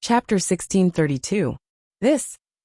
Chapter 1632.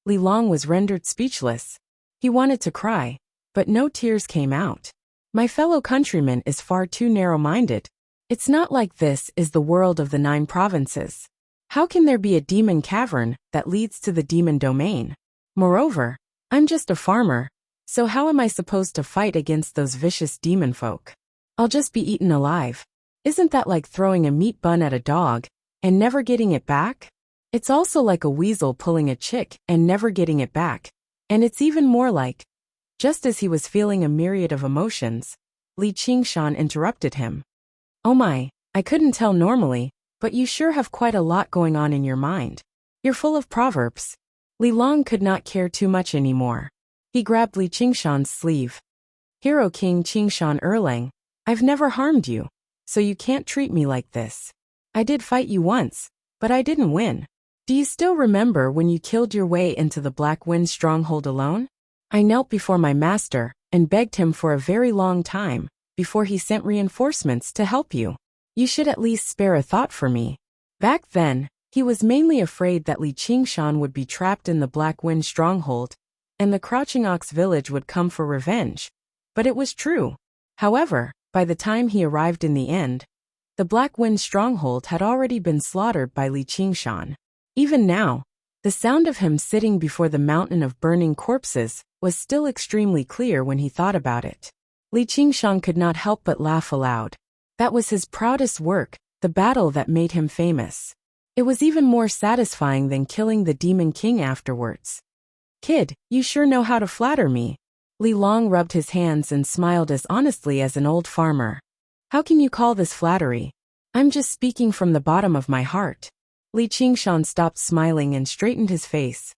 Li Long was rendered speechless. He wanted to cry, but no tears came out. My fellow countryman is far too narrow-minded. It's not like this is the world of the 9 provinces. How can there be a demon cavern that leads to the demon domain? Moreover, I'm just a farmer, so how am I supposed to fight against those vicious demon folk? I'll just be eaten alive. Isn't that like throwing a meat bun at a dog and never getting it back? It's also like a weasel pulling a chick and never getting it back. And it's even more like... Just as he was feeling a myriad of emotions, Li Qingshan interrupted him. Oh my, I couldn't tell normally, but you sure have quite a lot going on in your mind. You're full of proverbs. Li Long could not care too much anymore. He grabbed Li Qingshan's sleeve. Hero King Qingshan Erlang, I've never harmed you, so you can't treat me like this. I did fight you once, but I didn't win. Do you still remember when you killed your way into the Black Wind stronghold alone? I knelt before my master and begged him for a very long time before he sent reinforcements to help you. You should at least spare a thought for me. Back then, he was mainly afraid that Li Qingshan would be trapped in the Black Wind stronghold and the Crouching Ox village would come for revenge. But it was true. However, by the time he arrived in the end, the Black Wind stronghold had already been slaughtered by Li Qingshan. Even now, the sound of him sitting before the mountain of burning corpses was still extremely clear when he thought about it. Li Qingshan could not help but laugh aloud. That was his proudest work, the battle that made him famous. It was even more satisfying than killing the Demon King afterwards. Kid, you sure know how to flatter me. Li Long rubbed his hands and smiled as honestly as an old farmer. How can you call this flattery? I'm just speaking from the bottom of my heart. Li Qingshan stopped smiling and straightened his face.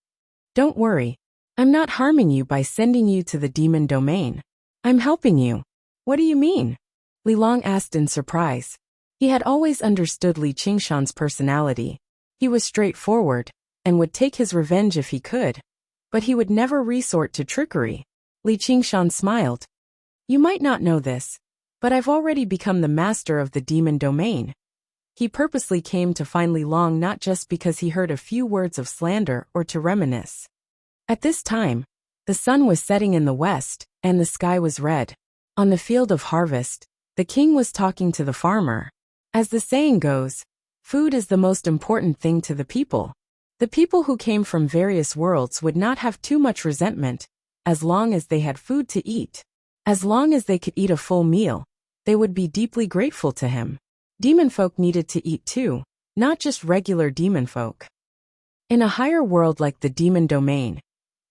Don't worry. I'm not harming you by sending you to the demon domain. I'm helping you. What do you mean? Li Long asked in surprise. He had always understood Li Qingshan's personality. He was straightforward and would take his revenge if he could, but he would never resort to trickery. Li Qingshan smiled. You might not know this, but I've already become the master of the demon domain. He purposely came to find Li Long not just because he heard a few words of slander or to reminisce. At this time, the sun was setting in the west, and the sky was red. On the field of harvest, the king was talking to the farmer. As the saying goes, food is the most important thing to the people. The people who came from various worlds would not have too much resentment, as long as they had food to eat. As long as they could eat a full meal, they would be deeply grateful to him. Demon folk needed to eat too, not just regular demon folk. In a higher world like the demon domain,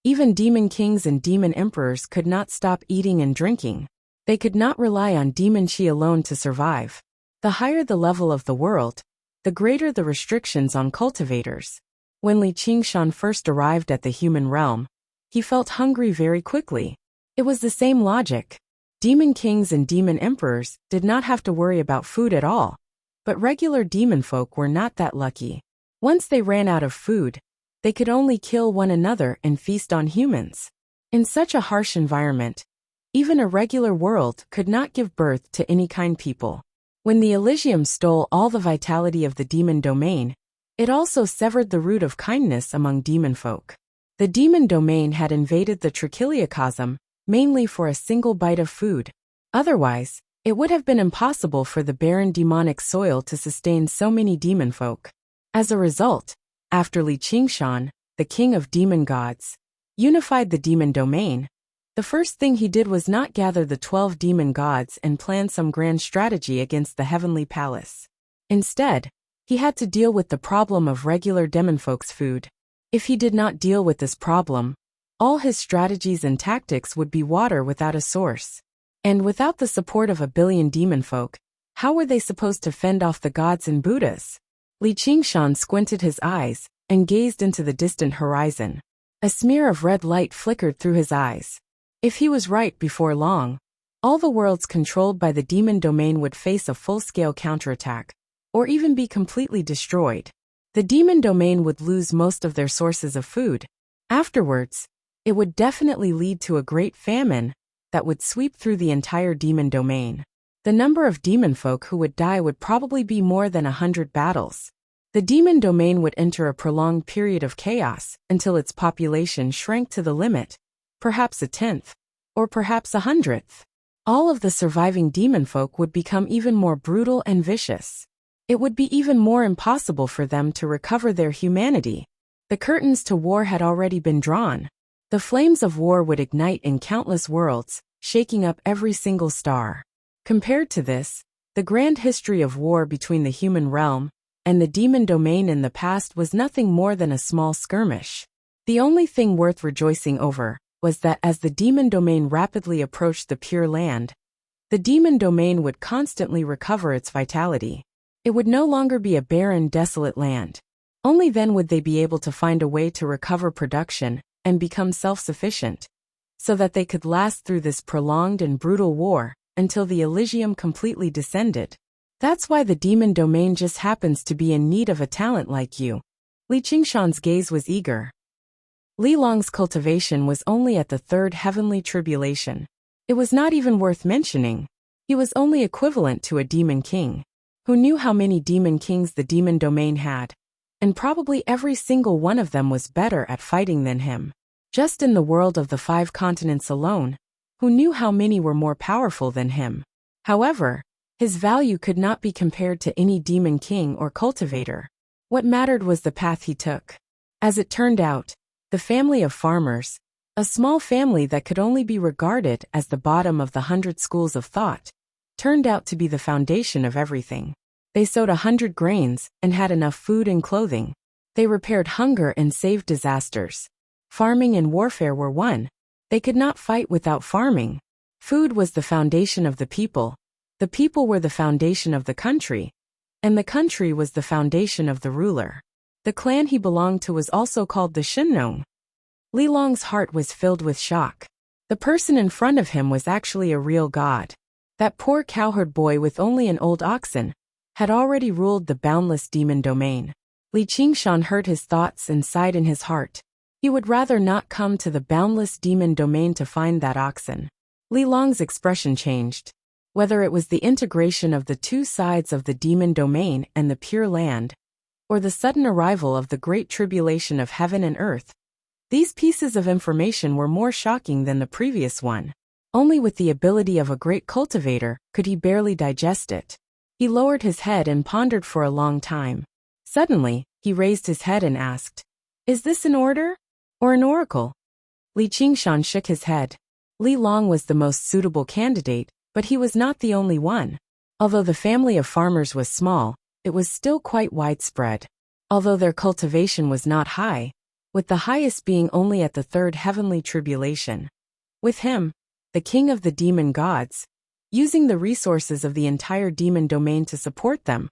even demon kings and demon emperors could not stop eating and drinking. They could not rely on demon chi alone to survive. The higher the level of the world, the greater the restrictions on cultivators. When Li Qingshan first arrived at the human realm, he felt hungry very quickly. It was the same logic. Demon kings and demon emperors did not have to worry about food at all, but regular demon folk were not that lucky. Once they ran out of food, they could only kill one another and feast on humans. In such a harsh environment, even a regular world could not give birth to any kind people. When the Elysium stole all the vitality of the demon domain, it also severed the root of kindness among demon folk. The demon domain had invaded the Trichiliocosm mainly for a single bite of food. Otherwise, it would have been impossible for the barren demonic soil to sustain so many demon folk. As a result, after Li Qingshan, the king of demon gods, unified the demon domain, the first thing he did was not gather the 12 demon gods and plan some grand strategy against the heavenly palace. Instead, he had to deal with the problem of regular demon folk's food. If he did not deal with this problem, all his strategies and tactics would be water without a source. And without the support of a billion demon folk, how were they supposed to fend off the gods and Buddhas? Li Qingshan squinted his eyes and gazed into the distant horizon. A smear of red light flickered through his eyes. If he was right before long, all the worlds controlled by the demon domain would face a full-scale counterattack, or even be completely destroyed. The demon domain would lose most of their sources of food. Afterwards, it would definitely lead to a great famine that would sweep through the entire demon domain. The number of demon folk who would die would probably be more than 100 battles. The demon domain would enter a prolonged period of chaos until its population shrank to the limit, perhaps a tenth, or perhaps 100th. All of the surviving demon folk would become even more brutal and vicious. It would be even more impossible for them to recover their humanity. The curtains to war had already been drawn. The flames of war would ignite in countless worlds, shaking up every single star. Compared to this, the grand history of war between the human realm and the demon domain in the past was nothing more than a small skirmish. The only thing worth rejoicing over was that as the demon domain rapidly approached the Pure Land, the demon domain would constantly recover its vitality. It would no longer be a barren, desolate land. Only then would they be able to find a way to recover production and become self-sufficient, so that they could last through this prolonged and brutal war until the Elysium completely descended. That's why the demon domain just happens to be in need of a talent like you. Li Qingshan's gaze was eager. Li Long's cultivation was only at the third heavenly tribulation. It was not even worth mentioning. He was only equivalent to a demon king. Who knew how many demon kings the demon domain had? And probably every single one of them was better at fighting than him. Just in the world of the 5 continents alone, who knew how many were more powerful than him? However, his value could not be compared to any demon king or cultivator. What mattered was the path he took. As it turned out, the family of farmers, a small family that could only be regarded as the bottom of the 100 schools of thought, turned out to be the foundation of everything. They sowed 100 grains and had enough food and clothing. They repaired hunger and saved disasters. Farming and warfare were one. They could not fight without farming. Food was the foundation of the people. The people were the foundation of the country. And the country was the foundation of the ruler. The clan he belonged to was also called the Shinnong. Li Long's heart was filled with shock. The person in front of him was actually a real god. That poor cowherd boy with only an old oxen had already ruled the boundless demon domain. Li Qingshan heard his thoughts and sighed in his heart. He would rather not come to the boundless demon domain to find that oxen. Li Long's expression changed. Whether it was the integration of the 2 sides of the demon domain and the Pure Land, or the sudden arrival of the great tribulation of heaven and earth, these pieces of information were more shocking than the previous one. Only with the ability of a great cultivator could he barely digest it. He lowered his head and pondered for a long time. Suddenly, he raised his head and asked, "Is this an order? Or an oracle?" Li Qingshan shook his head. Li Long was the most suitable candidate, but he was not the only one. Although the family of farmers was small, it was still quite widespread. Although their cultivation was not high, with the highest being only at the 3rd heavenly tribulation. With him, the king of the demon gods, using the resources of the entire demon domain to support them,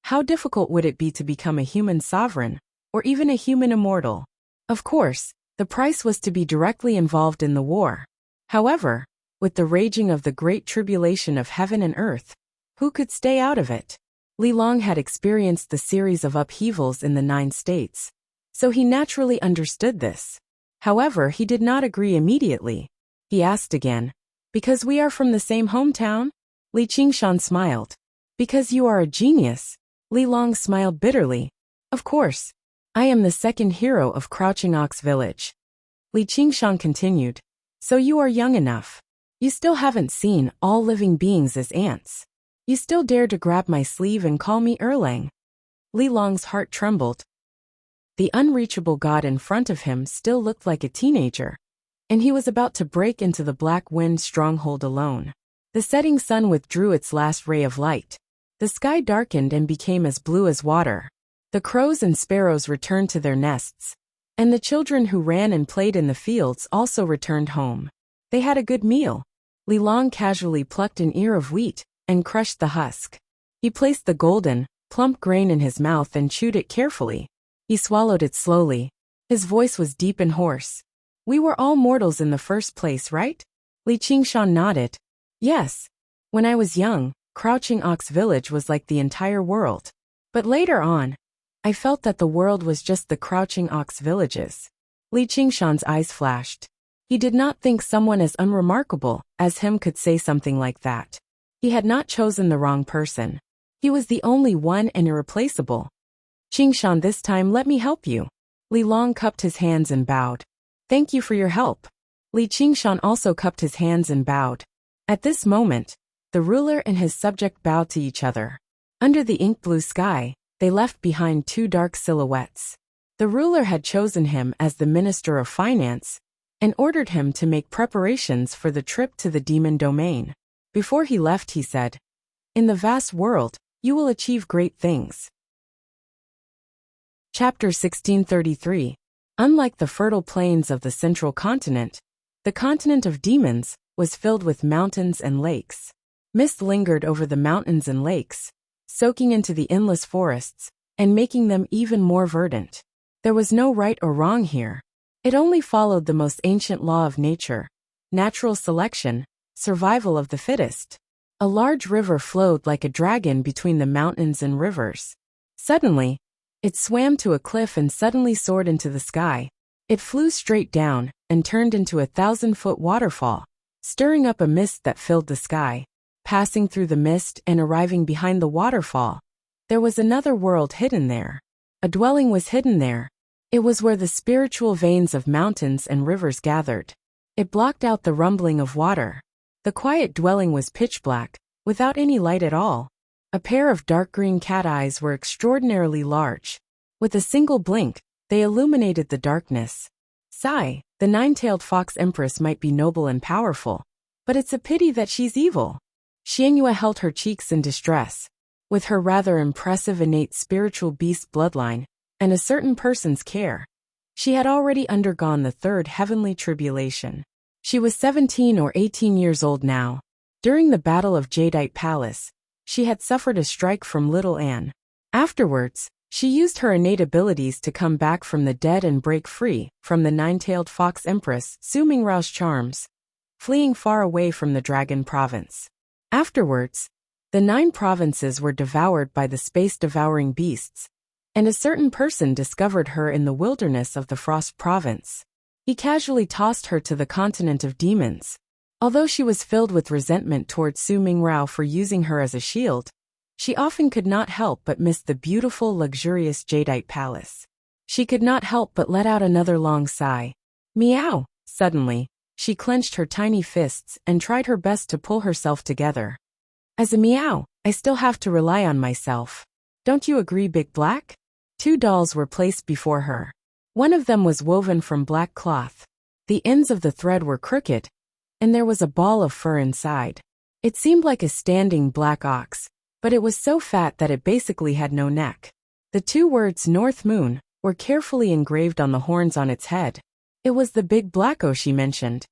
how difficult would it be to become a human sovereign, or even a human immortal? Of course, the price was to be directly involved in the war. However, with the raging of the great tribulation of heaven and earth, who could stay out of it? Li Long had experienced the series of upheavals in the 9 states, so he naturally understood this. However, he did not agree immediately. He asked again, "Because we are from the same hometown?" Li Qingshan smiled. "Because you are a genius." Li Long smiled bitterly. "Of course. I am the 2nd hero of Crouching Ox Village." Li Qingshan continued. "So you are young enough. You still haven't seen all living beings as ants. You still dare to grab my sleeve and call me Erlang." Li Long's heart trembled. The unreachable god in front of him still looked like a teenager, and he was about to break into the Black Wind stronghold alone. The setting sun withdrew its last ray of light. The sky darkened and became as blue as water. The crows and sparrows returned to their nests, and the children who ran and played in the fields also returned home. They had a good meal. Li Long casually plucked an ear of wheat and crushed the husk. He placed the golden, plump grain in his mouth and chewed it carefully. He swallowed it slowly. His voice was deep and hoarse. "We were all mortals in the first place, right?" Li Qingshan nodded. "Yes. When I was young, Crouching Ox Village was like the entire world. But later on, I felt that the world was just the Crouching Ox Villages." Li Qingshan's eyes flashed. He did not think someone as unremarkable as him could say something like that. He had not chosen the wrong person. He was the only one and irreplaceable. Qingshan, this time let me help you. Li Long cupped his hands and bowed. Thank you for your help. Li Qingshan also cupped his hands and bowed. At this moment, the ruler and his subject bowed to each other. Under the ink blue sky, they left behind two dark silhouettes. The ruler had chosen him as the Minister of Finance and ordered him to make preparations for the trip to the demon domain. Before he left, he said, "In the vast world, you will achieve great things." Chapter 1633. Unlike the fertile plains of the central continent, the continent of demons was filled with mountains and lakes. Mist lingered over the mountains and lakes, soaking into the endless forests and making them even more verdant. There was no right or wrong here. It only followed the most ancient law of nature: natural selection, survival of the fittest. A large river flowed like a dragon between the mountains and rivers. Suddenly, it swam to a cliff and suddenly soared into the sky. It flew straight down and turned into a 1,000-foot waterfall, stirring up a mist that filled the sky. Passing through the mist and arriving behind the waterfall, there was another world hidden there. A dwelling was hidden there. It was where the spiritual veins of mountains and rivers gathered. It blocked out the rumbling of water. The quiet dwelling was pitch black, without any light at all. A pair of dark green cat eyes were extraordinarily large. With a single blink, they illuminated the darkness. Sigh, the nine-tailed fox empress might be noble and powerful, but it's a pity that she's evil. Xianyue held her cheeks in distress. With her rather impressive innate spiritual beast bloodline, and a certain person's care, she had already undergone the third heavenly tribulation. She was 17 or 18 years old now. During the Battle of Jadeite Palace, she had suffered a strike from Little Anne. Afterwards, she used her innate abilities to come back from the dead and break free from the nine-tailed fox empress Su Mingrao's charms, fleeing far away from the Dragon Province. Afterwards, the 9 provinces were devoured by the space-devouring beasts, and a certain person discovered her in the wilderness of the Frost Province. He casually tossed her to the continent of demons. Although she was filled with resentment towards Su Mingrao for using her as a shield, she often could not help but miss the beautiful, luxurious Jadeite palace. She could not help but let out another long sigh. Meow! Suddenly, she clenched her tiny fists and tried her best to pull herself together. As a meow, I still have to rely on myself. Don't you agree, Big Black? 2 dolls were placed before her. One of them was woven from black cloth. The ends of the thread were crooked, and there was a ball of fur inside. It seemed like a standing black ox, but it was so fat that it basically had no neck. The 2 words North Moon were carefully engraved on the horns on its head. It was the Big Blacko she mentioned.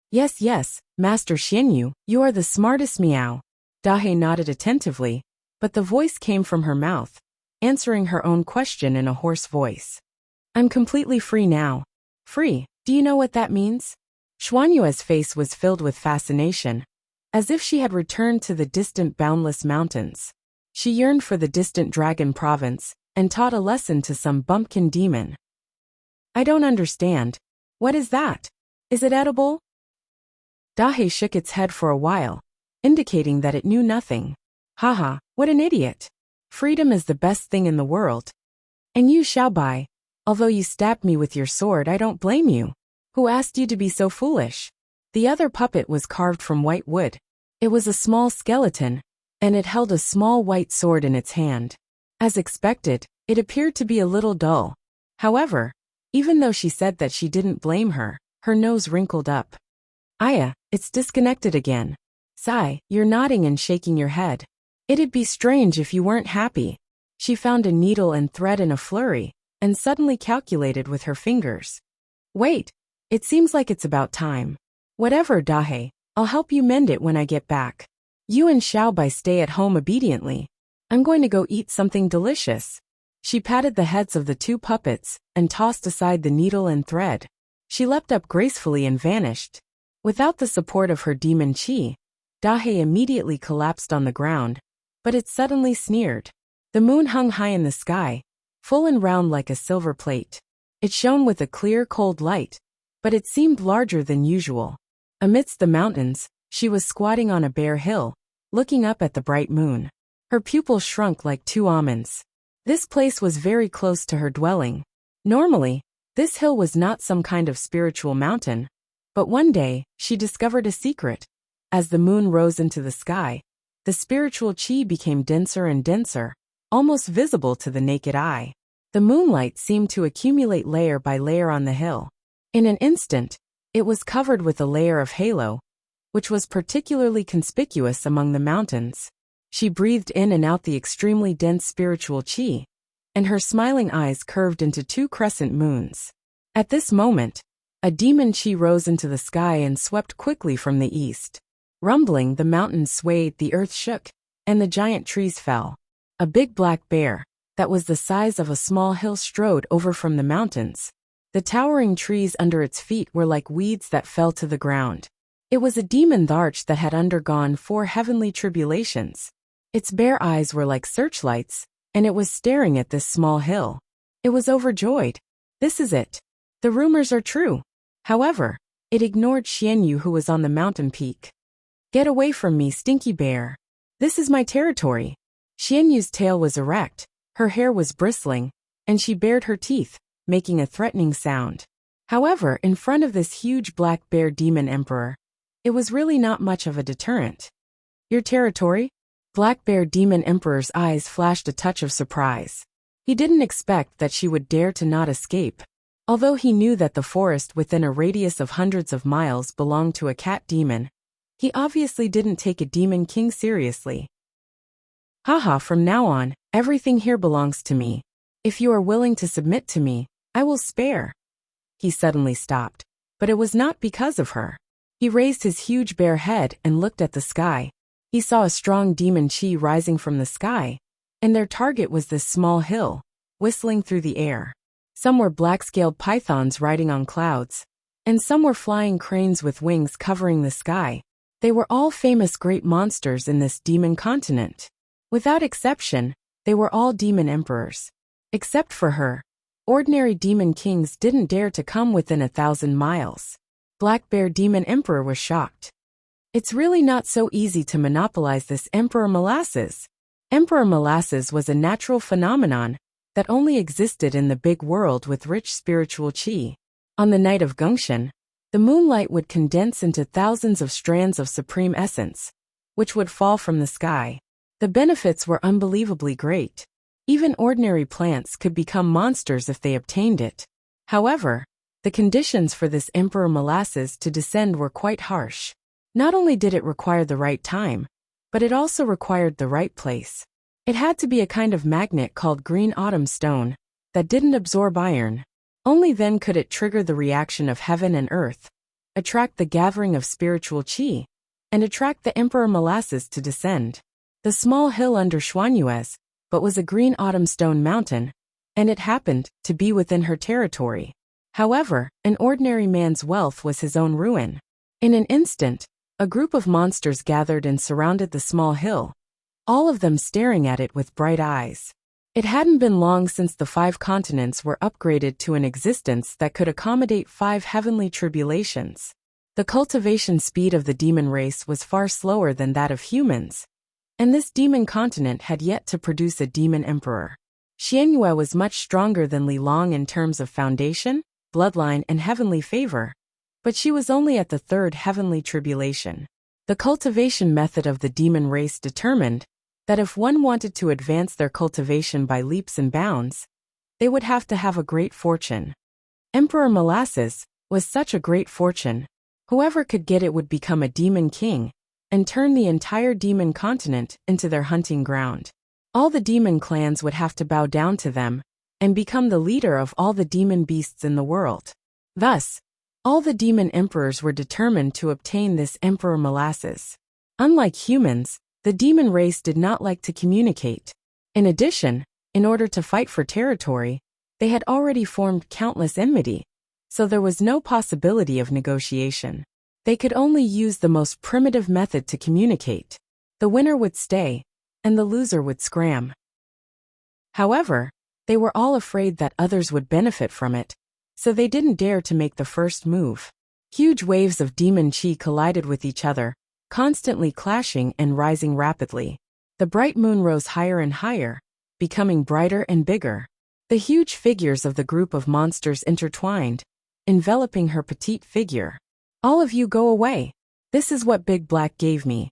Yes, yes, Master Xianyu, you are the smartest meow. Dahe nodded attentively, but the voice came from her mouth, answering her own question in a hoarse voice. I'm completely free now. Free, do you know what that means? Xuanyue's face was filled with fascination, as if she had returned to the distant boundless mountains. She yearned for the distant Dragon Province, and taught a lesson to some bumpkin demon. I don't understand. What is that? Is it edible? Dahe shook its head for a while, indicating that it knew nothing. Haha, what an idiot. Freedom is the best thing in the world. And you, Xiaobai, although you stabbed me with your sword, I don't blame you. Who asked you to be so foolish? The other puppet was carved from white wood. It was a small skeleton, and it held a small white sword in its hand. As expected, it appeared to be a little dull. However, even though she said that she didn't blame her, her nose wrinkled up. Aya, it's disconnected again. Sigh, you're nodding and shaking your head. It'd be strange if you weren't happy. She found a needle and thread in a flurry, and suddenly calculated with her fingers. Wait, it seems like it's about time. Whatever, Dahe, I'll help you mend it when I get back. You and Xiaobai stay at home obediently. I'm going to go eat something delicious. She patted the heads of the 2 puppets, and tossed aside the needle and thread. She leapt up gracefully and vanished. Without the support of her demon chi, Dahe immediately collapsed on the ground, but it suddenly sneered. The moon hung high in the sky, full and round like a silver plate. It shone with a clear, cold light, but it seemed larger than usual. Amidst the mountains, she was squatting on a bare hill, looking up at the bright moon. Her pupils shrunk like 2 almonds. This place was very close to her dwelling. Normally, this hill was not some kind of spiritual mountain, but one day, she discovered a secret. As the moon rose into the sky, the spiritual chi became denser and denser, almost visible to the naked eye. The moonlight seemed to accumulate layer by layer on the hill. In an instant, it was covered with a layer of halo, which was particularly conspicuous among the mountains. She breathed in and out the extremely dense spiritual chi, and her smiling eyes curved into two crescent moons. At this moment, a demon chi rose into the sky and swept quickly from the east. Rumbling, the mountains swayed, the earth shook, and the giant trees fell. A big black bear, that was the size of a small hill, strode over from the mountains. The towering trees under its feet were like weeds that fell to the ground. It was a demon arch that had undergone 4 heavenly tribulations. Its bare eyes were like searchlights, and it was staring at this small hill. It was overjoyed. This is it. The rumors are true. However, it ignored Xianyu, who was on the mountain peak. Get away from me, stinky bear. This is my territory. Xianyu's tail was erect, her hair was bristling, and she bared her teeth, making a threatening sound. However, in front of this huge black bear demon emperor, it was really not much of a deterrent. Your territory? Black bear demon emperor's eyes flashed a touch of surprise. He didn't expect that she would dare to not escape. Although he knew that the forest within a radius of hundreds of miles belonged to a cat demon, he obviously didn't take a demon king seriously. Haha, from now on, everything here belongs to me. If you are willing to submit to me, I will spare. He suddenly stopped, but it was not because of her. He raised his huge bare head and looked at the sky. He saw a strong demon chi rising from the sky, and their target was this small hill, whistling through the air. Some were black-scaled pythons riding on clouds, and some were flying cranes with wings covering the sky. They were all famous great monsters in this demon continent. Without exception, they were all demon emperors. Except for her, ordinary demon kings didn't dare to come within 1,000 miles. Black Bear Demon Emperor was shocked. It's really not so easy to monopolize this Emperor Molasses. Emperor Molasses was a natural phenomenon that only existed in the big world with rich spiritual chi. On the night of Gongxian, the moonlight would condense into thousands of strands of supreme essence, which would fall from the sky. The benefits were unbelievably great. Even ordinary plants could become monsters if they obtained it. However, the conditions for this Emperor Molasses to descend were quite harsh. Not only did it require the right time, but it also required the right place. It had to be a kind of magnet called green autumn stone that didn't absorb iron. Only then could it trigger the reaction of heaven and earth, attract the gathering of spiritual chi, and attract the Emperor Molasses to descend. The small hill under Xuanyuez, but was a green autumn stone mountain, and it happened to be within her territory. However, an ordinary man's wealth was his own ruin. In an instant, a group of monsters gathered and surrounded the small hill, all of them staring at it with bright eyes. It hadn't been long since the 5 continents were upgraded to an existence that could accommodate 5 heavenly tribulations. The cultivation speed of the demon race was far slower than that of humans, and this demon continent had yet to produce a demon emperor. Xianyue was much stronger than Li Long in terms of foundation, bloodline, and heavenly favor, but she was only at the 3rd heavenly tribulation. The cultivation method of the demon race determined that if one wanted to advance their cultivation by leaps and bounds, they would have to have a great fortune. Emperor Molasses was such a great fortune. Whoever could get it would become a demon king and turn the entire demon continent into their hunting ground. All the demon clans would have to bow down to them and become the leader of all the demon beasts in the world. Thus, all the demon emperors were determined to obtain this Emperor Molasses. Unlike humans, the demon race did not like to communicate. In addition, in order to fight for territory, they had already formed countless enmity, so there was no possibility of negotiation. They could only use the most primitive method to communicate. The winner would stay, and the loser would scram. However, they were all afraid that others would benefit from it, so they didn't dare to make the first move. Huge waves of demon chi collided with each other, constantly clashing and rising rapidly. The bright moon rose higher and higher, becoming brighter and bigger. The huge figures of the group of monsters intertwined, enveloping her petite figure. All of you go away. This is what Big Black gave me.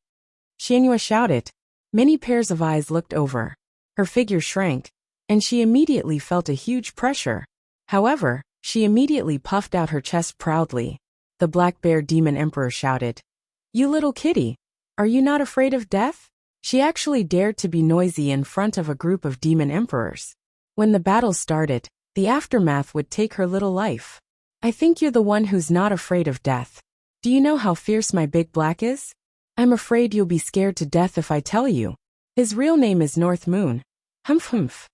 Xianyue shouted. Many pairs of eyes looked over. Her figure shrank, and she immediately felt a huge pressure. However, she immediately puffed out her chest proudly. The Black Bear Demon Emperor shouted. You little kitty, are you not afraid of death? She actually dared to be noisy in front of a group of demon emperors. When the battle started, the aftermath would take her little life. I think you're the one who's not afraid of death. Do you know how fierce my Big Black is? I'm afraid you'll be scared to death if I tell you. His real name is North Moon. Humph humph.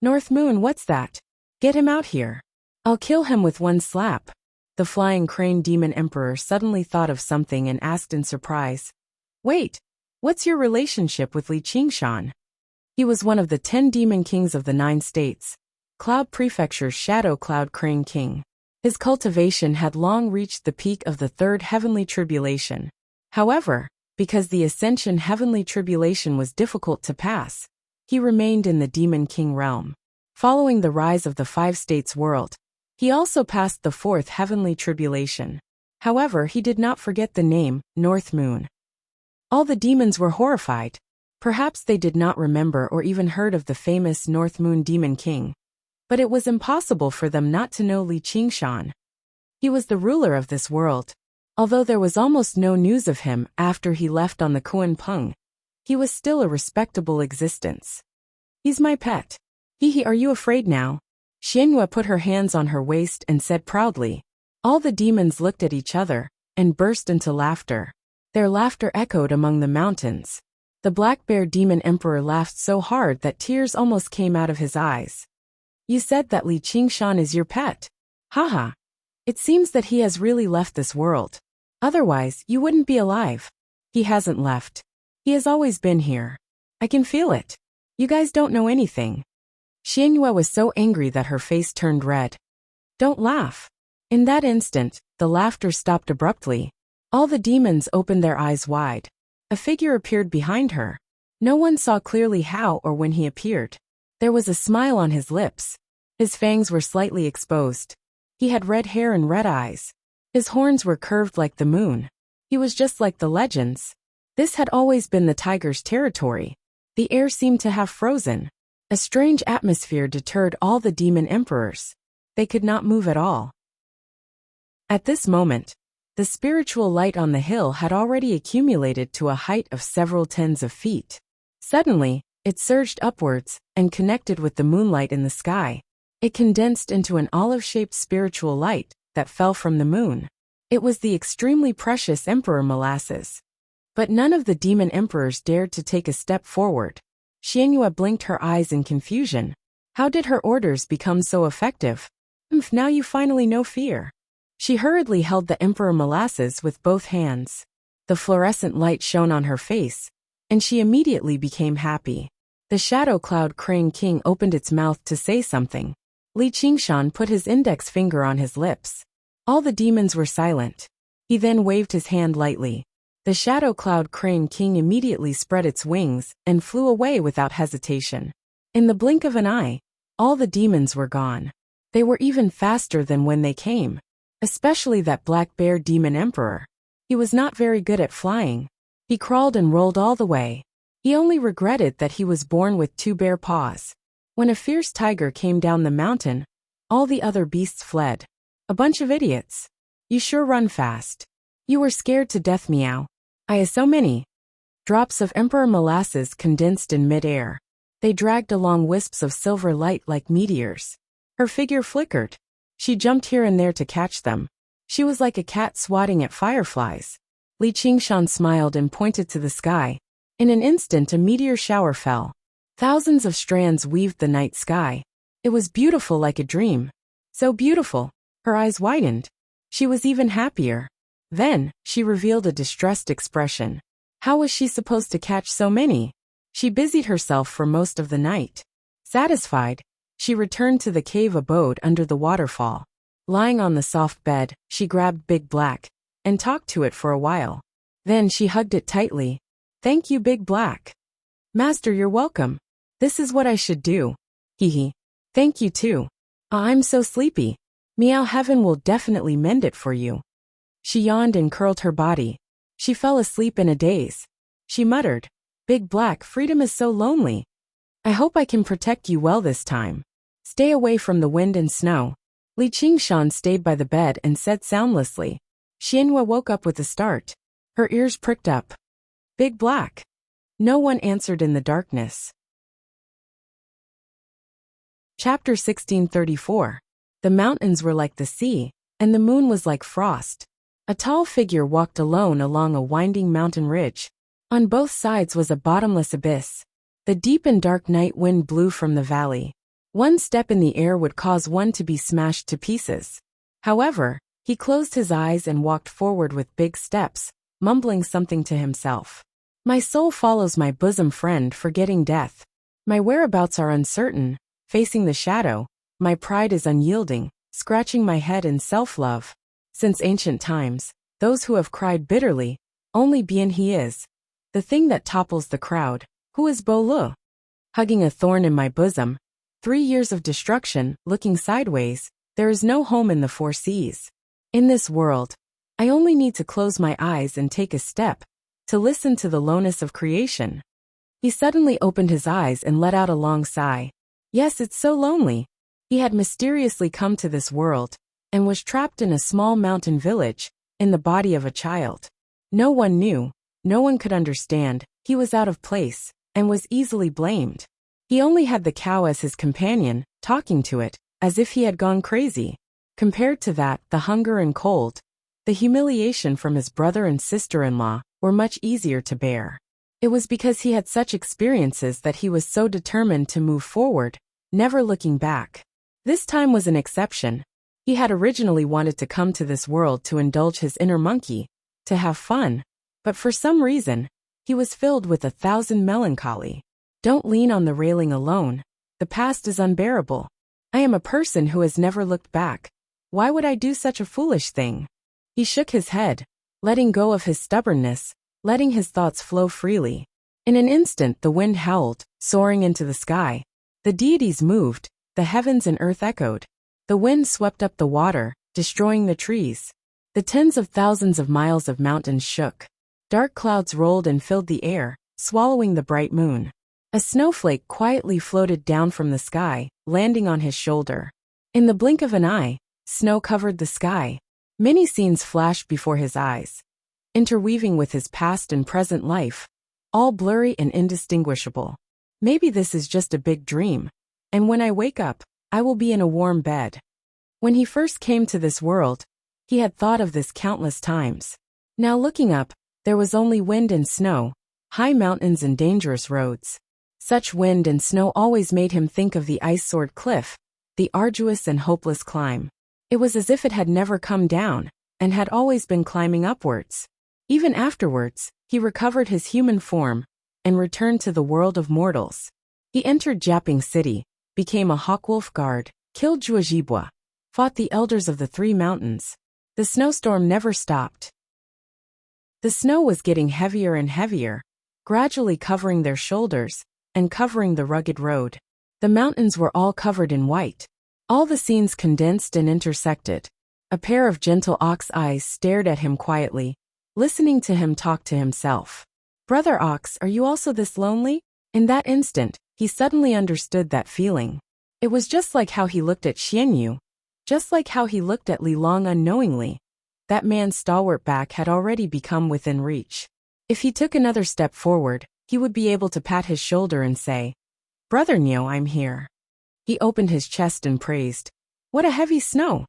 North Moon, what's that? Get him out here. I'll kill him with one slap. The Flying Crane Demon Emperor suddenly thought of something and asked in surprise. Wait, what's your relationship with Li Qingshan? He was one of the 10 demon kings of the 9 states, Cloud Prefecture's Shadow Cloud Crane King. His cultivation had long reached the peak of the 3rd heavenly tribulation. However, because the Ascension heavenly tribulation was difficult to pass, he remained in the Demon King realm. Following the rise of the 5 states world, he also passed the 4th heavenly tribulation. However, he did not forget the name, North Moon. All the demons were horrified. Perhaps they did not remember or even heard of the famous North Moon Demon King. But it was impossible for them not to know Li Qingshan. He was the ruler of this world. Although there was almost no news of him after he left on the Kuan Peng, he was still a respectable existence. He's my pet. Hee, are you afraid now? Xianyue put her hands on her waist and said proudly. All the demons looked at each other and burst into laughter. Their laughter echoed among the mountains. The Black Bear Demon Emperor laughed so hard that tears almost came out of his eyes. You said that Li Qingshan is your pet. Haha. It seems that he has really left this world. Otherwise, you wouldn't be alive. He hasn't left. He has always been here. I can feel it. You guys don't know anything. Xianyue was so angry that her face turned red. Don't laugh. In that instant, the laughter stopped abruptly. All the demons opened their eyes wide. A figure appeared behind her. No one saw clearly how or when he appeared. There was a smile on his lips. His fangs were slightly exposed. He had red hair and red eyes. His horns were curved like the moon. He was just like the legends. This had always been the tiger's territory. The air seemed to have frozen. A strange atmosphere deterred all the demon emperors. They could not move at all. At this moment, the spiritual light on the hill had already accumulated to a height of several tens of feet. Suddenly, it surged upwards and connected with the moonlight in the sky. It condensed into an olive-shaped spiritual light that fell from the moon. It was the extremely precious Emperor Molasses. But none of the demon emperors dared to take a step forward. Xianyue blinked her eyes in confusion. How did her orders become so effective? Now you finally know fear. She hurriedly held the Emperor Molasses with both hands. The fluorescent light shone on her face, and she immediately became happy. The Shadow Cloud Crane King opened its mouth to say something. Li Qingshan put his index finger on his lips. All the demons were silent. He then waved his hand lightly. The Shadow Cloud Crane King immediately spread its wings and flew away without hesitation. In the blink of an eye, all the demons were gone. They were even faster than when they came. Especially that Black Bear Demon Emperor. He was not very good at flying. He crawled and rolled all the way. He only regretted that he was born with 2 bare paws. When a fierce tiger came down the mountain, all the other beasts fled. A bunch of idiots. You sure run fast. You were scared to death, meow. I so many. Drops of Emperor Molasses condensed in mid-air. They dragged along wisps of silver light like meteors. Her figure flickered. She jumped here and there to catch them. She was like a cat swatting at fireflies. Li Qingshan smiled and pointed to the sky. In an instant a meteor shower fell. Thousands of strands weaved the night sky. It was beautiful like a dream. So beautiful. Her eyes widened. She was even happier. Then, she revealed a distressed expression. How was she supposed to catch so many? She busied herself for most of the night. Satisfied, she returned to the cave abode under the waterfall. Lying on the soft bed, she grabbed Big Black and talked to it for a while. Then she hugged it tightly. Thank you, Big Black. Master, you're welcome. This is what I should do. Hee hee. Thank you too. I'm so sleepy. Meow heaven will definitely mend it for you. She yawned and curled her body. She fell asleep in a daze. She muttered, Big Black, freedom is so lonely. I hope I can protect you well this time. Stay away from the wind and snow. Li Qingshan stayed by the bed and said soundlessly. Xianhua woke up with a start. Her ears pricked up. Big Black. No one answered in the darkness. Chapter 1634. The mountains were like the sea, and the moon was like frost. A tall figure walked alone along a winding mountain ridge. On both sides was a bottomless abyss. The deep and dark night wind blew from the valley. One step in the air would cause one to be smashed to pieces. However, he closed his eyes and walked forward with big steps, mumbling something to himself. My soul follows my bosom friend, forgetting death. My whereabouts are uncertain, facing the shadow. My pride is unyielding, scratching my head in self-love. Since ancient times, those who have cried bitterly, only Bien he is. The thing that topples the crowd. Who is Bo Lu? Hugging a thorn in my bosom. 3 years of destruction, looking sideways. There is no home in the four seas. In this world, I only need to close my eyes and take a step, to listen to the lowness of creation. He suddenly opened his eyes and let out a long sigh. Yes, it's so lonely. He had mysteriously come to this world, and was trapped in a small mountain village, in the body of a child. No one knew, no one could understand, he was out of place, and was easily blamed. He only had the cow as his companion, talking to it, as if he had gone crazy. Compared to that, the hunger and cold, the humiliation from his brother and sister-in-law, were much easier to bear. It was because he had such experiences that he was so determined to move forward, never looking back. This time was an exception. He had originally wanted to come to this world to indulge his inner monkey, to have fun, but for some reason, he was filled with 1,000 melancholy. Don't lean on the railing alone. The past is unbearable. I am a person who has never looked back. Why would I do such a foolish thing? He shook his head, letting go of his stubbornness, letting his thoughts flow freely. In an instant the wind howled, soaring into the sky. The deities moved, the heavens and earth echoed. The wind swept up the water, destroying the trees. The tens of thousands of miles of mountains shook. Dark clouds rolled and filled the air, swallowing the bright moon. A snowflake quietly floated down from the sky, landing on his shoulder. In the blink of an eye, snow covered the sky. Many scenes flashed before his eyes, interweaving with his past and present life, all blurry and indistinguishable. Maybe this is just a big dream, and when I wake up, I will be in a warm bed. When he first came to this world, he had thought of this countless times. Now looking up, there was only wind and snow, high mountains and dangerous roads. Such wind and snow always made him think of the ice-sword cliff, the arduous and hopeless climb. It was as if it had never come down, and had always been climbing upwards. Even afterwards, he recovered his human form, and returned to the world of mortals. He entered Jiaping City, became a Hawkwolf guard, killed Zhuozhibua, fought the elders of the 3 mountains. The snowstorm never stopped. The snow was getting heavier and heavier, gradually covering their shoulders, and covering the rugged road. The mountains were all covered in white. All the scenes condensed and intersected. A pair of gentle ox eyes stared at him quietly, listening to him talk to himself. Brother Ox, are you also this lonely? In that instant, he suddenly understood that feeling. It was just like how he looked at Xianyu, just like how he looked at Li Long unknowingly. That man's stalwart back had already become within reach. If he took another step forward, he would be able to pat his shoulder and say, Brother Nyo, I'm here. He opened his chest and praised. What a heavy snow!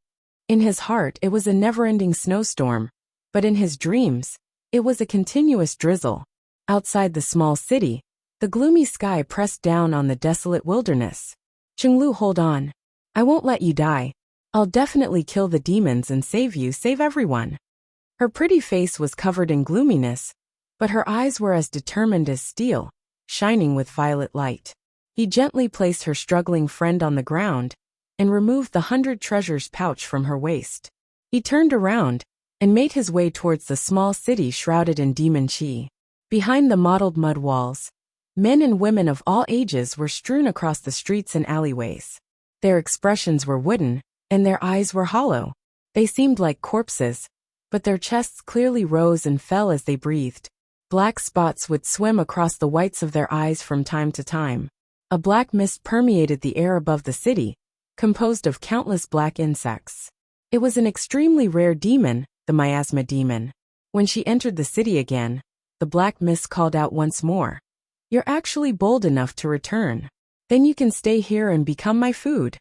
In his heart it was a never-ending snowstorm, but in his dreams, it was a continuous drizzle. Outside the small city, the gloomy sky pressed down on the desolate wilderness. Chenglu, hold on. I won't let you die. I'll definitely kill the demons and save you, save everyone. Her pretty face was covered in gloominess, but her eyes were as determined as steel, shining with violet light. He gently placed her struggling friend on the ground, and removed the 100 treasures pouch from her waist. He turned around, and made his way towards the small city shrouded in demon qi. Behind the mottled mud walls, Men and women of all ages were strewn across the streets and alleyways. Their expressions were wooden, and their eyes were hollow. They seemed like corpses, but their chests clearly rose and fell as they breathed. Black spots would swim across the whites of their eyes from time to time. A black mist permeated the air above the city, composed of countless black insects. It was an extremely rare demon, the miasma demon. When she entered the city again, the black mist called out once more. "You're actually bold enough to return. Then you can stay here and become my food."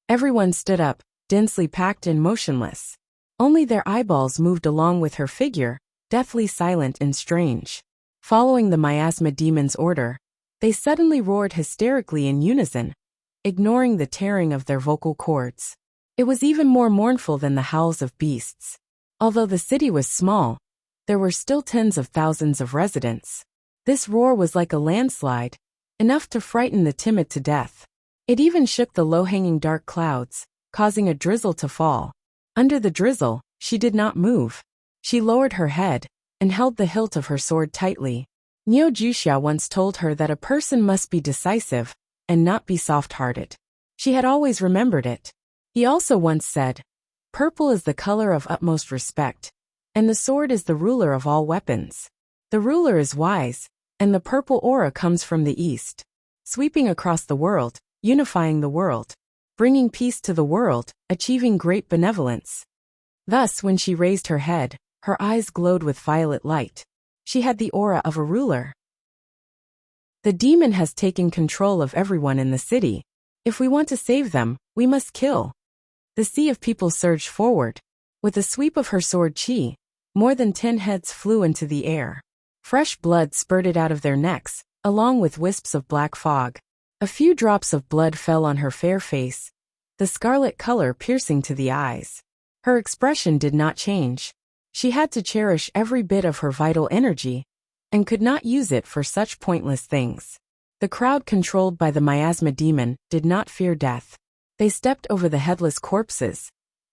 Everyone stood up, densely packed and motionless. Only their eyeballs moved along with her figure, deathly silent and strange. Following the miasma demon's order, they suddenly roared hysterically in unison, ignoring the tearing of their vocal cords. It was even more mournful than the howls of beasts. Although the city was small, there were still tens of thousands of residents. This roar was like a landslide, enough to frighten the timid to death. It even shook the low-hanging dark clouds, causing a drizzle to fall. Under the drizzle, she did not move. She lowered her head and held the hilt of her sword tightly. Wuxia once told her that a person must be decisive and not be soft-hearted. She had always remembered it. He also once said, "Purple is the color of utmost respect, and the sword is the ruler of all weapons." The ruler is wise, and the purple aura comes from the east, sweeping across the world, unifying the world, bringing peace to the world, achieving great benevolence. Thus, when she raised her head, her eyes glowed with violet light. She had the aura of a ruler. "The demon has taken control of everyone in the city. If we want to save them, we must kill." The sea of people surged forward. With a sweep of her sword chi, more than 10 heads flew into the air. Fresh blood spurted out of their necks, along with wisps of black fog. A few drops of blood fell on her fair face, the scarlet color piercing to the eyes. Her expression did not change. She had to cherish every bit of her vital energy, and could not use it for such pointless things. The crowd controlled by the miasma demon did not fear death. They stepped over the headless corpses,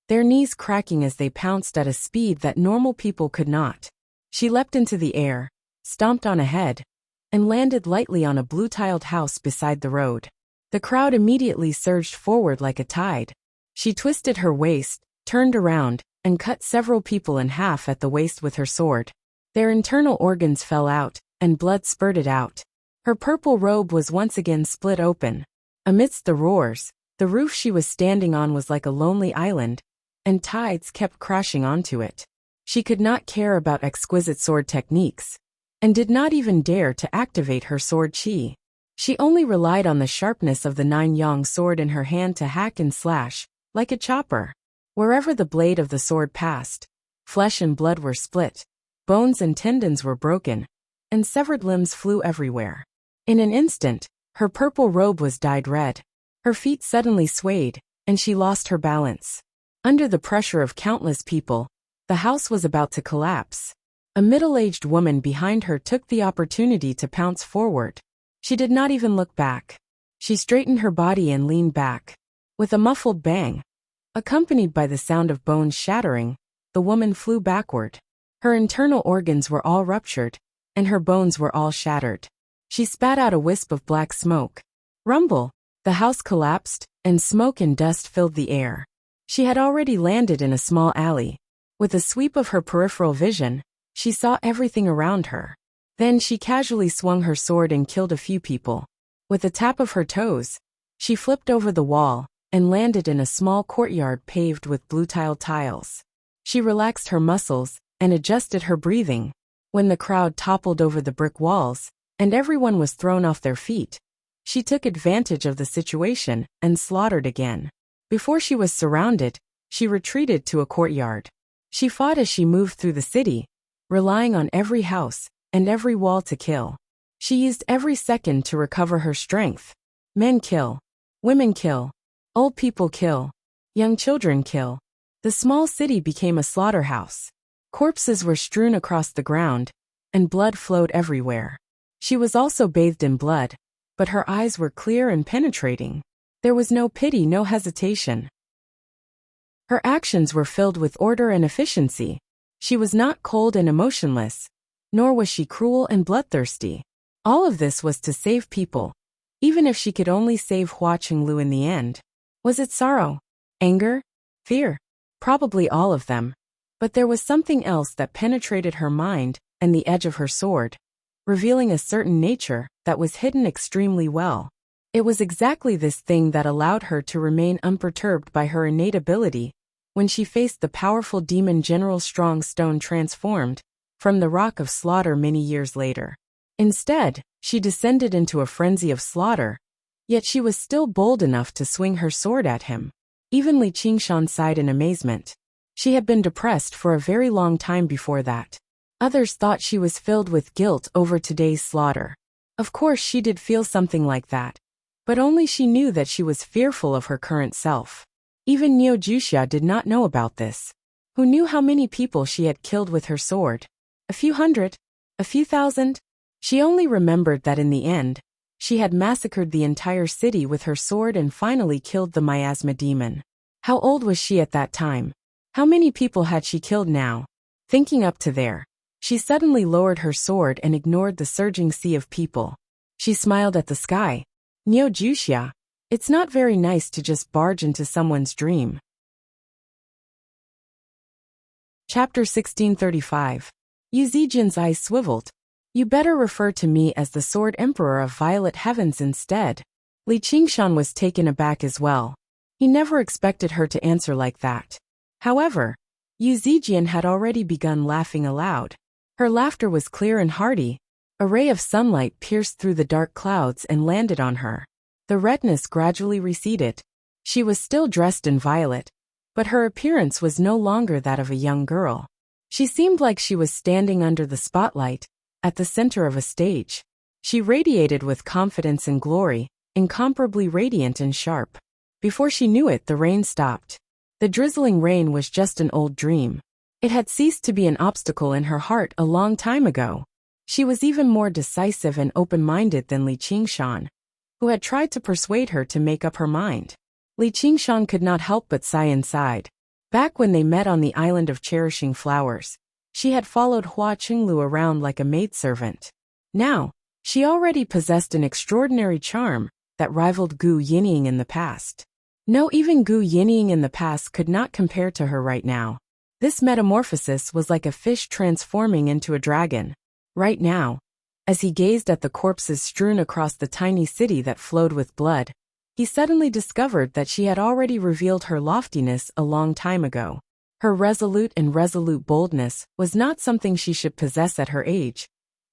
their knees cracking as they pounced at a speed that normal people could not. She leapt into the air, stomped on ahead, and landed lightly on a blue-tiled house beside the road. The crowd immediately surged forward like a tide. She twisted her waist, turned around, and cut several people in half at the waist with her sword. Their internal organs fell out, and blood spurted out. Her purple robe was once again split open. Amidst the roars, the roof she was standing on was like a lonely island, and tides kept crashing onto it. She could not care about exquisite sword techniques, and did not even dare to activate her sword chi. She only relied on the sharpness of the 9-yang sword in her hand to hack and slash, like a chopper. Wherever the blade of the sword passed, flesh and blood were split, bones and tendons were broken, and severed limbs flew everywhere. In an instant, her purple robe was dyed red. Her feet suddenly swayed, and she lost her balance. Under the pressure of countless people, the house was about to collapse. A middle-aged woman behind her took the opportunity to pounce forward. She did not even look back. She straightened her body and leaned back. With a muffled bang, accompanied by the sound of bones shattering, the woman flew backward. Her internal organs were all ruptured, and her bones were all shattered. She spat out a wisp of black smoke. Rumble! The house collapsed, and smoke and dust filled the air. She had already landed in a small alley. With a sweep of her peripheral vision, she saw everything around her. Then she casually swung her sword and killed a few people. With a tap of her toes, she flipped over the wall and landed in a small courtyard paved with blue-tiled tiles. She relaxed her muscles and adjusted her breathing. When the crowd toppled over the brick walls, and everyone was thrown off their feet, she took advantage of the situation and slaughtered again. Before she was surrounded, she retreated to a courtyard. She fought as she moved through the city, relying on every house and every wall to kill. She used every second to recover her strength. Men kill. Women kill. Old people kill. Young children kill. The small city became a slaughterhouse. Corpses were strewn across the ground, and blood flowed everywhere. She was also bathed in blood, but her eyes were clear and penetrating. There was no pity, no hesitation. Her actions were filled with order and efficiency. She was not cold and emotionless, nor was she cruel and bloodthirsty. All of this was to save people, even if she could only save Hua Qinglu in the end. Was it sorrow? Anger? Fear? Probably all of them. But there was something else that penetrated her mind and the edge of her sword, revealing a certain nature that was hidden extremely well. It was exactly this thing that allowed her to remain unperturbed by her innate ability when she faced the powerful demon General Strong Stone transformed from the Rock of Slaughter many years later. Instead, she descended into a frenzy of slaughter, yet she was still bold enough to swing her sword at him. Even Li Qingshan sighed in amazement. She had been depressed for a very long time before that. Others thought she was filled with guilt over today's slaughter. Of course she did feel something like that, but only she knew that she was fearful of her current self. Even Neo Wuxia did not know about this. Who knew how many people she had killed with her sword? A few hundred? A few thousand? She only remembered that in the end, she had massacred the entire city with her sword and finally killed the miasma demon. How old was she at that time? How many people had she killed now? Thinking up to there, she suddenly lowered her sword and ignored the surging sea of people. She smiled at the sky. Neo Wuxia, it's not very nice to just barge into someone's dream. Chapter 1635. Yu Zijin's eyes swiveled. You better refer to me as the Sword Emperor of Violet Heavens instead. Li Qingshan was taken aback as well. He never expected her to answer like that. However, Yu Zijin had already begun laughing aloud. Her laughter was clear and hearty. A ray of sunlight pierced through the dark clouds and landed on her. The redness gradually receded. She was still dressed in violet, but her appearance was no longer that of a young girl. She seemed like she was standing under the spotlight, at the center of a stage. She radiated with confidence and glory, incomparably radiant and sharp. Before she knew it, the rain stopped. The drizzling rain was just an old dream. It had ceased to be an obstacle in her heart a long time ago. She was even more decisive and open-minded than Li Qingshan, who had tried to persuade her to make up her mind. Li Qingshan could not help but sigh inside. Back when they met on the island of Cherishing Flowers, she had followed Hua Qinglu around like a maidservant. Now, she already possessed an extraordinary charm that rivaled Gu Yinying in the past. No, even Gu Yinying in the past could not compare to her right now. This metamorphosis was like a fish transforming into a dragon. Right now, as he gazed at the corpses strewn across the tiny city that flowed with blood, he suddenly discovered that she had already revealed her loftiness a long time ago. Her resolute boldness was not something she should possess at her age,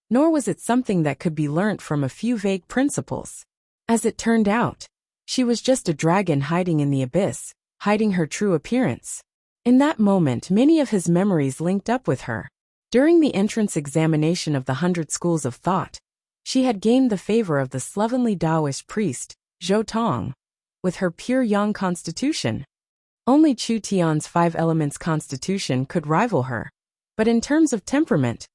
nor was it something that could be learnt from a few vague principles. As it turned out, she was just a dragon hiding in the abyss, hiding her true appearance. In that moment, many of his memories linked up with her. During the entrance examination of the 100 schools of thought, she had gained the favor of the slovenly Taoist priest, Zhou Tong. With her pure yang constitution, only Chu Tian's 5 elements constitution could rival her. But in terms of temperament,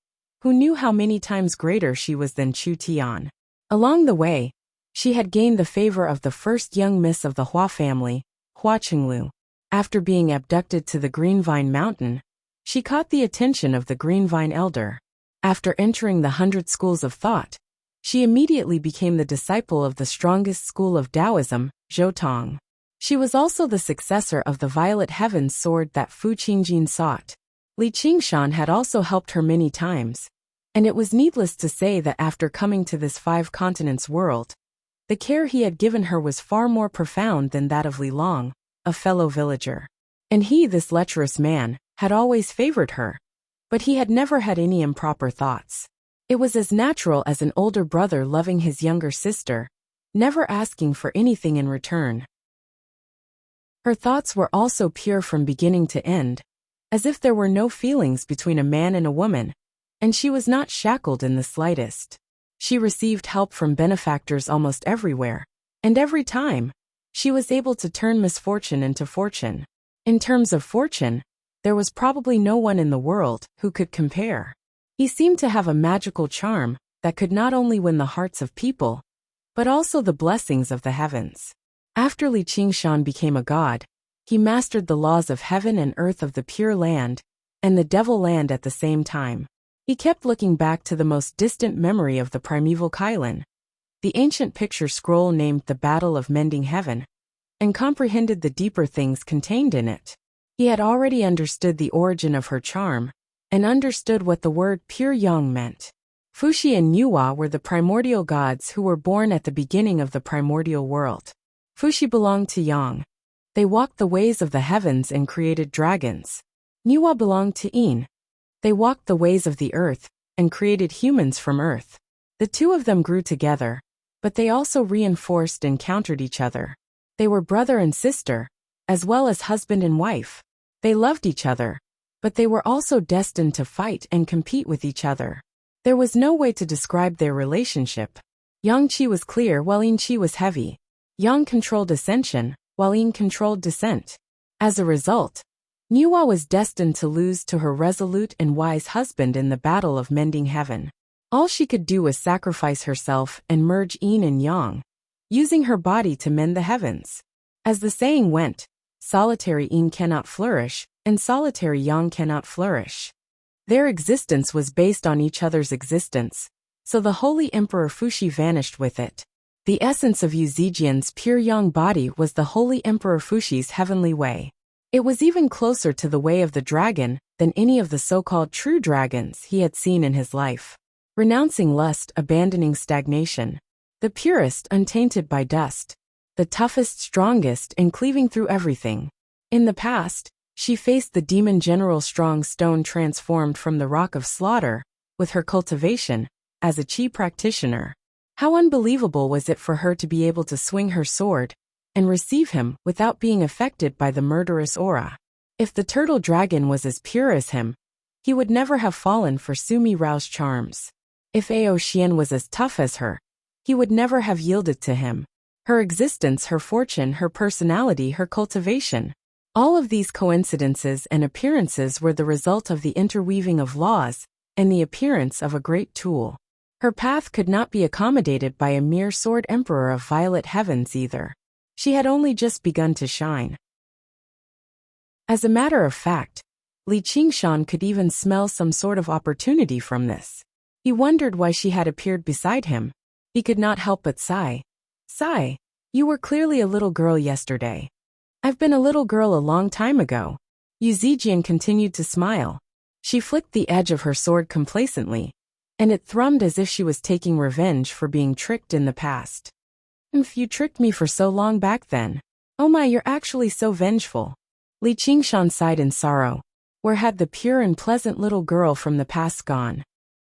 who knew how many times greater she was than Chu Tian? Along the way, she had gained the favor of the first young miss of the Hua family, Hua Qinglu. After being abducted to the Green Vine Mountain, she caught the attention of the Green Vine Elder. After entering the 100 schools of thought, she immediately became the disciple of the strongest school of Taoism, Zhou Tong. She was also the successor of the Violet Heavens sword that Fu Qingjin sought. Li Qingshan had also helped her many times, and it was needless to say that after coming to this 5 continents world, the care he had given her was far more profound than that of Li Long, a fellow villager. And he, this lecherous man, had always favored her, but he had never had any improper thoughts. It was as natural as an older brother loving his younger sister, never asking for anything in return. Her thoughts were also pure from beginning to end, as if there were no feelings between a man and a woman, and she was not shackled in the slightest. She received help from benefactors almost everywhere, and every time, she was able to turn misfortune into fortune. In terms of fortune, there was probably no one in the world who could compare. He seemed to have a magical charm that could not only win the hearts of people, but also the blessings of the heavens. After Li Qingshan became a god, he mastered the laws of heaven and earth of the pure land, and the devil land at the same time. He kept looking back to the most distant memory of the primeval Kylin, the ancient picture scroll named the Battle of Mending Heaven, and comprehended the deeper things contained in it. He had already understood the origin of her charm, and understood what the word pure yang meant. Fuxi and Nuwa were the primordial gods who were born at the beginning of the primordial world. Fuxi belonged to Yang. They walked the ways of the heavens and created dragons. Nuwa belonged to Yin. They walked the ways of the earth and created humans from earth. The two of them grew together, but they also reinforced and countered each other. They were brother and sister, as well as husband and wife. They loved each other, but they were also destined to fight and compete with each other. There was no way to describe their relationship. Yang Qi was clear while Yin Qi was heavy. Yang controlled ascension, while Yin controlled descent. As a result, Nuwa was destined to lose to her resolute and wise husband in the Battle of Mending Heaven. All she could do was sacrifice herself and merge Yin and Yang, using her body to mend the heavens. As the saying went, solitary Yin cannot flourish, and solitary Yang cannot flourish. Their existence was based on each other's existence, so the holy Emperor Fuxi vanished with it. The essence of Yu Zijian's pure Yang body was the holy Emperor Fuxi's heavenly way. It was even closer to the way of the dragon than any of the so-called true dragons he had seen in his life. Renouncing lust, abandoning stagnation. The purest, untainted by dust. The toughest, strongest, and cleaving through everything. In the past, she faced the demon general strong stone transformed from the rock of slaughter, with her cultivation, as a Qi practitioner. How unbelievable was it for her to be able to swing her sword and receive him without being affected by the murderous aura. If the turtle dragon was as pure as him, he would never have fallen for Sumi Rao's charms. If Ao Xian was as tough as her, he would never have yielded to him. Her existence, her fortune, her personality, her cultivation. All of these coincidences and appearances were the result of the interweaving of laws and the appearance of a great tool. Her path could not be accommodated by a mere sword emperor of violet heavens either. She had only just begun to shine. As a matter of fact, Li Qingshan could even smell some sort of opportunity from this. He wondered why she had appeared beside him. He could not help but sigh. Sigh, you were clearly a little girl yesterday. I've been a little girl a long time ago. Yu Zijian continued to smile. She flicked the edge of her sword complacently, and it thrummed as if she was taking revenge for being tricked in the past. You tricked me for so long back then. Oh my, you're actually so vengeful. Li Qingshan sighed in sorrow. Where had the pure and pleasant little girl from the past gone?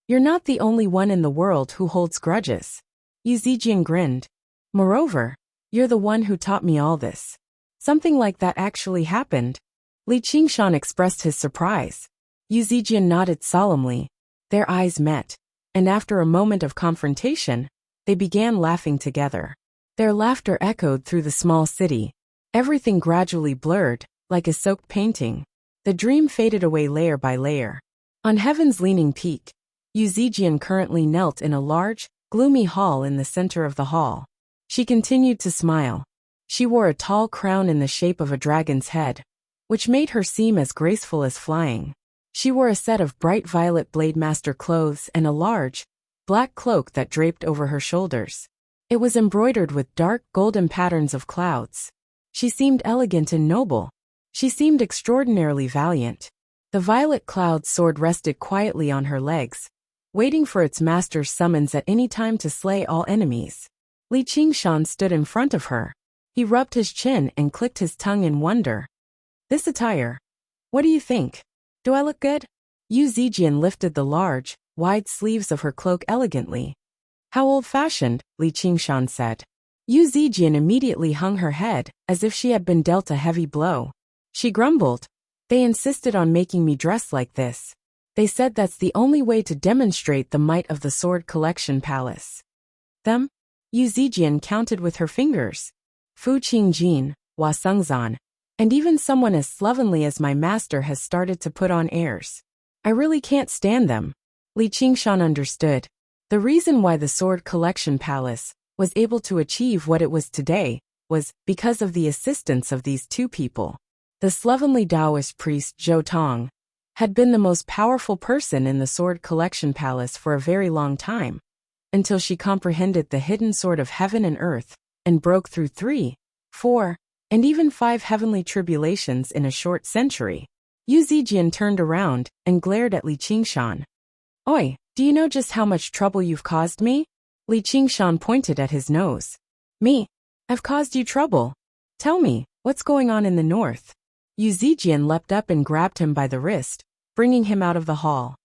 You're not the only one in the world who holds grudges. Yu Zijian grinned. Moreover, you're the one who taught me all this. Something like that actually happened. Li Qingshan expressed his surprise. Yu Zijian nodded solemnly. Their eyes met, and after a moment of confrontation, they began laughing together. Their laughter echoed through the small city. Everything gradually blurred, like a soaked painting. The dream faded away layer by layer. On heaven's leaning peak, Yu Zijian currently knelt in a large, gloomy hall in the center of the hall. She continued to smile. She wore a tall crown in the shape of a dragon's head, which made her seem as graceful as flying. She wore a set of bright violet Blademaster clothes and a large, black cloak that draped over her shoulders. It was embroidered with dark golden patterns of clouds. She seemed elegant and noble. She seemed extraordinarily valiant. The violet cloud sword rested quietly on her legs, waiting for its master's summons at any time to slay all enemies. Li Qingshan stood in front of her. He rubbed his chin and clicked his tongue in wonder. This attire. What do you think? Do I look good? Yu Zijian lifted the large, wide sleeves of her cloak elegantly. How old-fashioned, Li Qingshan said. Yu Zijian immediately hung her head, as if she had been dealt a heavy blow. She grumbled. They insisted on making me dress like this. They said that's the only way to demonstrate the might of the Sword Collection Palace. Them? Yu Zijian counted with her fingers. Fu Qingjin, Hua Sengzan, and even someone as slovenly as my master has started to put on airs. I really can't stand them. Li Qingshan understood. The reason why the Sword Collection Palace was able to achieve what it was today was because of the assistance of these two people. The slovenly Taoist priest Zhou Tong, had been the most powerful person in the sword collection palace for a very long time, until she comprehended the hidden sword of heaven and earth, and broke through 3, 4, and even 5 heavenly tribulations in a short century. Yu Zijian turned around and glared at Li Qingshan. Oi, do you know just how much trouble you've caused me? Li Qingshan pointed at his nose. Me? I've caused you trouble? Tell me, what's going on in the north? Yu Zijian leapt up and grabbed him by the wrist, bringing him out of the hall.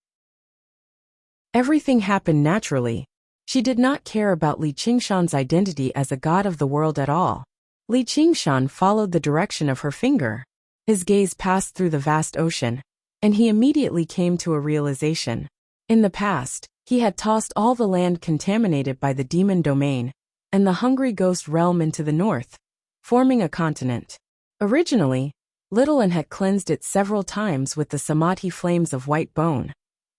Everything happened naturally. She did not care about Li Qingshan's identity as a god of the world at all. Li Qingshan followed the direction of her finger. His gaze passed through the vast ocean, and he immediately came to a realization. In the past, he had tossed all the land contaminated by the demon domain and the hungry ghost realm into the north, forming a continent. Originally, Little An had cleansed it several times with the samadhi flames of white bone,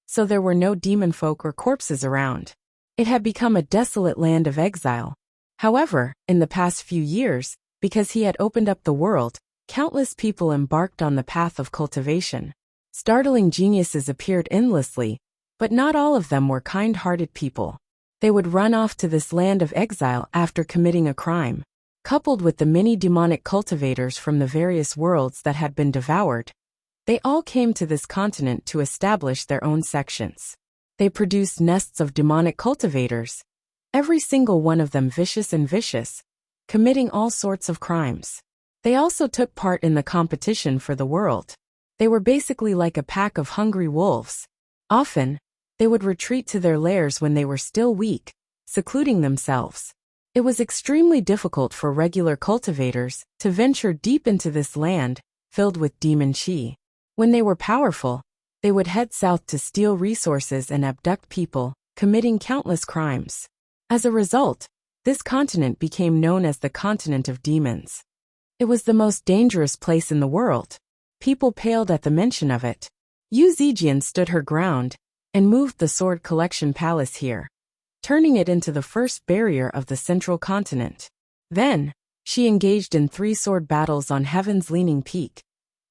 so there were no demon folk or corpses around. It had become a desolate land of exile. However, in the past few years, because he had opened up the world, countless people embarked on the path of cultivation. Startling geniuses appeared endlessly, but not all of them were kind-hearted people. They would run off to this land of exile after committing a crime. Coupled with the many demonic cultivators from the various worlds that had been devoured, they all came to this continent to establish their own sections. They produced nests of demonic cultivators, every single one of them vicious and vicious, committing all sorts of crimes. They also took part in the competition for the world. They were basically like a pack of hungry wolves. Often, they would retreat to their lairs when they were still weak, secluding themselves. It was extremely difficult for regular cultivators to venture deep into this land filled with demon chi. When they were powerful, they would head south to steal resources and abduct people, committing countless crimes. As a result, this continent became known as the continent of demons. It was the most dangerous place in the world. People paled at the mention of it. Yu Zijian stood her ground and moved the sword collection palace here, turning it into the first barrier of the central continent. Then, she engaged in 3 sword battles on Heaven's Leaning Peak,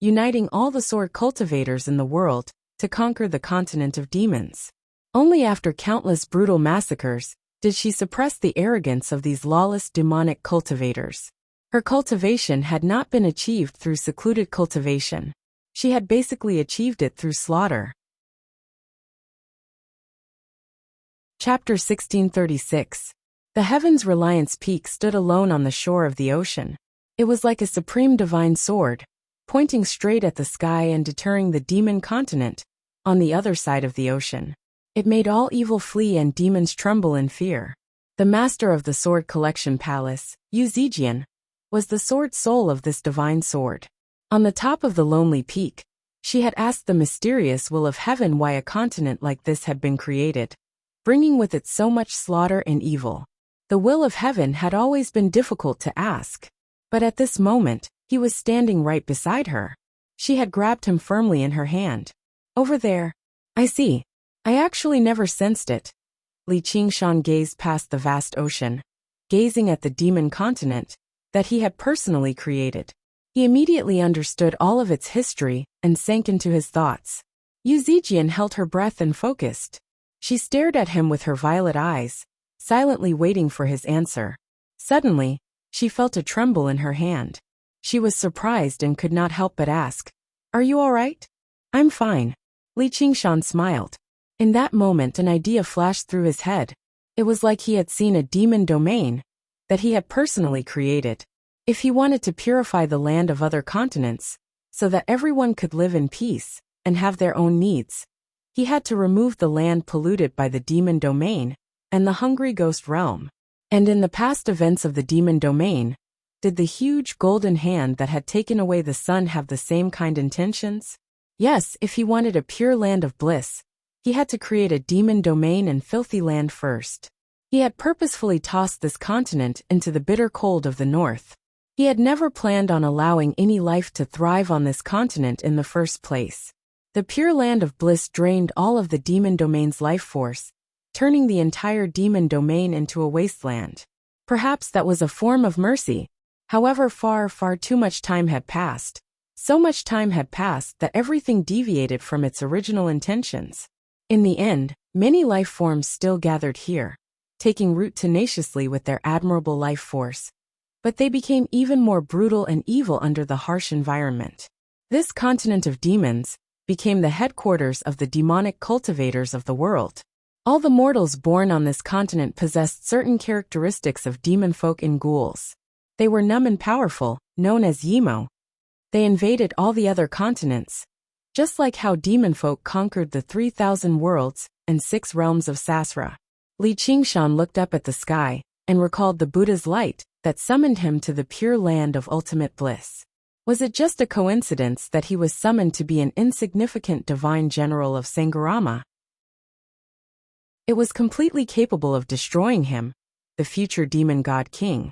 uniting all the sword cultivators in the world to conquer the continent of demons. Only after countless brutal massacres did she suppress the arrogance of these lawless demonic cultivators. Her cultivation had not been achieved through secluded cultivation. She had basically achieved it through slaughter. Chapter 1636. The Heaven's Reliance Peak stood alone on the shore of the ocean. It was like a supreme divine sword, pointing straight at the sky and deterring the demon continent on the other side of the ocean. It made all evil flee and demons tremble in fear. The master of the sword collection palace, Yu Zijian, was the sword soul of this divine sword. On the top of the lonely peak, she had asked the mysterious will of heaven why a continent like this had been created, bringing with it so much slaughter and evil. The will of heaven had always been difficult to ask, but at this moment, he was standing right beside her. She had grabbed him firmly in her hand. Over there. I see. I actually never sensed it. Li Qingshan gazed past the vast ocean, gazing at the demon continent that he had personally created. He immediately understood all of its history and sank into his thoughts. Yu Zijian held her breath and focused. She stared at him with her violet eyes, silently waiting for his answer. Suddenly, she felt a tremble in her hand. She was surprised and could not help but ask, "Are you all right?" "I'm fine." Li Qingshan smiled. In that moment an idea flashed through his head. It was like he had seen a demon domain that he had personally created. If he wanted to purify the land of other continents, so that everyone could live in peace and have their own needs, he had to remove the land polluted by the demon domain and the hungry ghost realm. And in the past events of the demon domain, did the huge golden hand that had taken away the sun have the same kind intentions? Yes, if he wanted a pure land of bliss, he had to create a demon domain and filthy land first. He had purposefully tossed this continent into the bitter cold of the north. He had never planned on allowing any life to thrive on this continent in the first place. The pure land of bliss drained all of the demon domain's life force, turning the entire demon domain into a wasteland. Perhaps that was a form of mercy. However, far too much time had passed, So much time had passed that everything deviated from its original intentions. In the end, many life forms still gathered here, taking root tenaciously with their admirable life force. But they became even more brutal and evil under the harsh environment. This continent of demons became the headquarters of the demonic cultivators of the world. All the mortals born on this continent possessed certain characteristics of demon folk and ghouls. They were numb and powerful, known as Yimo. They invaded all the other continents, just like how demon folk conquered the 3,000 worlds and 6 realms of Sasra. Li Qingshan looked up at the sky and recalled the Buddha's light that summoned him to the pure land of ultimate bliss. Was it just a coincidence that he was summoned to be an insignificant divine general of Sangharama? It was completely capable of destroying him, the future demon god king.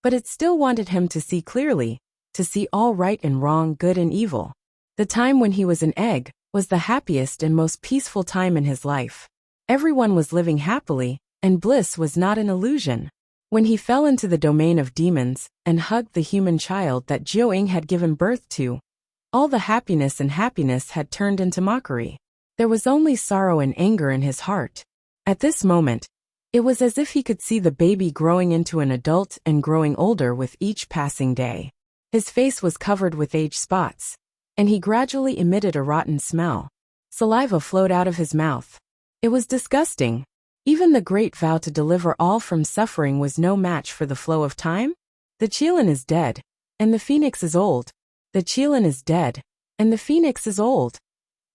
But it still wanted him to see clearly, to see all right and wrong, good and evil. The time when he was an egg was the happiest and most peaceful time in his life. Everyone was living happily, and bliss was not an illusion. When he fell into the domain of demons and hugged the human child that Jiuying had given birth to, all the happiness had turned into mockery. There was only sorrow and anger in his heart. At this moment, it was as if he could see the baby growing into an adult and growing older with each passing day. His face was covered with age spots, and he gradually emitted a rotten smell. Saliva flowed out of his mouth. It was disgusting. Even the great vow to deliver all from suffering was no match for the flow of time. The Qilin is dead, and the phoenix is old. The Qilin is dead, and the phoenix is old.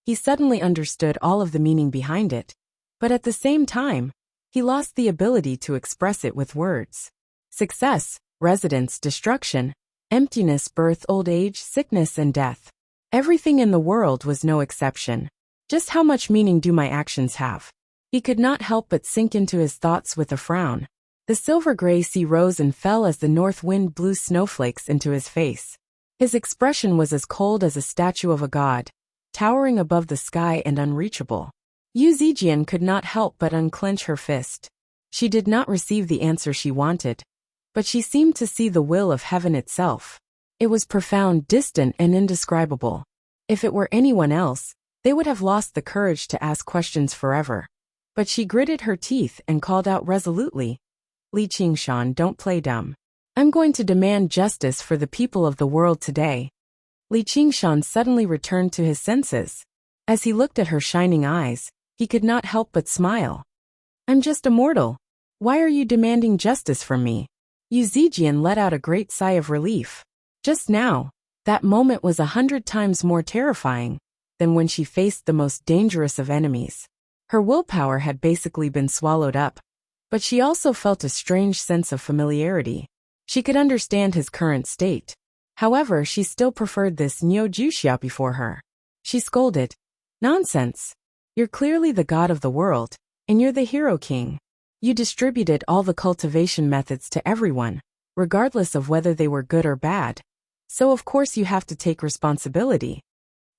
He suddenly understood all of the meaning behind it, but at the same time, he lost the ability to express it with words. Success, residence, destruction, emptiness, birth, old age, sickness, and death. Everything in the world was no exception. Just how much meaning do my actions have? He could not help but sink into his thoughts with a frown. The silver-gray sea rose and fell as the north wind blew snowflakes into his face. His expression was as cold as a statue of a god, towering above the sky and unreachable. Yu Zijian could not help but unclench her fist. She did not receive the answer she wanted, but she seemed to see the will of heaven itself. It was profound, distant, and indescribable. If it were anyone else, they would have lost the courage to ask questions forever. But she gritted her teeth and called out resolutely, "Li Qingshan, don't play dumb. I'm going to demand justice for the people of the world today." Li Qingshan suddenly returned to his senses. As he looked at her shining eyes, he could not help but smile. "I'm just a mortal. Why are you demanding justice from me?" Yu Zijian let out a great sigh of relief. Just now, that moment was 100 times more terrifying than when she faced the most dangerous of enemies. Her willpower had basically been swallowed up, but she also felt a strange sense of familiarity. She could understand his current state. However, she still preferred this Nyo Juxia before her. She scolded, "Nonsense. You're clearly the god of the world, and you're the hero king. You distributed all the cultivation methods to everyone, regardless of whether they were good or bad. So of course you have to take responsibility."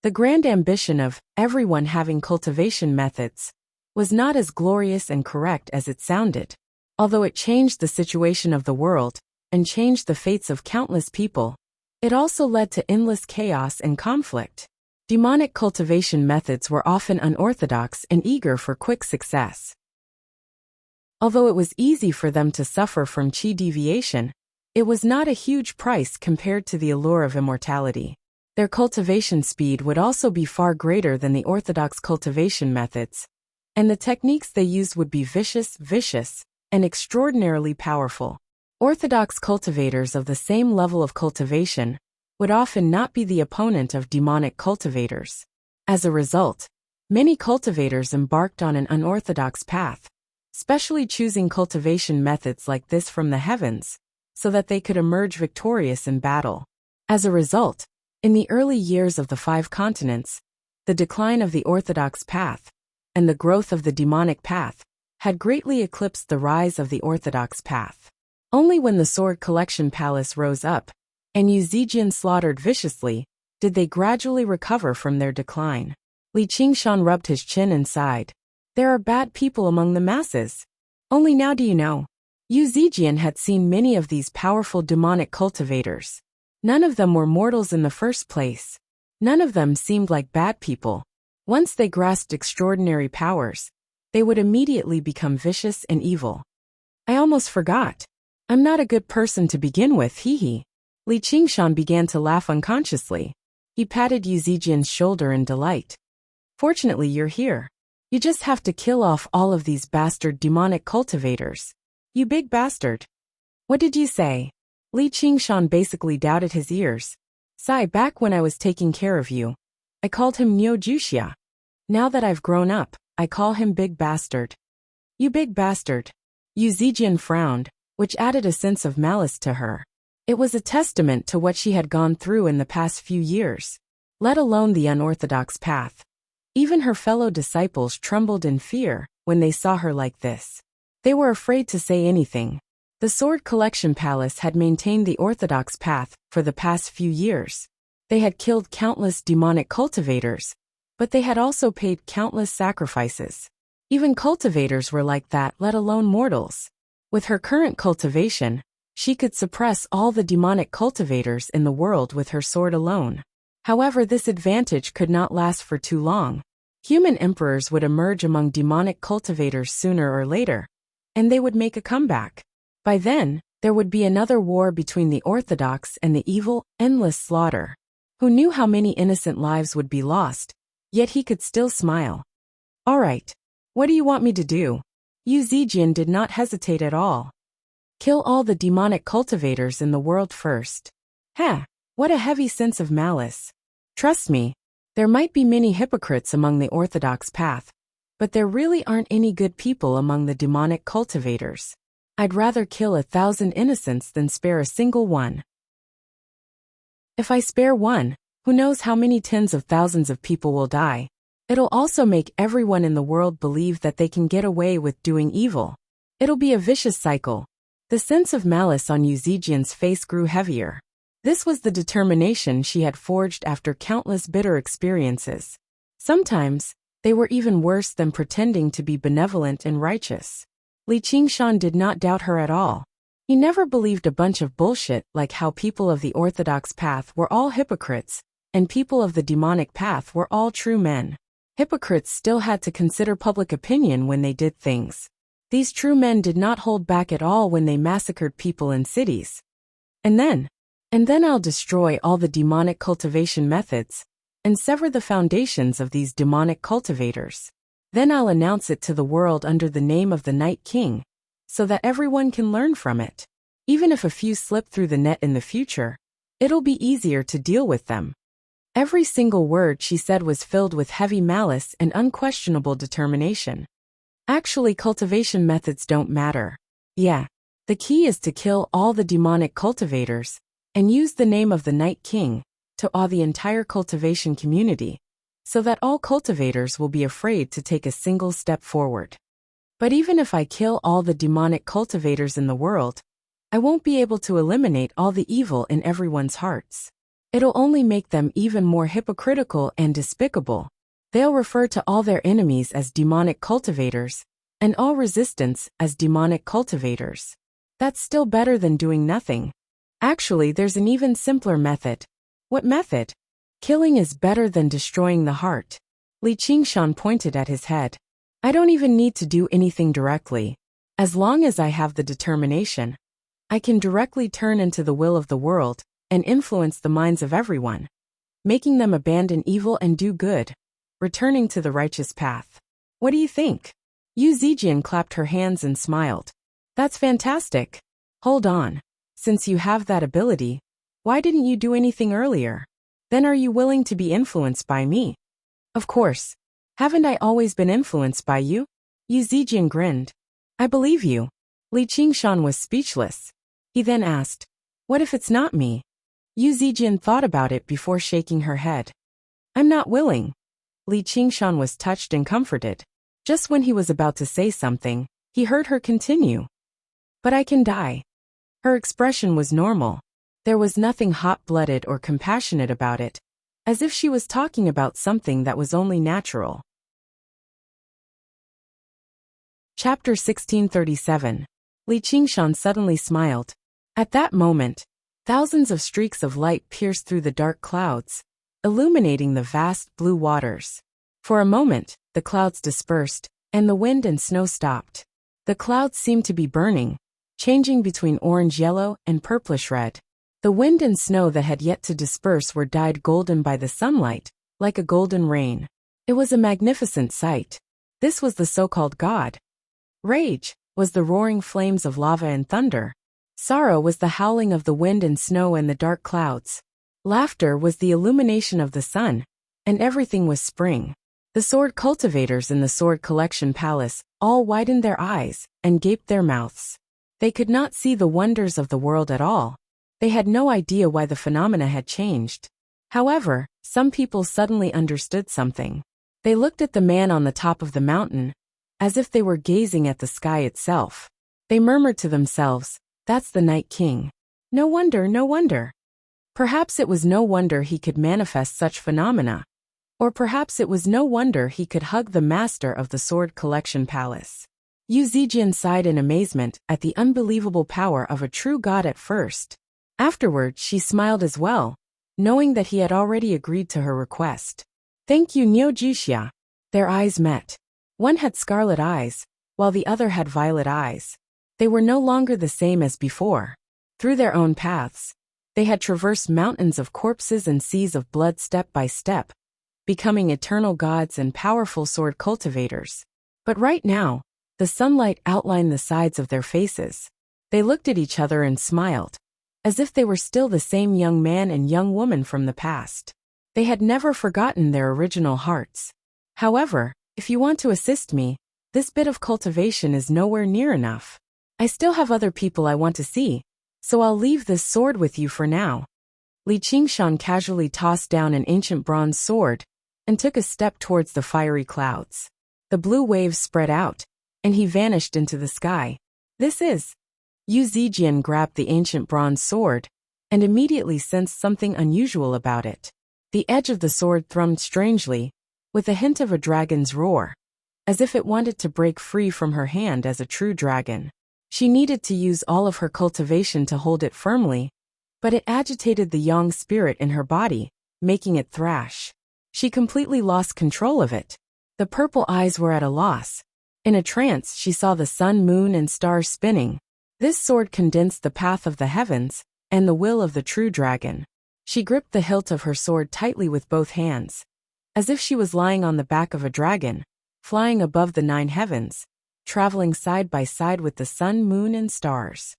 The grand ambition of everyone having cultivation methods was not as glorious and correct as it sounded. Although it changed the situation of the world and changed the fates of countless people, it also led to endless chaos and conflict. Demonic cultivation methods were often unorthodox and eager for quick success. Although it was easy for them to suffer from qi deviation, it was not a huge price compared to the allure of immortality. Their cultivation speed would also be far greater than the orthodox cultivation methods, and the techniques they used would be vicious, and extraordinarily powerful. Orthodox cultivators of the same level of cultivation would often not be the opponent of demonic cultivators. As a result, many cultivators embarked on an unorthodox path, specially choosing cultivation methods like this from the heavens, so that they could emerge victorious in battle. As a result, in the early years of the 5 continents, the decline of the orthodox path and the growth of the demonic path had greatly eclipsed the rise of the orthodox path. Only when the Sword Collection Palace rose up and Yu Zijian slaughtered viciously did they gradually recover from their decline. Li Qingshan rubbed his chin and sighed. There are bad people among the masses. Only now do you know. Yu Zijian had seen many of these powerful demonic cultivators. None of them were mortals in the first place. None of them seemed like bad people. Once they grasped extraordinary powers, they would immediately become vicious and evil. I almost forgot. I'm not a good person to begin with, hee. Li Qingshan began to laugh unconsciously. He patted Yu Zijian's shoulder in delight. Fortunately, you're here. You just have to kill off all of these bastard demonic cultivators. You big bastard. What did you say? Li Qingshan basically doubted his ears. Back when I was taking care of you, I called him Neo Wuxia. Now that I've grown up, I call him big bastard. You big bastard. Yu Zijian frowned, which added a sense of malice to her. It was a testament to what she had gone through in the past few years, let alone the unorthodox path. Even her fellow disciples trembled in fear when they saw her like this. They were afraid to say anything. The Sword Collection Palace had maintained the orthodox path for the past few years. They had killed countless demonic cultivators, but they had also paid countless sacrifices. Even cultivators were like that, let alone mortals. With her current cultivation, she could suppress all the demonic cultivators in the world with her sword alone. However, this advantage could not last for too long. Human emperors would emerge among demonic cultivators sooner or later, and they would make a comeback. By then, there would be another war between the orthodox and the evil, endless slaughter. Who knew how many innocent lives would be lost? Yet he could still smile. All right. What do you want me to do? Yu Zijian did not hesitate at all. Kill all the demonic cultivators in the world first. What a heavy sense of malice. Trust me, there might be many hypocrites among the orthodox path, but there really aren't any good people among the demonic cultivators. I'd rather kill 1,000 innocents than spare a single one. If I spare one, who knows how many tens of thousands of people will die. It'll also make everyone in the world believe that they can get away with doing evil. It'll be a vicious cycle. The sense of malice on Yu Zijian's face grew heavier. This was the determination she had forged after countless bitter experiences. Sometimes, they were even worse than pretending to be benevolent and righteous. Li Qingshan did not doubt her at all. He never believed a bunch of bullshit like how people of the orthodox path were all hypocrites, and people of the demonic path were all true men. Hypocrites still had to consider public opinion when they did things. These true men did not hold back at all when they massacred people in cities. And then I'll destroy all the demonic cultivation methods, and sever the foundations of these demonic cultivators. Then I'll announce it to the world under the name of the Night King, so that everyone can learn from it. Even if a few slip through the net in the future, it'll be easier to deal with them. Every single word she said was filled with heavy malice and unquestionable determination. Actually, cultivation methods don't matter. The key is to kill all the demonic cultivators, and use the name of the Night King to awe the entire cultivation community, so that all cultivators will be afraid to take a single step forward. But even if I kill all the demonic cultivators in the world, I won't be able to eliminate all the evil in everyone's hearts. It'll only make them even more hypocritical and despicable. They'll refer to all their enemies as demonic cultivators, and all resistance as demonic cultivators. That's still better than doing nothing. Actually, there's an even simpler method. What method? Killing is better than destroying the heart. Li Qingshan pointed at his head. I don't even need to do anything directly. As long as I have the determination, I can directly turn into the will of the world and influence the minds of everyone, making them abandon evil and do good, returning to the righteous path. What do you think? Yu Zijian clapped her hands and smiled. That's fantastic. Hold on. Since you have that ability, why didn't you do anything earlier? Then are you willing to be influenced by me? Of course. Haven't I always been influenced by you? Yu Zijian grinned. I believe you. Li Qingshan was speechless. He then asked, what if it's not me? Yu Zijian thought about it before shaking her head. I'm not willing. Li Qingshan was touched and comforted. Just when he was about to say something, he heard her continue. But I can die. Her expression was normal. There was nothing hot-blooded or compassionate about it, as if she was talking about something that was only natural. Chapter 1637. Li Qingshan suddenly smiled. At that moment, Thousands of streaks of light pierced through the dark clouds, illuminating the vast blue waters. For a moment, the clouds dispersed, and the wind and snow stopped. The clouds seemed to be burning, changing between orange-yellow and purplish-red. The wind and snow that had yet to disperse were dyed golden by the sunlight, like a golden rain. It was a magnificent sight. This was the so-called God. Rage was the roaring flames of lava and thunder. Sorrow was the howling of the wind and snow and the dark clouds. Laughter was the illumination of the sun, and everything was spring. The sword cultivators in the Sword Collection Palace all widened their eyes and gaped their mouths. They could not see the wonders of the world at all. They had no idea why the phenomena had changed. However, some people suddenly understood something. They looked at the man on the top of the mountain, as if they were gazing at the sky itself. They murmured to themselves, "That's the Night King. No wonder, no wonder." Perhaps it was no wonder he could manifest such phenomena. Or perhaps it was no wonder he could hug the master of the Sword Collection Palace. Yu Zijian sighed in amazement at the unbelievable power of a true god at first. Afterward, she smiled as well, knowing that he had already agreed to her request. "Thank you, Niu Jixia." Their eyes met. One had scarlet eyes, while the other had violet eyes. They were no longer the same as before. Through their own paths, they had traversed mountains of corpses and seas of blood step by step, becoming eternal gods and powerful sword cultivators. But right now, the sunlight outlined the sides of their faces. They looked at each other and smiled, as if they were still the same young man and young woman from the past. They had never forgotten their original hearts. "However, if you want to assist me, this bit of cultivation is nowhere near enough. I still have other people I want to see, so I'll leave this sword with you for now." Li Qingshan casually tossed down an ancient bronze sword and took a step towards the fiery clouds. The blue waves spread out, and he vanished into the sky. "This is..." Yu Zijian grabbed the ancient bronze sword and immediately sensed something unusual about it. The edge of the sword thrummed strangely, with a hint of a dragon's roar, as if it wanted to break free from her hand as a true dragon. She needed to use all of her cultivation to hold it firmly, but it agitated the yang spirit in her body, making it thrash. She completely lost control of it. The purple eyes were at a loss. In a trance, she saw the sun, moon, and stars spinning. This sword condensed the path of the heavens and the will of the true dragon. She gripped the hilt of her sword tightly with both hands, as if she was lying on the back of a dragon, flying above the 9 heavens, traveling side by side with the sun, moon, and stars.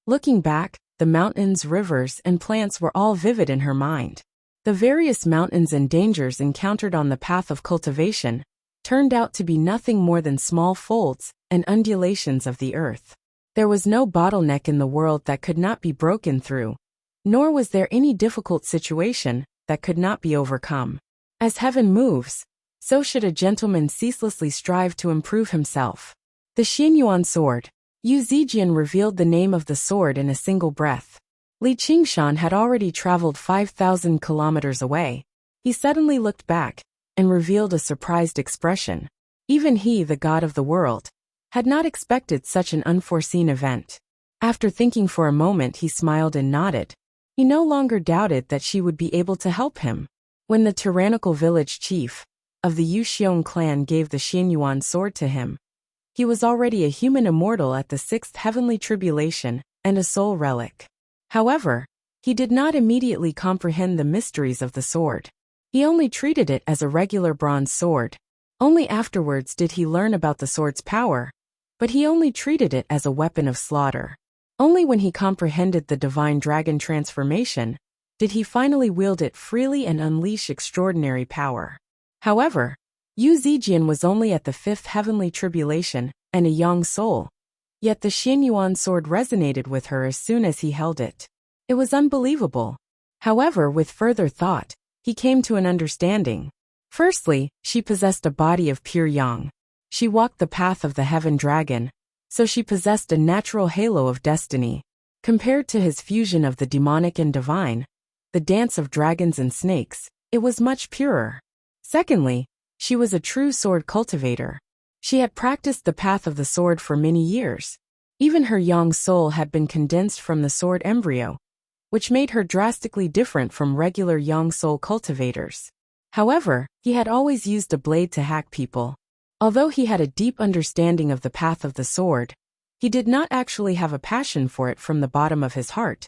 Looking back, the mountains, rivers, and plants were all vivid in her mind. The various mountains and dangers encountered on the path of cultivation turned out to be nothing more than small folds and undulations of the earth. There was no bottleneck in the world that could not be broken through, nor was there any difficult situation that could not be overcome. As heaven moves, so should a gentleman ceaselessly strive to improve himself. The Xianyuan sword. Yu Zijian revealed the name of the sword in a single breath. Li Qingshan had already traveled 5,000 kilometers away. He suddenly looked back and revealed a surprised expression. Even he, the god of the world, had not expected such an unforeseen event. After thinking for a moment, he smiled and nodded. He no longer doubted that she would be able to help him. When the tyrannical village chief of the Yuxiong clan gave the Xianyuan sword to him, he was already a human immortal at the 6th heavenly tribulation and a soul relic. However, he did not immediately comprehend the mysteries of the sword. He only treated it as a regular bronze sword. Only afterwards did he learn about the sword's power, but he only treated it as a weapon of slaughter. Only when he comprehended the divine dragon transformation did he finally wield it freely and unleash extraordinary power. However, Yu Zijian was only at the 5th heavenly tribulation and a young soul, yet the Xianyuan sword resonated with her as soon as he held it. It was unbelievable. However, with further thought, he came to an understanding. Firstly, she possessed a body of pure yang. She walked the path of the heaven dragon, so she possessed a natural halo of destiny. Compared to his fusion of the demonic and divine, the dance of dragons and snakes, it was much purer. Secondly, she was a true sword cultivator. She had practiced the path of the sword for many years. Even her young soul had been condensed from the sword embryo, which made her drastically different from regular young soul cultivators. However, he had always used a blade to hack people. Although he had a deep understanding of the path of the sword, he did not actually have a passion for it from the bottom of his heart,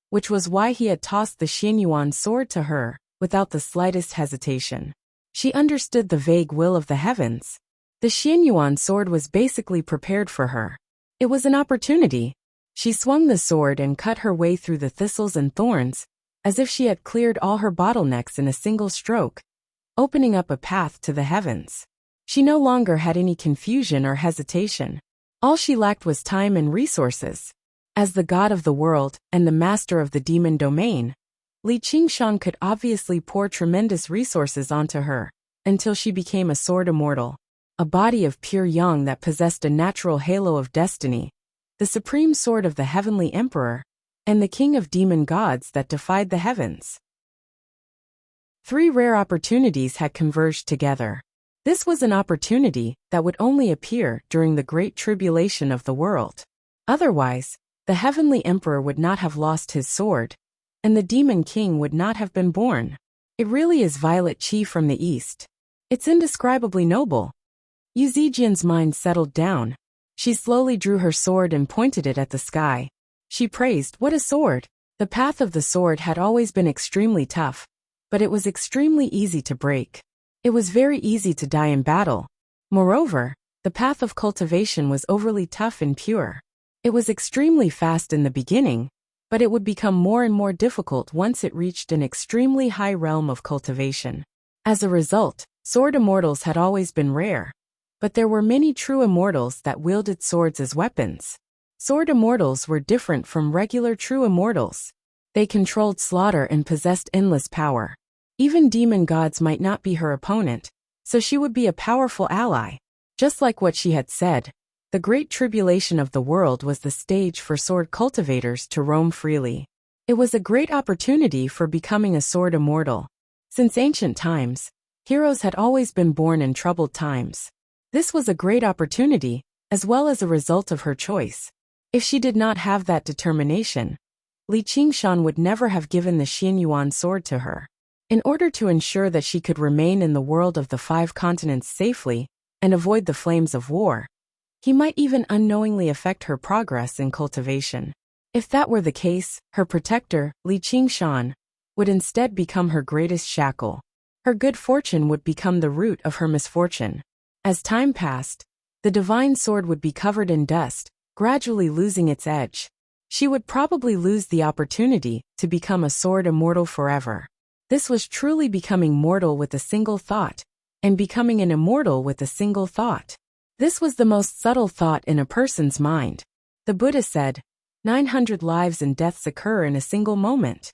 which was why he had tossed the Xianyuan sword to her, without the slightest hesitation. She understood the vague will of the heavens. The Xianyuan sword was basically prepared for her. It was an opportunity. She swung the sword and cut her way through the thistles and thorns, as if she had cleared all her bottlenecks in a single stroke, opening up a path to the heavens. She no longer had any confusion or hesitation. All she lacked was time and resources. As the god of the world and the master of the demon domain, Li Qingshan could obviously pour tremendous resources onto her, until she became a sword immortal, a body of pure yang that possessed a natural halo of destiny, the supreme sword of the heavenly emperor, and the king of demon gods that defied the heavens. 3 rare opportunities had converged together. This was an opportunity that would only appear during the great tribulation of the world. Otherwise, the heavenly emperor would not have lost his sword, and the demon king would not have been born. It really is Violet Qi from the east. It's indescribably noble. Yu Zijian's mind settled down. She slowly drew her sword and pointed it at the sky. She praised, "What a sword!" The path of the sword had always been extremely tough, but it was extremely easy to break. It was very easy to die in battle. Moreover, the path of cultivation was overly tough and pure. It was extremely fast in the beginning, but it would become more and more difficult once it reached an extremely high realm of cultivation. As a result, sword immortals had always been rare. But there were many true immortals that wielded swords as weapons. Sword immortals were different from regular true immortals. They controlled slaughter and possessed endless power. Even demon gods might not be her opponent, so she would be a powerful ally. Just like what she had said, the great tribulation of the world was the stage for sword cultivators to roam freely. It was a great opportunity for becoming a sword immortal. Since ancient times, heroes had always been born in troubled times. This was a great opportunity, as well as a result of her choice. If she did not have that determination, Li Qingshan would never have given the Xianyuan sword to her. In order to ensure that she could remain in the world of the 5 continents safely and avoid the flames of war, he might even unknowingly affect her progress in cultivation. If that were the case, her protector, Li Qingshan, would instead become her greatest shackle. Her good fortune would become the root of her misfortune. As time passed, the divine sword would be covered in dust, gradually losing its edge. She would probably lose the opportunity to become a sword immortal forever. This was truly becoming mortal with a single thought, and becoming an immortal with a single thought. This was the most subtle thought in a person's mind. The Buddha said, 900 lives and deaths occur in a single moment.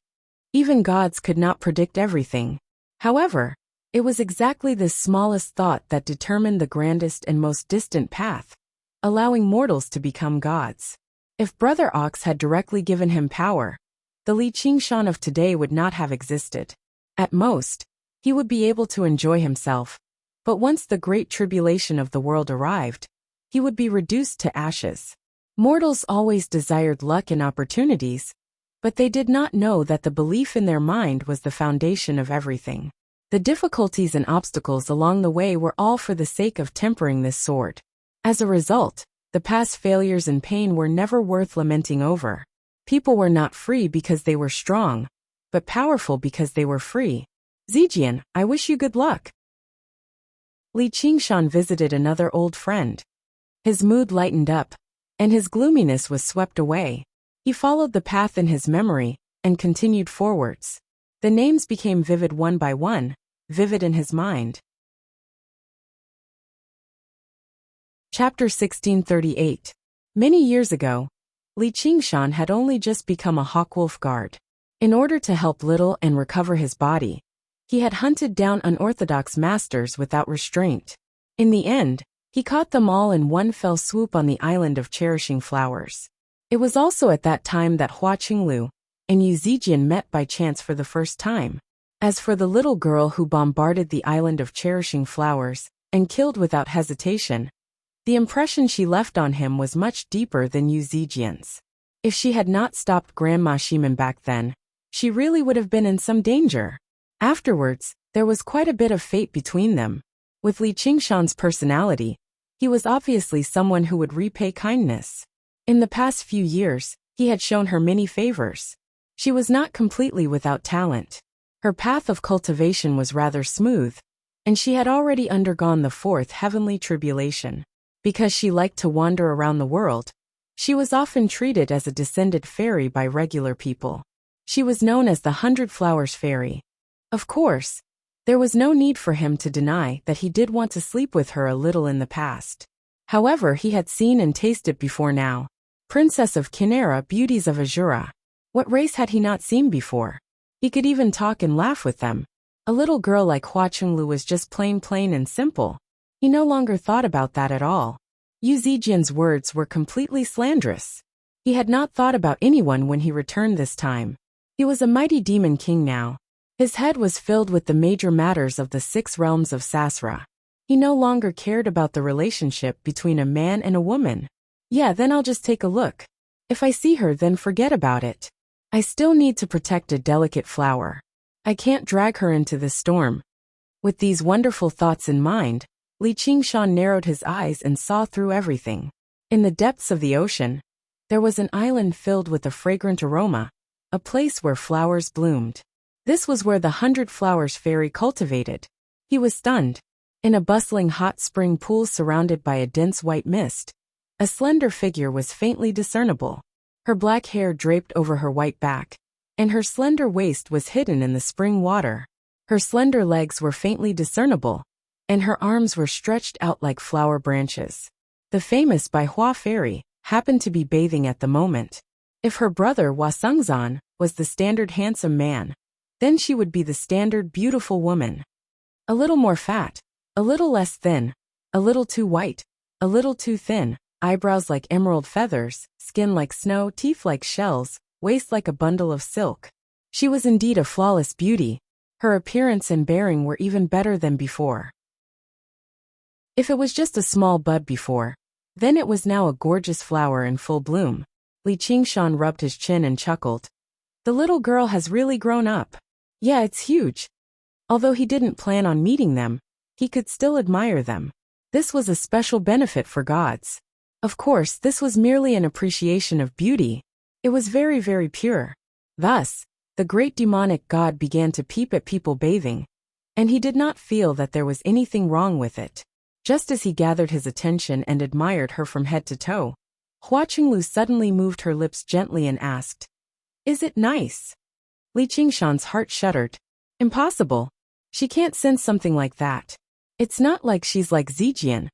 Even gods could not predict everything. However, it was exactly this smallest thought that determined the grandest and most distant path, allowing mortals to become gods. If Brother Ox had directly given him power, the Li Qingshan of today would not have existed. At most, he would be able to enjoy himself, but once the great tribulation of the world arrived, he would be reduced to ashes. Mortals always desired luck and opportunities, but they did not know that the belief in their mind was the foundation of everything. The difficulties and obstacles along the way were all for the sake of tempering this sword. As a result, the past failures and pain were never worth lamenting over. People were not free because they were strong, but powerful because they were free. Zijian, I wish you good luck. Li Qingshan visited another old friend. His mood lightened up, and his gloominess was swept away. He followed the path in his memory, and continued forwards. The names became vivid one by one, vivid in his mind. Chapter 1638. Many years ago, Li Qingshan had only just become a hawkwolf guard. In order to help Little and recover his body, he had hunted down unorthodox masters without restraint. In the end, he caught them all in one fell swoop on the island of cherishing flowers. It was also at that time that Hua Qinglu and Yu Zijian met by chance for the first time. As for the little girl who bombarded the island of cherishing flowers and killed without hesitation, The impression she left on him was much deeper than Yu Zijian's. If she had not stopped Grandma Shimen back then, she really would have been in some danger. Afterwards, there was quite a bit of fate between them. With Li Qingshan's personality, he was obviously someone who would repay kindness. In the past few years, he had shown her many favors. She was not completely without talent. Her path of cultivation was rather smooth, and she had already undergone the fourth heavenly tribulation. Because she liked to wander around the world, she was often treated as a descended fairy by regular people. She was known as the 100 Flowers Fairy. Of course, there was no need for him to deny that he did want to sleep with her a little in the past. However, he had seen and tasted before now. Princess of Kinera, beauties of Azura. What race had he not seen before? He could even talk and laugh with them. A little girl like Hua Chenglu was just plain and simple. He no longer thought about that at all. Yu Zijian's words were completely slanderous. He had not thought about anyone when he returned this time. He was a mighty demon king now. His head was filled with the major matters of the 6 realms of Sasra. He no longer cared about the relationship between a man and a woman. Yeah, then I'll just take a look. If I see her, then forget about it. I still need to protect a delicate flower. I can't drag her into this storm. With these wonderful thoughts in mind, Li Qingshan narrowed his eyes and saw through everything. In the depths of the ocean, there was an island filled with a fragrant aroma, a place where flowers bloomed. This was where the 100 Flowers Fairy cultivated. He was stunned. In a bustling hot spring pool surrounded by a dense white mist, a slender figure was faintly discernible. Her black hair draped over her white back, and her slender waist was hidden in the spring water. Her slender legs were faintly discernible, and her arms were stretched out like flower branches. The famous Bai Hua Fairy happened to be bathing at the moment. If her brother Hua Sengzan was the standard handsome man, then she would be the standard beautiful woman. A little more fat, a little less thin, a little too white, a little too thin, eyebrows like emerald feathers, skin like snow, teeth like shells, waist like a bundle of silk. She was indeed a flawless beauty. Her appearance and bearing were even better than before. If it was just a small bud before, then it was now a gorgeous flower in full bloom. Li Qingshan rubbed his chin and chuckled. The little girl has really grown up. Yeah, it's huge. Although he didn't plan on meeting them, he could still admire them. This was a special benefit for gods. Of course, this was merely an appreciation of beauty. It was very pure. Thus, the great demonic god began to peep at people bathing, and he did not feel that there was anything wrong with it. Just as he gathered his attention and admired her from head to toe, Hua Qinglu suddenly moved her lips gently and asked, "Is it nice?" Li Qingshan's heart shuddered. Impossible. She can't sense something like that. It's not like she's like Zijian,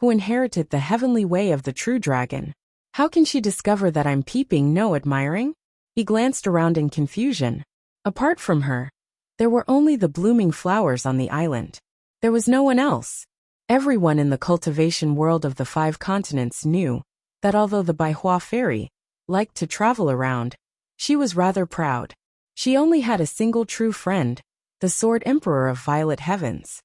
who inherited the heavenly way of the true dragon. How can she discover that I'm peeping, no admiring? He glanced around in confusion. Apart from her, there were only the blooming flowers on the island. There was no one else. Everyone in the cultivation world of the 5 continents knew that although the Bai Hua Fairy liked to travel around, she was rather proud. She only had a single true friend, the Sword Emperor of Violet Heavens.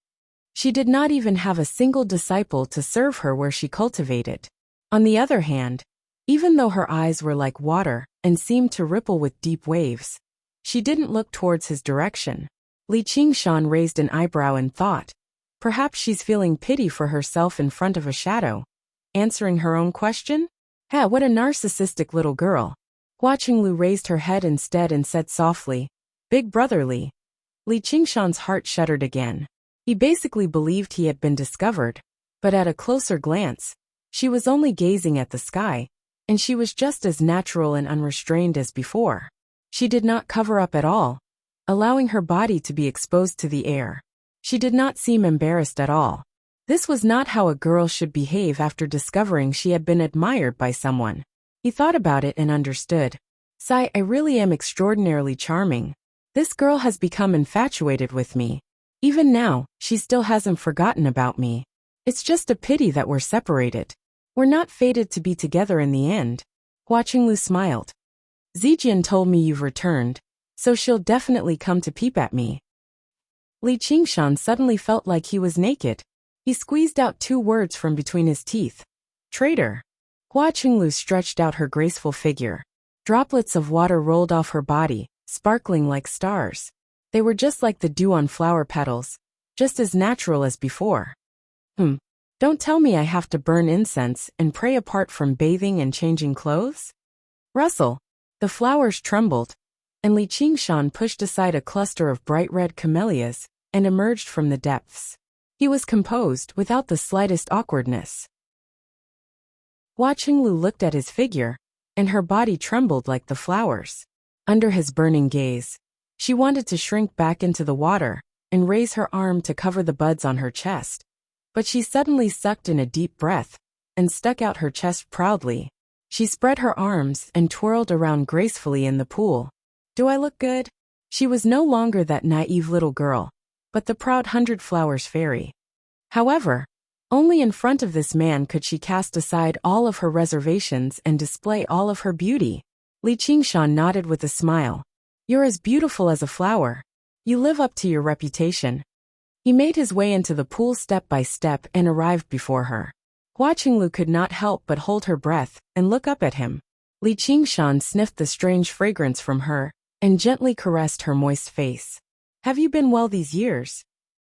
She did not even have a single disciple to serve her where she cultivated. On the other hand, even though her eyes were like water and seemed to ripple with deep waves, she didn't look towards his direction. Li Qingshan raised an eyebrow and thought, perhaps she's feeling pity for herself in front of a shadow, answering her own question? What a narcissistic little girl. Hua Qinglu raised her head instead and said softly, "Big brother Li." Li Qingshan's heart shuddered again. He basically believed he had been discovered, but at a closer glance, she was only gazing at the sky, and she was just as natural and unrestrained as before. She did not cover up at all, allowing her body to be exposed to the air. She did not seem embarrassed at all. This was not how a girl should behave after discovering she had been admired by someone. He thought about it and understood. "Sai, I really am extraordinarily charming. This girl has become infatuated with me. Even now, she still hasn't forgotten about me. It's just a pity that we're separated. We're not fated to be together in the end." Hua Qinglu smiled. "Zijian told me you've returned, so she'll definitely come to peep at me." Li Qingshan suddenly felt like he was naked. He squeezed out 2 words from between his teeth. Traitor. Hua Qinglu stretched out her graceful figure. Droplets of water rolled off her body, sparkling like stars. They were just like the dew on flower petals, just as natural as before. Don't tell me I have to burn incense and pray apart from bathing and changing clothes? Rustle. The flowers trembled, and Li Qingshan pushed aside a cluster of bright red camellias and emerged from the depths. He was composed without the slightest awkwardness. Hua Qinglu looked at his figure, and her body trembled like the flowers. Under his burning gaze, she wanted to shrink back into the water and raise her arm to cover the buds on her chest. But she suddenly sucked in a deep breath and stuck out her chest proudly. She spread her arms and twirled around gracefully in the pool. Do I look good? She was no longer that naive little girl, but the proud 100 Flowers fairy. However, only in front of this man could she cast aside all of her reservations and display all of her beauty. Li Qingshan nodded with a smile. You're as beautiful as a flower. You live up to your reputation. He made his way into the pool step by step and arrived before her. Hua Qinglu could not help but hold her breath and look up at him. Li Qingshan sniffed the strange fragrance from her and gently caressed her moist face. Have you been well these years?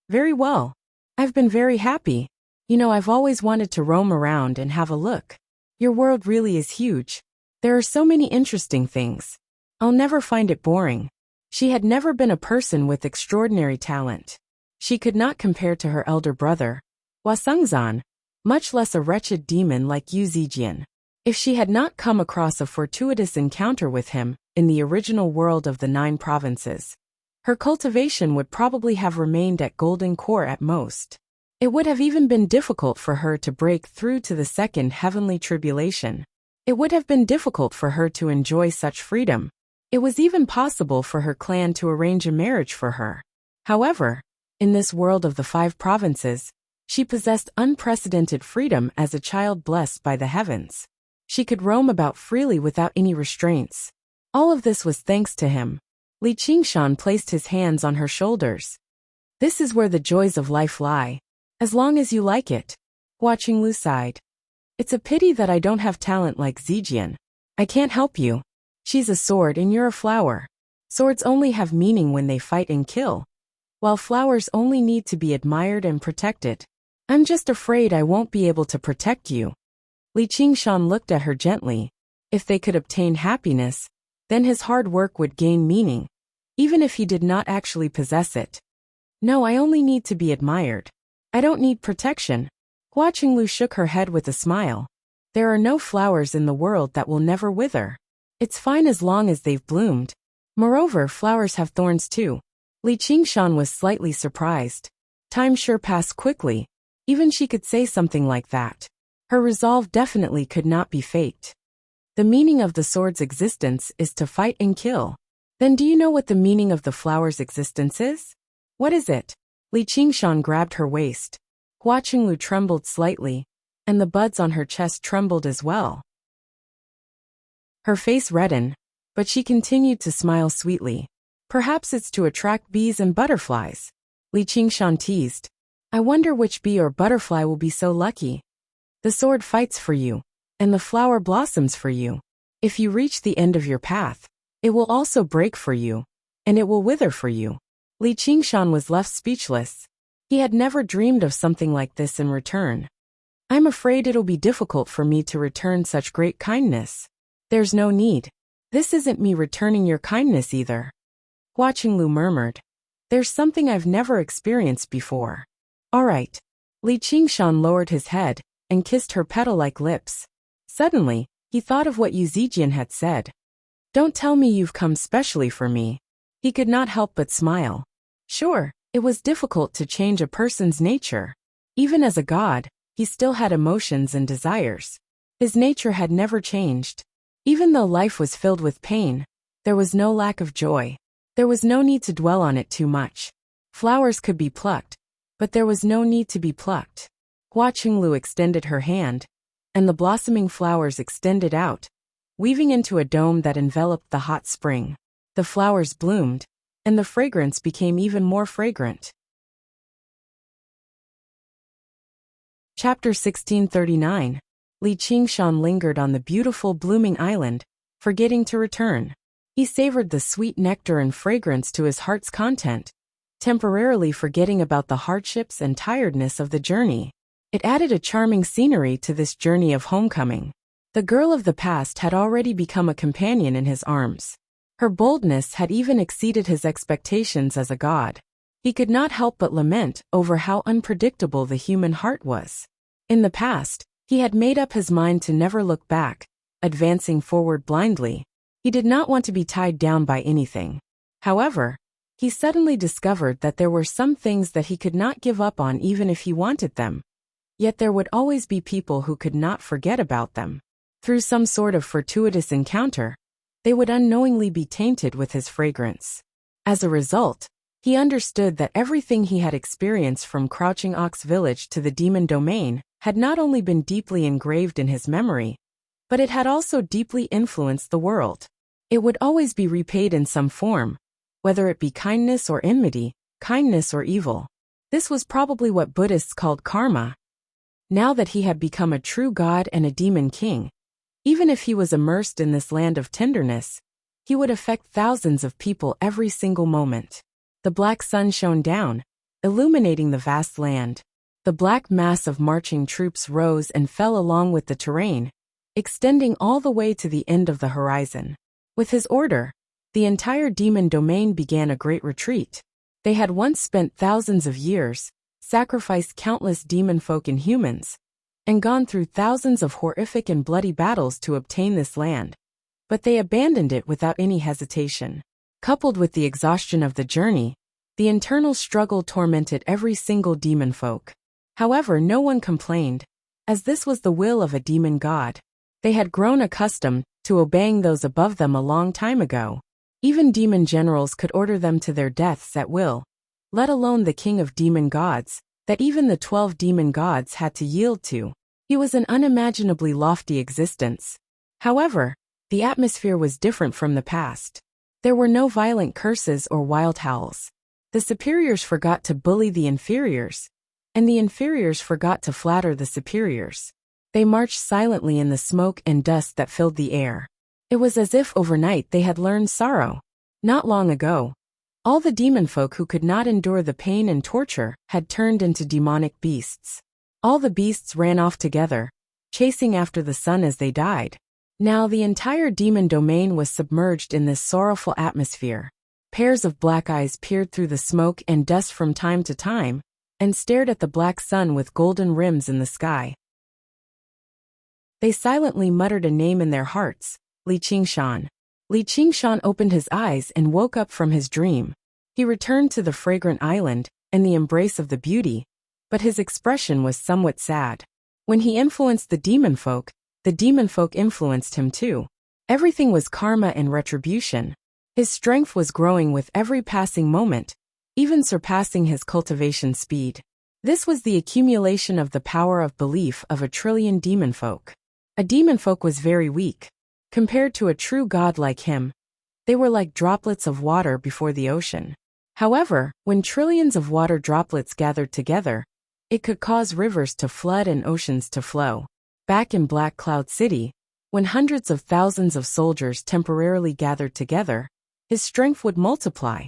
Very well. I've been very happy. You know, I've always wanted to roam around and have a look. Your world really is huge. There are so many interesting things. I'll never find it boring. She had never been a person with extraordinary talent. She could not compare to her elder brother, Hua Sengzan, much less a wretched demon like Yu Zijian. If she had not come across a fortuitous encounter with him in the original world of the 9 provinces, her cultivation would probably have remained at Golden Core at most. It would have even been difficult for her to break through to the second heavenly tribulation. It would have been difficult for her to enjoy such freedom. It was even possible for her clan to arrange a marriage for her. However, in this world of the 5 provinces, she possessed unprecedented freedom as a child blessed by the heavens. She could roam about freely without any restraints. All of this was thanks to him. Li Qingshan placed his hands on her shoulders. This is where the joys of life lie. As long as you like it. Hua Qinglu sighed. It's a pity that I don't have talent like Zijian. I can't help you. She's a sword and you're a flower. Swords only have meaning when they fight and kill, while flowers only need to be admired and protected. I'm just afraid I won't be able to protect you. Li Qingshan looked at her gently. If they could obtain happiness, then his hard work would gain meaning, even if he did not actually possess it. No, I only need to be admired. I don't need protection. Hua Qinglu shook her head with a smile. There are no flowers in the world that will never wither. It's fine as long as they've bloomed. Moreover, flowers have thorns too. Li Qingshan was slightly surprised. Time sure passed quickly. Even she could say something like that. Her resolve definitely could not be faked. The meaning of the sword's existence is to fight and kill. Then do you know what the meaning of the flower's existence is? What is it? Li Qingshan grabbed her waist. Hua Qinglu trembled slightly, and the buds on her chest trembled as well. Her face reddened, but she continued to smile sweetly. Perhaps it's to attract bees and butterflies. Li Qingshan teased. I wonder which bee or butterfly will be so lucky. The sword fights for you, and the flower blossoms for you. If you reach the end of your path, it will also break for you, and it will wither for you. Li Qingshan was left speechless. He had never dreamed of something like this in return. I'm afraid it'll be difficult for me to return such great kindness. There's no need. This isn't me returning your kindness either. Hua Qinglu murmured. There's something I've never experienced before. All right. Li Qingshan lowered his head and kissed her petal-like lips. Suddenly, he thought of what Yu Zijian had said. Don't tell me you've come specially for me. He could not help but smile. Sure, it was difficult to change a person's nature. Even as a god, he still had emotions and desires. His nature had never changed. Even though life was filled with pain, there was no lack of joy. There was no need to dwell on it too much. Flowers could be plucked, but there was no need to be plucked. Hua Qinglu extended her hand, and the blossoming flowers extended out, weaving into a dome that enveloped the hot spring. The flowers bloomed, and the fragrance became even more fragrant. Chapter 1639. Li Qingshan lingered on the beautiful blooming island, forgetting to return. He savored the sweet nectar and fragrance to his heart's content, temporarily forgetting about the hardships and tiredness of the journey. It added a charming scenery to this journey of homecoming. The girl of the past had already become a companion in his arms. Her boldness had even exceeded his expectations as a god. He could not help but lament over how unpredictable the human heart was. In the past, he had made up his mind to never look back, advancing forward blindly. He did not want to be tied down by anything. However, he suddenly discovered that there were some things that he could not give up on even if he wanted them. Yet there would always be people who could not forget about them. Through some sort of fortuitous encounter, they would unknowingly be tainted with his fragrance. As a result, he understood that everything he had experienced from Crouching Ox Village to the demon domain had not only been deeply engraved in his memory, but it had also deeply influenced the world. It would always be repaid in some form, whether it be kindness or enmity, kindness or evil. This was probably what Buddhists called karma. Now that he had become a true god and a demon king, even if he was immersed in this land of tenderness, he would affect thousands of people every single moment. The black sun shone down, illuminating the vast land. The black mass of marching troops rose and fell along with the terrain, extending all the way to the end of the horizon. With his order, the entire demon domain began a great retreat. They had once spent thousands of years, sacrificed countless demon folk and humans, and gone through thousands of horrific and bloody battles to obtain this land. But they abandoned it without any hesitation. Coupled with the exhaustion of the journey, the internal struggle tormented every single demon folk. However, no one complained, as this was the will of a demon god. They had grown accustomed to obeying those above them a long time ago. Even demon generals could order them to their deaths at will, let alone the king of demon gods, that even the 12 demon gods had to yield to. He was an unimaginably lofty existence. However, the atmosphere was different from the past. There were no violent curses or wild howls. The superiors forgot to bully the inferiors, and the inferiors forgot to flatter the superiors. They marched silently in the smoke and dust that filled the air. It was as if overnight they had learned sorrow. Not long ago, all the demon folk who could not endure the pain and torture had turned into demonic beasts. All the beasts ran off together, chasing after the sun as they died. Now the entire demon domain was submerged in this sorrowful atmosphere. Pairs of black eyes peered through the smoke and dust from time to time, and stared at the black sun with golden rims in the sky. They silently muttered a name in their hearts, Li Qingshan. Li Qingshan opened his eyes and woke up from his dream. He returned to the fragrant island and the embrace of the beauty, but his expression was somewhat sad. When he influenced the demon folk influenced him too. Everything was karma and retribution. His strength was growing with every passing moment, even surpassing his cultivation speed. This was the accumulation of the power of belief of a trillion demon folk. A demon folk was very weak. Compared to a true god like him, they were like droplets of water before the ocean. However, when trillions of water droplets gathered together, it could cause rivers to flood and oceans to flow. Back in Black Cloud City, when hundreds of thousands of soldiers temporarily gathered together, his strength would multiply,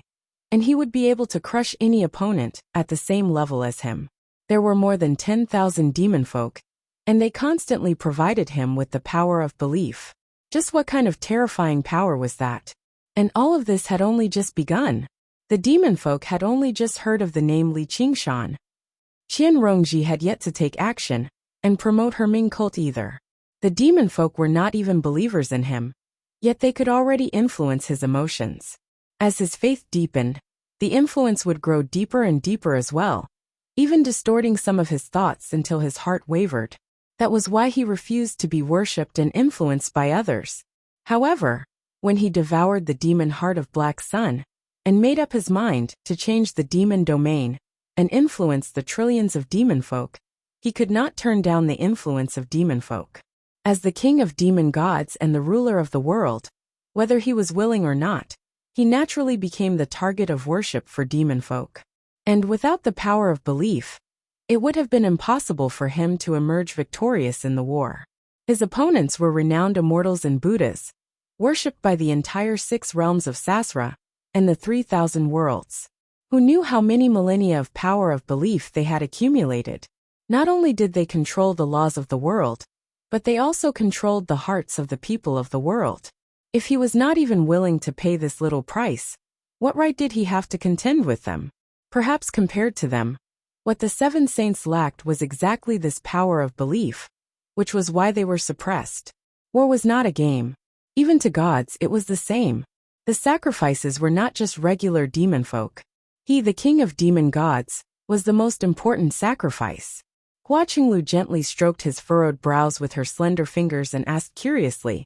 and he would be able to crush any opponent at the same level as him. There were more than 10,000 demon folk, and they constantly provided him with the power of belief. Just what kind of terrifying power was that? And all of this had only just begun. The demon folk had only just heard of the name Li Qingshan. Qian Rongji had yet to take action and promote her Ming cult either. The demon folk were not even believers in him, yet they could already influence his emotions. As his faith deepened, the influence would grow deeper and deeper as well, even distorting some of his thoughts until his heart wavered. That was why he refused to be worshipped and influenced by others. However, when he devoured the demon heart of Black Sun, and made up his mind to change the demon domain and influence the trillions of demon folk, he could not turn down the influence of demon folk. As the king of demon gods and the ruler of the world, whether he was willing or not, he naturally became the target of worship for demon folk. And without the power of belief, it would have been impossible for him to emerge victorious in the war. His opponents were renowned immortals and Buddhas, worshipped by the entire 6 realms of Sasra and the 3,000 worlds, who knew how many millennia of power of belief they had accumulated. Not only did they control the laws of the world, but they also controlled the hearts of the people of the world. If he was not even willing to pay this little price, what right did he have to contend with them? Perhaps compared to them, what the 7 saints lacked was exactly this power of belief, which was why they were suppressed. War was not a game. Even to gods it was the same. The sacrifices were not just regular demon folk. He, the king of demon gods, was the most important sacrifice. Hua Qinglu gently stroked his furrowed brows with her slender fingers and asked curiously,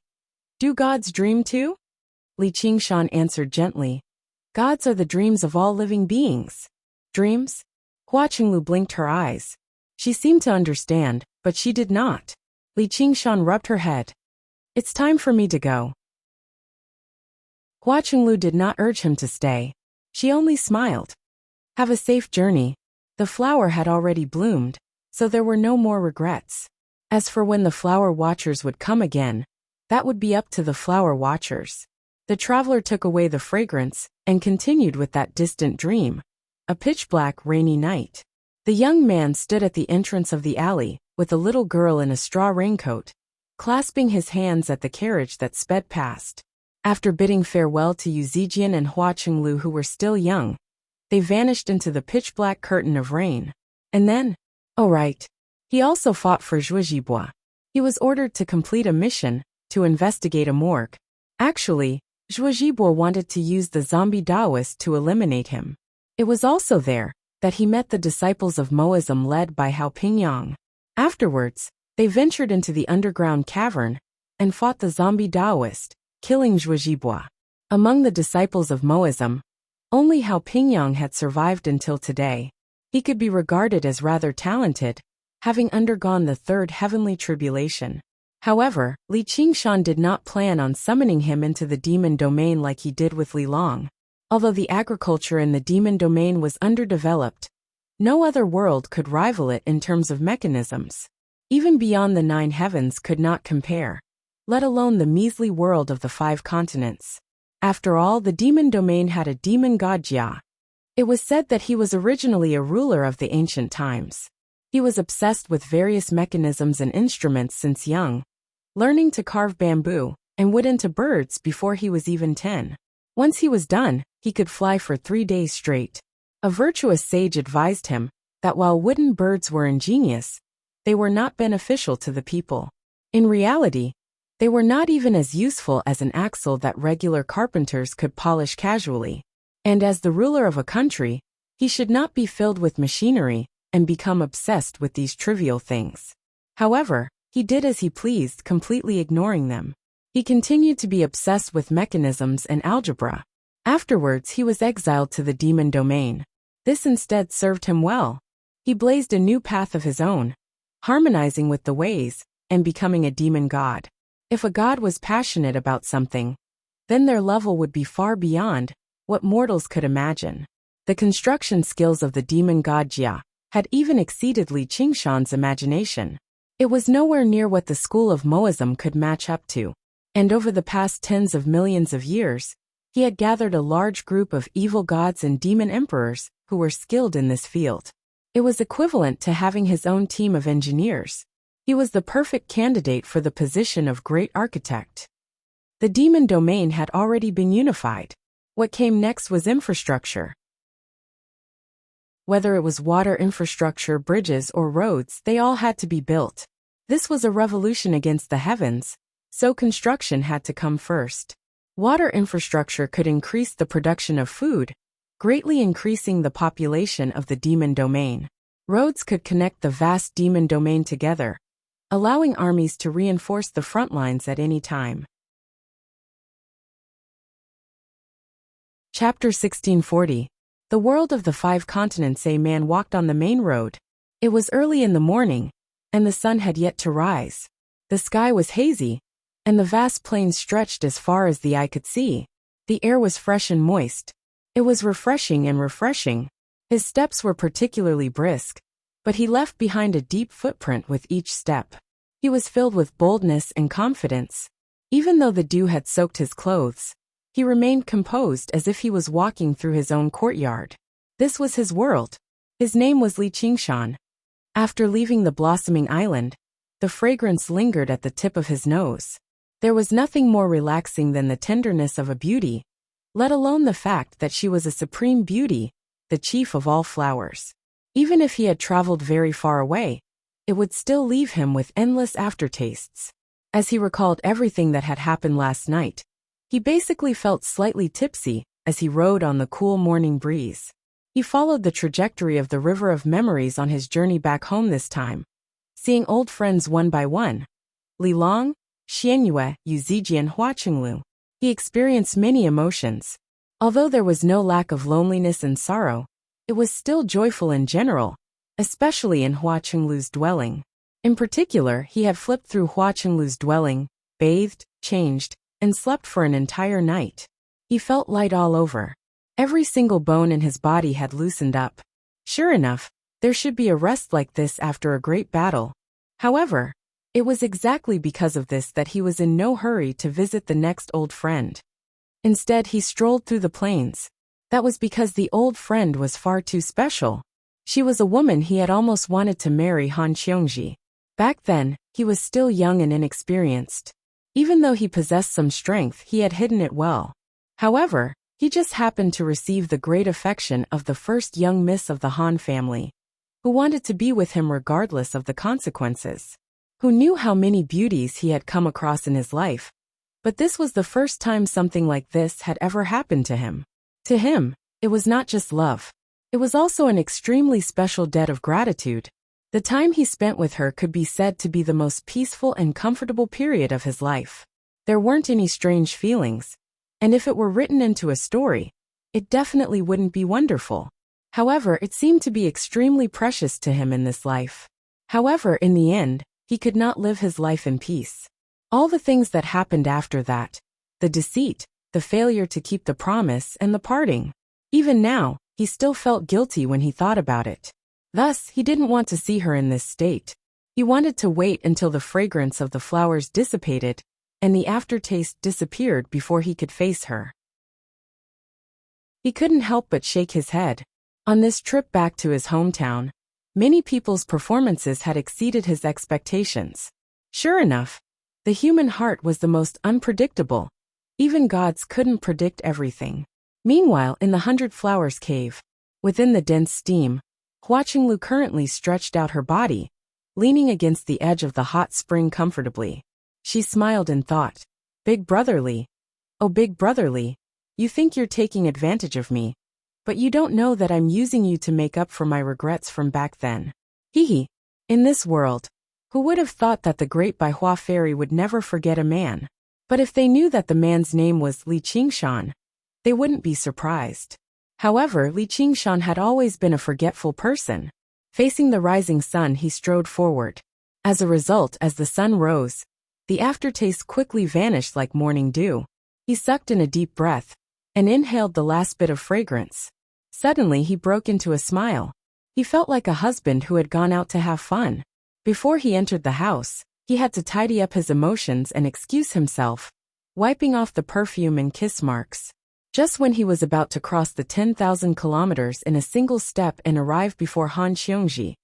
"Do gods dream too?" Li Qingshan answered gently, "Gods are the dreams of all living beings." Dreams? Hua Qinglu blinked her eyes. She seemed to understand, but she did not. Li Qingshan rubbed her head. "It's time for me to go." Hua Qinglu did not urge him to stay. She only smiled. "Have a safe journey." The flower had already bloomed, so there were no more regrets. As for when the flower watchers would come again, that would be up to the flower watchers. The traveler took away the fragrance and continued with that distant dream. A pitch-black, rainy night. The young man stood at the entrance of the alley, with a little girl in a straw raincoat, clasping his hands at the carriage that sped past. After bidding farewell to Yu Zijian and Hua Qinglu, who were still young, they vanished into the pitch-black curtain of rain. And then, oh right, he also fought for Zhuozhibua. He was ordered to complete a mission, to investigate a morgue. Actually, Zhuozhibua wanted to use the zombie Taoist to eliminate him. It was also there that he met the disciples of Moism led by Hao Pingyang. Afterwards, they ventured into the underground cavern and fought the zombie Taoist, killing Zhuozhibua. Among the disciples of Moism, only Hao Pingyang had survived until today. He could be regarded as rather talented, having undergone the 3rd heavenly tribulation. However, Li Qingshan did not plan on summoning him into the demon domain like he did with Li Long. Although the agriculture in the demon domain was underdeveloped, no other world could rival it in terms of mechanisms. Even beyond the 9 heavens could not compare, let alone the measly world of the 5 continents. After all, the demon domain had a demon god Jia. It was said that he was originally a ruler of the ancient times. He was obsessed with various mechanisms and instruments since young, learning to carve bamboo and wood into birds before he was even 10. Once he was done, he could fly for 3 days straight. A virtuous sage advised him that while wooden birds were ingenious, they were not beneficial to the people. In reality, they were not even as useful as an axle that regular carpenters could polish casually. And as the ruler of a country, he should not be filled with machinery and become obsessed with these trivial things. However, he did as he pleased, completely ignoring them. He continued to be obsessed with mechanisms and algebra. Afterwards, he was exiled to the demon domain. This instead served him well. He blazed a new path of his own, harmonizing with the ways and becoming a demon god. If a god was passionate about something, then their level would be far beyond what mortals could imagine. The construction skills of the demon god Jia had even exceeded Li Qingshan's imagination. It was nowhere near what the school of Moism could match up to. And over the past tens of millions of years, he had gathered a large group of evil gods and demon emperors who were skilled in this field. It was equivalent to having his own team of engineers. He was the perfect candidate for the position of great architect. The demon domain had already been unified. What came next was infrastructure. Whether it was water infrastructure, bridges, or roads, they all had to be built. This was a revolution against the heavens, so construction had to come first. Water infrastructure could increase the production of food, greatly increasing the population of the demon domain. Roads could connect the vast demon domain together, allowing armies to reinforce the front lines at any time. Chapter 1640. The world of the 5 continents. A man walked on the main road. It was early in the morning, and the sun had yet to rise. The sky was hazy, and the vast plain stretched as far as the eye could see. The air was fresh and moist. It was refreshing and refreshing. His steps were particularly brisk, but he left behind a deep footprint with each step. He was filled with boldness and confidence. Even though the dew had soaked his clothes, he remained composed as if he was walking through his own courtyard. This was his world. His name was Li Qingshan. After leaving the blossoming island, the fragrance lingered at the tip of his nose. There was nothing more relaxing than the tenderness of a beauty, let alone the fact that she was a supreme beauty, the chief of all flowers. Even if he had traveled very far away, it would still leave him with endless aftertastes. As he recalled everything that had happened last night, he basically felt slightly tipsy as he rode on the cool morning breeze. He followed the trajectory of the river of memories on his journey back home this time, seeing old friends one by one. Li Long, Xianyue, Yu Zijian, Hua Qinglu. He experienced many emotions. Although there was no lack of loneliness and sorrow, it was still joyful in general, especially in Hua Qinglu's dwelling. In particular, he had flipped through Hua Qinglu's dwelling, bathed, changed, and slept for an entire night. He felt light all over. Every single bone in his body had loosened up. Sure enough, there should be a rest like this after a great battle. However, it was exactly because of this that he was in no hurry to visit the next old friend. Instead, he strolled through the plains. That was because the old friend was far too special. She was a woman he had almost wanted to marry, Han Qiongji. Back then, he was still young and inexperienced. Even though he possessed some strength, he had hidden it well. However, he just happened to receive the great affection of the first young miss of the Han family, who wanted to be with him regardless of the consequences. Who knew how many beauties he had come across in his life, but this was the first time something like this had ever happened to him. To him, it was not just love. It was also an extremely special debt of gratitude. The time he spent with her could be said to be the most peaceful and comfortable period of his life. There weren't any strange feelings, and if it were written into a story, it definitely wouldn't be wonderful. However, it seemed to be extremely precious to him in this life. However, in the end, he could not live his life in peace. All the things that happened after that, the deceit, the failure to keep the promise, and the parting. Even now, he still felt guilty when he thought about it. Thus, he didn't want to see her in this state. He wanted to wait until the fragrance of the flowers dissipated and the aftertaste disappeared before he could face her. He couldn't help but shake his head. On this trip back to his hometown, many people's performances had exceeded his expectations. Sure enough, the human heart was the most unpredictable. Even gods couldn't predict everything. Meanwhile, in the 100 Flowers cave, within the dense steam, Hua Qinglu currently stretched out her body, leaning against the edge of the hot spring comfortably. She smiled and thought, "Big brotherly. Oh, big brotherly, you think you're taking advantage of me, but you don't know that I'm using you to make up for my regrets from back then." Hee. In this world, who would have thought that the great Baihua fairy would never forget a man? But if they knew that the man's name was Li Qingshan, they wouldn't be surprised. However, Li Qingshan had always been a forgetful person. Facing the rising sun, he strode forward. As a result, as the sun rose, the aftertaste quickly vanished like morning dew. He sucked in a deep breath and inhaled the last bit of fragrance. Suddenly, he broke into a smile. He felt like a husband who had gone out to have fun. Before he entered the house, he had to tidy up his emotions and excuse himself, wiping off the perfume and kiss marks. Just when he was about to cross the 10,000 kilometers in a single step and arrive before Han Qiongji,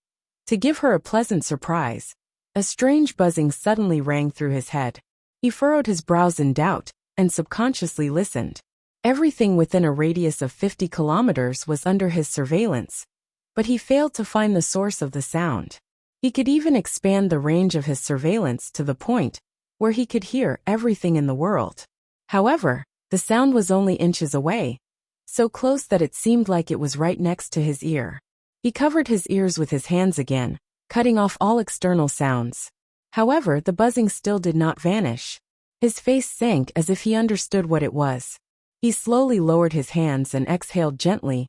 to give her a pleasant surprise, a strange buzzing suddenly rang through his head. He furrowed his brows in doubt and subconsciously listened. Everything within a radius of 50 kilometers was under his surveillance, but he failed to find the source of the sound. He could even expand the range of his surveillance to the point where he could hear everything in the world. However, the sound was only inches away, so close that it seemed like it was right next to his ear. He covered his ears with his hands again, cutting off all external sounds. However, the buzzing still did not vanish. His face sank as if he understood what it was. He slowly lowered his hands and exhaled gently,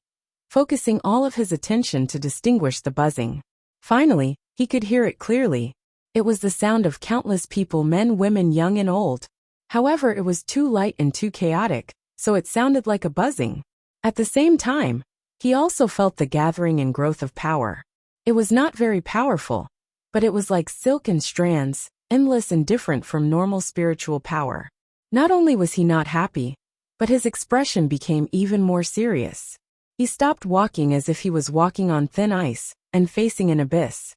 focusing all of his attention to distinguish the buzzing. Finally, he could hear it clearly. It was the sound of countless people, men, women, young and old. However, it was too light and too chaotic, so it sounded like a buzzing. At the same time, he also felt the gathering and growth of power. It was not very powerful, but it was like silk and strands, endless and different from normal spiritual power. Not only was he not happy, but his expression became even more serious. He stopped walking as if he was walking on thin ice and facing an abyss.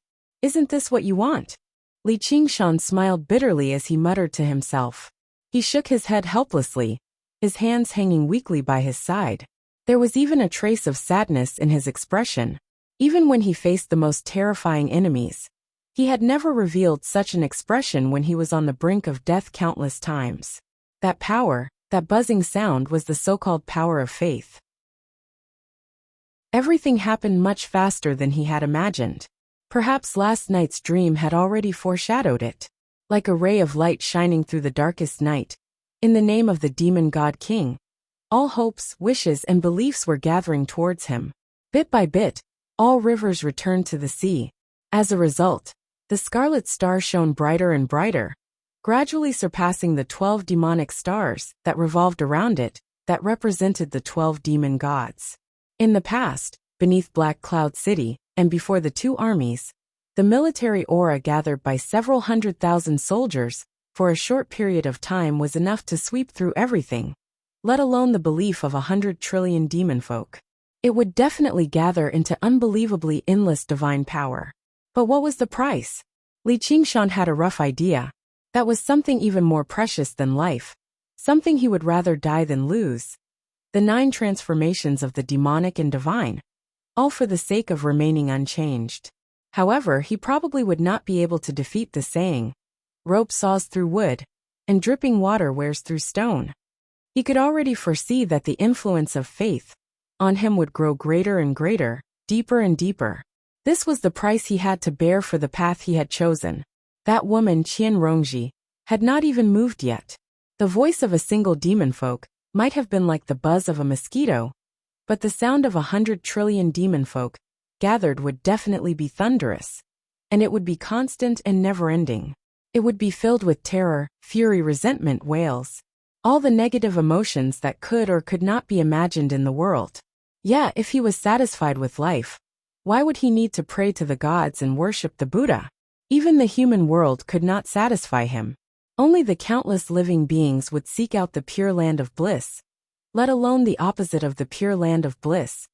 "Isn't this what you want?" Li Qingshan smiled bitterly as he muttered to himself. He shook his head helplessly, his hands hanging weakly by his side. There was even a trace of sadness in his expression. Even when he faced the most terrifying enemies, he had never revealed such an expression when he was on the brink of death countless times. That power, that buzzing sound was the so-called power of faith. Everything happened much faster than he had imagined. Perhaps last night's dream had already foreshadowed it. Like a ray of light shining through the darkest night, in the name of the demon god king, all hopes, wishes, and beliefs were gathering towards him. Bit by bit, all rivers returned to the sea. As a result, the scarlet star shone brighter and brighter, gradually surpassing the 12 demonic stars that revolved around it, that represented the 12 demon gods. In the past, beneath Black Cloud City, and before the two armies, the military aura gathered by several 100,000 soldiers, for a short period of time was enough to sweep through everything, let alone the belief of 100 trillion demon folk. It would definitely gather into unbelievably endless divine power. But what was the price? Li Qingshan had a rough idea. That was something even more precious than life, something he would rather die than lose. The 9 transformations of the demonic and divine, all for the sake of remaining unchanged. However, he probably would not be able to defeat the saying, "Rope saws through wood, and dripping water wears through stone." He could already foresee that the influence of faith on him would grow greater and greater, deeper and deeper. This was the price he had to bear for the path he had chosen. That woman, Qian Rongji, had not even moved yet. The voice of a single demon folk might have been like the buzz of a mosquito, but the sound of 100 trillion demon folk gathered would definitely be thunderous, and it would be constant and never-ending. It would be filled with terror, fury, resentment, wails, all the negative emotions that could or could not be imagined in the world. Yeah, if he was satisfied with life, why would he need to pray to the gods and worship the Buddha? Even the human world could not satisfy him. Only the countless living beings would seek out the pure land of bliss, let alone the opposite of the pure land of bliss,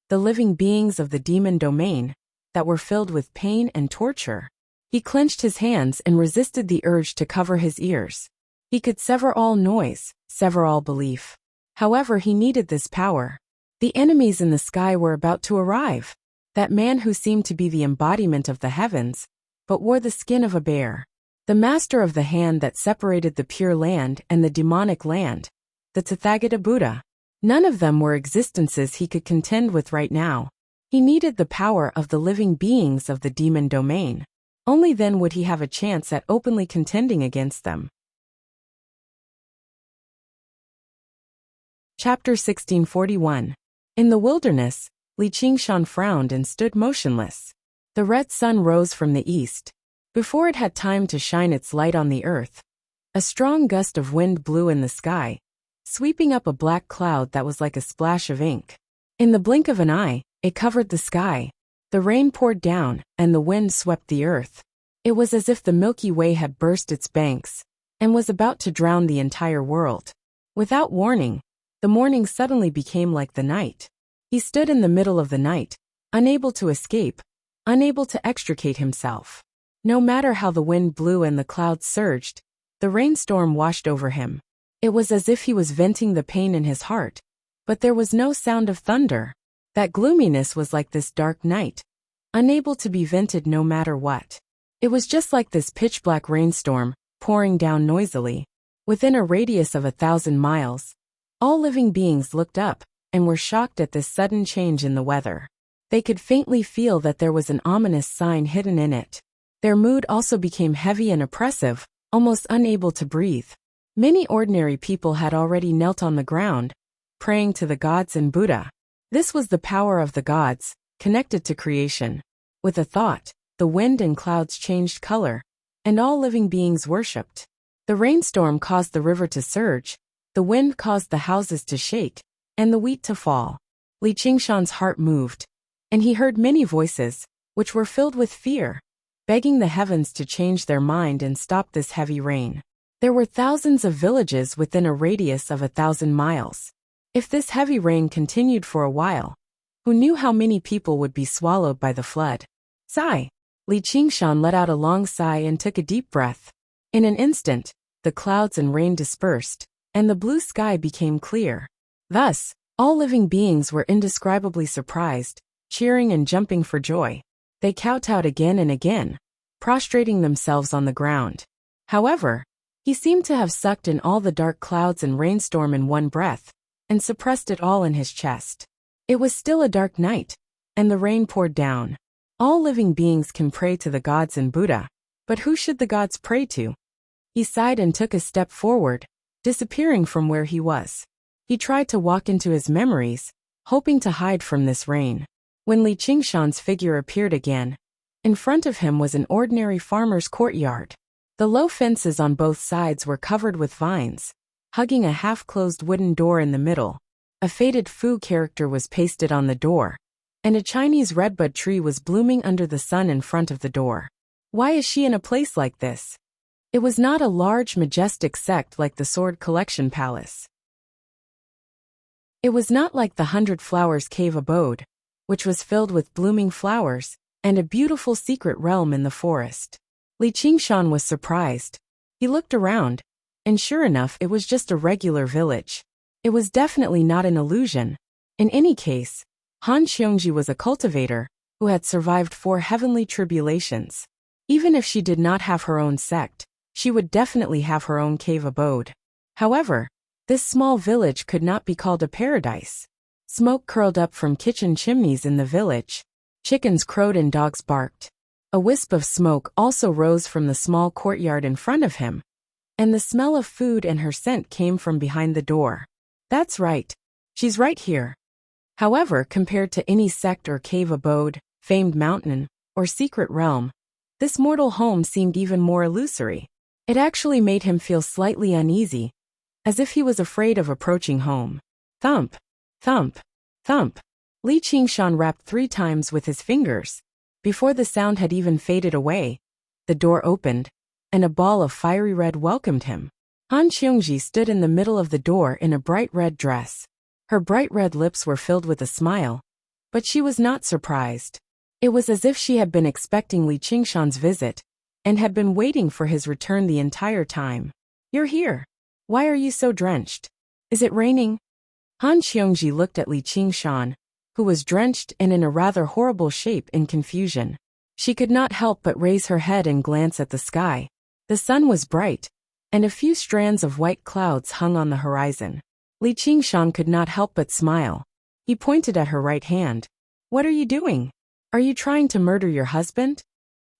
the living beings of the demon domain, that were filled with pain and torture. He clenched his hands and resisted the urge to cover his ears. He could sever all noise, sever all belief. However, he needed this power. The enemies in the sky were about to arrive. That man who seemed to be the embodiment of the heavens, but wore the skin of a bear. The master of the hand that separated the pure land and the demonic land, the Tathagata Buddha. None of them were existences he could contend with right now. He needed the power of the living beings of the demon domain. Only then would he have a chance at openly contending against them. Chapter 1641. In the wilderness, Li Qingshan frowned and stood motionless. The red sun rose from the east. Before it had time to shine its light on the earth, a strong gust of wind blew in the sky, sweeping up a black cloud that was like a splash of ink. In the blink of an eye, it covered the sky. The rain poured down, and the wind swept the earth. It was as if the Milky Way had burst its banks, and was about to drown the entire world. Without warning, the morning suddenly became like the night. He stood in the middle of the night, unable to escape, unable to extricate himself. No matter how the wind blew and the clouds surged, the rainstorm washed over him. It was as if he was venting the pain in his heart, but there was no sound of thunder. That gloominess was like this dark night, unable to be vented no matter what. It was just like this pitch-black rainstorm, pouring down noisily. Within a radius of 1,000 miles, all living beings looked up, and were shocked at this sudden change in the weather. They could faintly feel that there was an ominous sign hidden in it. Their mood also became heavy and oppressive, almost unable to breathe. Many ordinary people had already knelt on the ground, praying to the gods and Buddha. This was the power of the gods, connected to creation. With a thought, the wind and clouds changed color, and all living beings worshipped. The rainstorm caused the river to surge, the wind caused the houses to shake, and the wheat to fall. Li Qingshan's heart moved, and he heard many voices, which were filled with fear. begging the heavens to change their mind and stop this heavy rain. There were thousands of villages within a radius of 1,000 miles. If this heavy rain continued for a while, who knew how many people would be swallowed by the flood? Sigh. Li Qingshan let out a long sigh and took a deep breath. In an instant, the clouds and rain dispersed, and the blue sky became clear. Thus, all living beings were indescribably surprised, cheering and jumping for joy. They kowtowed again and again, prostrating themselves on the ground. However, he seemed to have sucked in all the dark clouds and rainstorm in one breath, and suppressed it all in his chest. It was still a dark night, and the rain poured down. All living beings can pray to the gods and Buddha, but who should the gods pray to? He sighed and took a step forward, disappearing from where he was. He tried to walk into his memories, hoping to hide from this rain. When Li Qingshan's figure appeared again, in front of him was an ordinary farmer's courtyard. The low fences on both sides were covered with vines, hugging a half-closed wooden door in the middle. A faded Fu character was pasted on the door, and a Chinese redbud tree was blooming under the sun in front of the door. Why is she in a place like this? It was not a large, majestic sect like the Sword Collection Palace. It was not like the 100 Flowers Cave abode, which was filled with blooming flowers, and a beautiful secret realm in the forest. Li Qingshan was surprised. He looked around, and sure enough it was just a regular village. It was definitely not an illusion. In any case, Han Xiongji was a cultivator, who had survived 4 heavenly tribulations. Even if she did not have her own sect, she would definitely have her own cave abode. However, this small village could not be called a paradise. Smoke curled up from kitchen chimneys in the village. Chickens crowed and dogs barked. A wisp of smoke also rose from the small courtyard in front of him, and the smell of food and her scent came from behind the door. That's right. She's right here. However, compared to any sect or cave abode, famed mountain, or secret realm, this mortal home seemed even more illusory. It actually made him feel slightly uneasy, as if he was afraid of approaching home. Thump, thump, thump. Li Qingshan rapped 3 times with his fingers. Before the sound had even faded away, the door opened, and a ball of fiery red welcomed him. Han Xiongji stood in the middle of the door in a bright red dress. Her bright red lips were filled with a smile, but she was not surprised. It was as if she had been expecting Li Qingshan's visit, and had been waiting for his return the entire time. You're here. Why are you so drenched? Is it raining? Han Xiongji looked at Li Qingshan, who was drenched and in a rather horrible shape in confusion. She could not help but raise her head and glance at the sky. The sun was bright, and a few strands of white clouds hung on the horizon. Li Qingshan could not help but smile. He pointed at her right hand. What are you doing? Are you trying to murder your husband?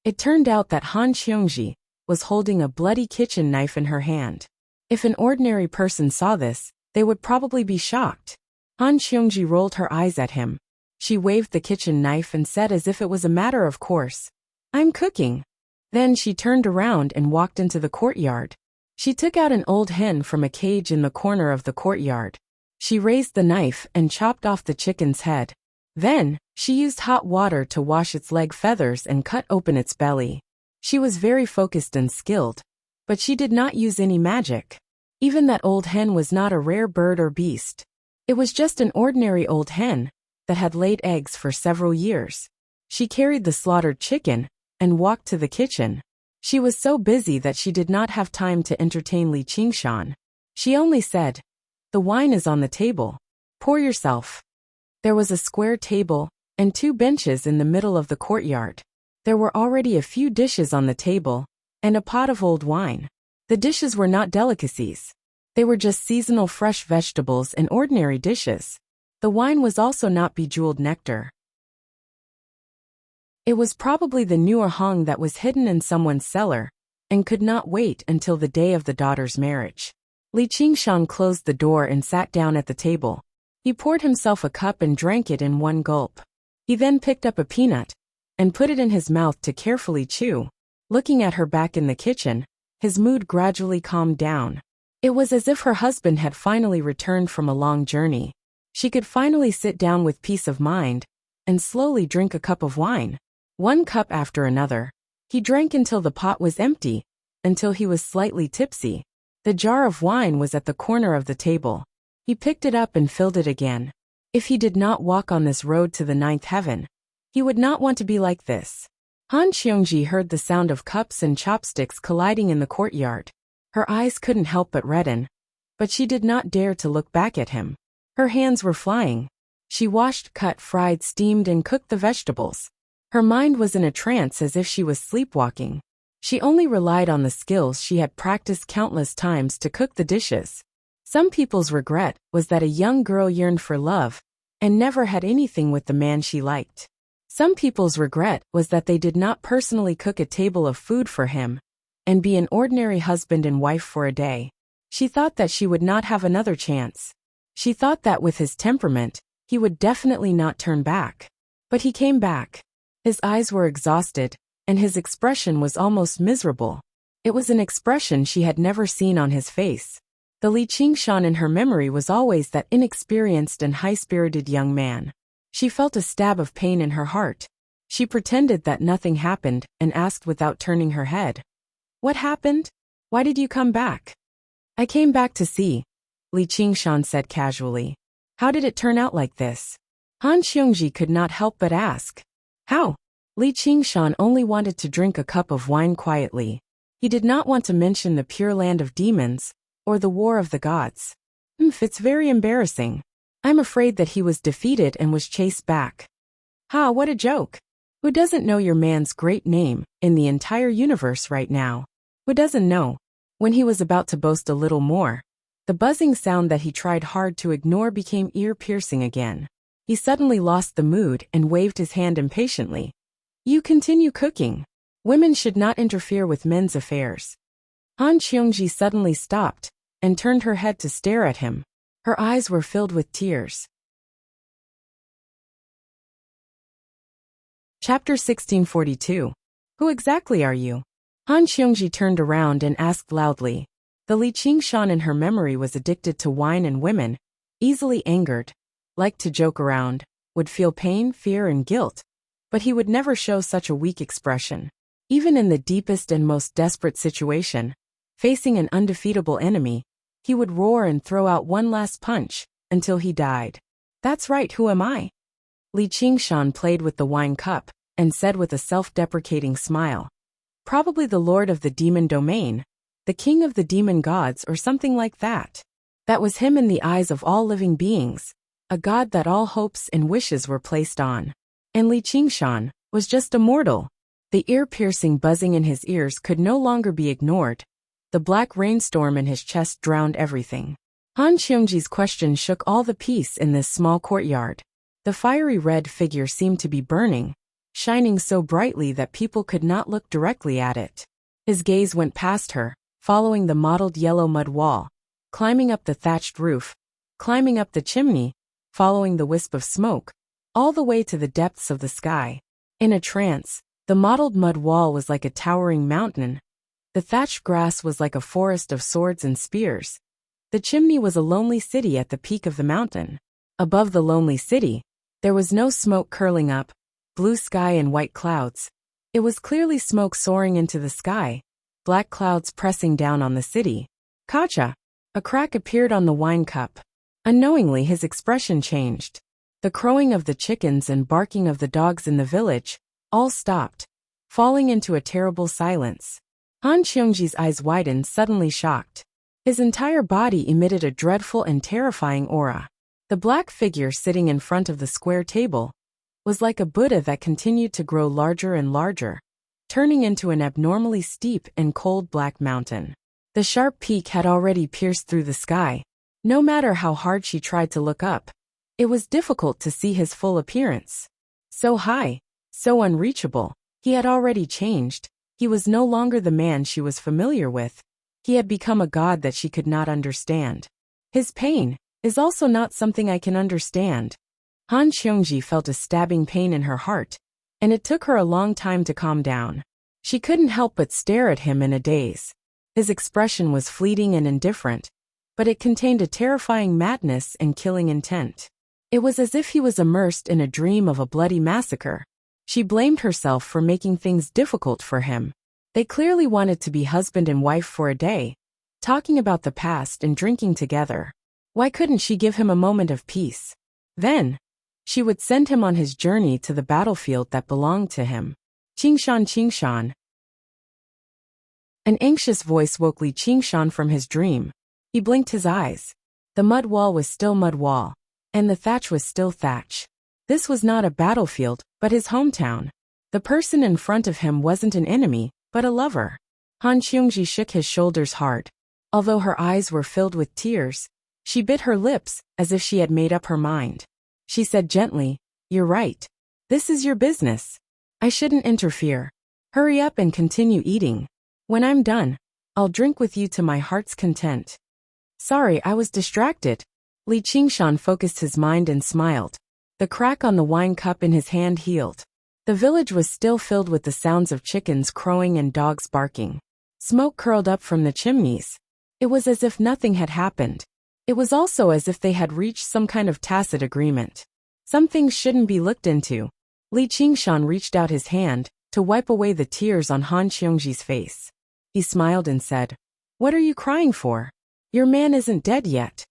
It turned out that Han Xiongji was holding a bloody kitchen knife in her hand. If an ordinary person saw this, they would probably be shocked. Han Xiongji rolled her eyes at him. She waved the kitchen knife and said as if it was a matter of course, "I'm cooking." Then she turned around and walked into the courtyard. She took out an old hen from a cage in the corner of the courtyard. She raised the knife and chopped off the chicken's head. Then, she used hot water to wash its leg feathers and cut open its belly. She was very focused and skilled, but she did not use any magic. Even that old hen was not a rare bird or beast. It was just an ordinary old hen that had laid eggs for several years. She carried the slaughtered chicken and walked to the kitchen. She was so busy that she did not have time to entertain Li Qingshan. She only said, "The wine is on the table. Pour yourself." There was a square table and 2 benches in the middle of the courtyard. There were already a few dishes on the table and a pot of old wine. The dishes were not delicacies. They were just seasonal fresh vegetables and ordinary dishes. The wine was also not bejeweled nectar. It was probably the newer Hong that was hidden in someone's cellar, and could not wait until the day of the daughter's marriage. Li Qingshan closed the door and sat down at the table. He poured himself a cup and drank it in one gulp. He then picked up a peanut, and put it in his mouth to carefully chew. Looking at her back in the kitchen, his mood gradually calmed down. It was as if her husband had finally returned from a long journey. She could finally sit down with peace of mind, and slowly drink a cup of wine. 1 cup after another. He drank until the pot was empty, until he was slightly tipsy. The jar of wine was at the corner of the table. He picked it up and filled it again. If he did not walk on this road to the ninth heaven, he would not want to be like this. Han Xiongji heard the sound of cups and chopsticks colliding in the courtyard. Her eyes couldn't help but redden, but she did not dare to look back at him. Her hands were flying. She washed, cut, fried, steamed, and cooked the vegetables. Her mind was in a trance as if she was sleepwalking. She only relied on the skills she had practiced countless times to cook the dishes. Some people's regret was that a young girl yearned for love and never had anything with the man she liked. Some people's regret was that they did not personally cook a table of food for him and be an ordinary husband and wife for a day. She thought that she would not have another chance. She thought that with his temperament, he would definitely not turn back. But he came back. His eyes were exhausted, and his expression was almost miserable. It was an expression she had never seen on his face. The Li Qingshan in her memory was always that inexperienced and high-spirited young man. She felt a stab of pain in her heart. She pretended that nothing happened and asked without turning her head. "What happened? Why did you come back?" "I came back to see," Li Qingshan said casually. "How did it turn out like this?" Han Xiongji could not help but ask. "How?" Li Qingshan only wanted to drink a cup of wine quietly. He did not want to mention the pure land of demons or the war of the gods. It's very embarrassing. I'm afraid that he was defeated and was chased back." "Ha, what a joke. Who doesn't know your man's great name in the entire universe right now? Who doesn't know?" When he was about to boast a little more, the buzzing sound that he tried hard to ignore became ear-piercing again. He suddenly lost the mood and waved his hand impatiently. "You continue cooking. Women should not interfere with men's affairs." Han Xiongji suddenly stopped and turned her head to stare at him. Her eyes were filled with tears. Chapter 1642. Who exactly are you? Han Xiongji turned around and asked loudly. The Li Qingshan in her memory was addicted to wine and women, easily angered, liked to joke around, would feel pain, fear, and guilt, but he would never show such a weak expression. Even in the deepest and most desperate situation, facing an undefeatable enemy, he would roar and throw out one last punch until he died. "That's right, who am I?" Li Qingshan played with the wine cup and said with a self-deprecating smile. "Probably the lord of the demon domain, the king of the demon gods or something like that." That was him in the eyes of all living beings, a god that all hopes and wishes were placed on. And Li Qingshan was just a mortal. The ear-piercing buzzing in his ears could no longer be ignored. The black rainstorm in his chest drowned everything. Han Xiongji's question shook all the peace in this small courtyard. The fiery red figure seemed to be burning, shining so brightly that people could not look directly at it. His gaze went past her, following the mottled yellow mud wall, climbing up the thatched roof, climbing up the chimney, following the wisp of smoke, all the way to the depths of the sky. In a trance, the mottled mud wall was like a towering mountain. The thatched grass was like a forest of swords and spears. The chimney was a lonely city at the peak of the mountain. Above the lonely city, there was no smoke curling up, blue sky and white clouds. It was clearly smoke soaring into the sky, black clouds pressing down on the city. "Kacha!" A crack appeared on the wine cup. Unknowingly, his expression changed. The crowing of the chickens and barking of the dogs in the village all stopped, falling into a terrible silence. Han Xiongji's eyes widened, suddenly shocked. His entire body emitted a dreadful and terrifying aura. The black figure sitting in front of the square table was like a Buddha that continued to grow larger and larger, turning into an abnormally steep and cold black mountain. The sharp peak had already pierced through the sky. No matter how hard she tried to look up, it was difficult to see his full appearance. So high, so unreachable, he had already changed. He was no longer the man she was familiar with. He had become a god that she could not understand. His pain is also not something I can understand. Han Xiongji felt a stabbing pain in her heart, and it took her a long time to calm down. She couldn't help but stare at him in a daze. His expression was fleeting and indifferent, but it contained a terrifying madness and killing intent. It was as if he was immersed in a dream of a bloody massacre. She blamed herself for making things difficult for him. They clearly wanted to be husband and wife for a day, talking about the past and drinking together. Why couldn't she give him a moment of peace? Then, she would send him on his journey to the battlefield that belonged to him. Qingshan, Qingshan. An anxious voice woke Li Qingshan from his dream. He blinked his eyes. The mud wall was still mud wall, and the thatch was still thatch. This was not a battlefield, but his hometown. The person in front of him wasn't an enemy, but a lover. Han Qiongji shook his shoulders hard. Although her eyes were filled with tears, she bit her lips as if she had made up her mind. She said gently, "You're right. This is your business. I shouldn't interfere. Hurry up and continue eating. When I'm done, I'll drink with you to my heart's content." "Sorry, I was distracted." Li Qingshan focused his mind and smiled. The crack on the wine cup in his hand healed. The village was still filled with the sounds of chickens crowing and dogs barking. Smoke curled up from the chimneys. It was as if nothing had happened. It was also as if they had reached some kind of tacit agreement. Some things shouldn't be looked into. Li Qingshan reached out his hand to wipe away the tears on Han Qiongji's face. He smiled and said, "What are you crying for? Your man isn't dead yet."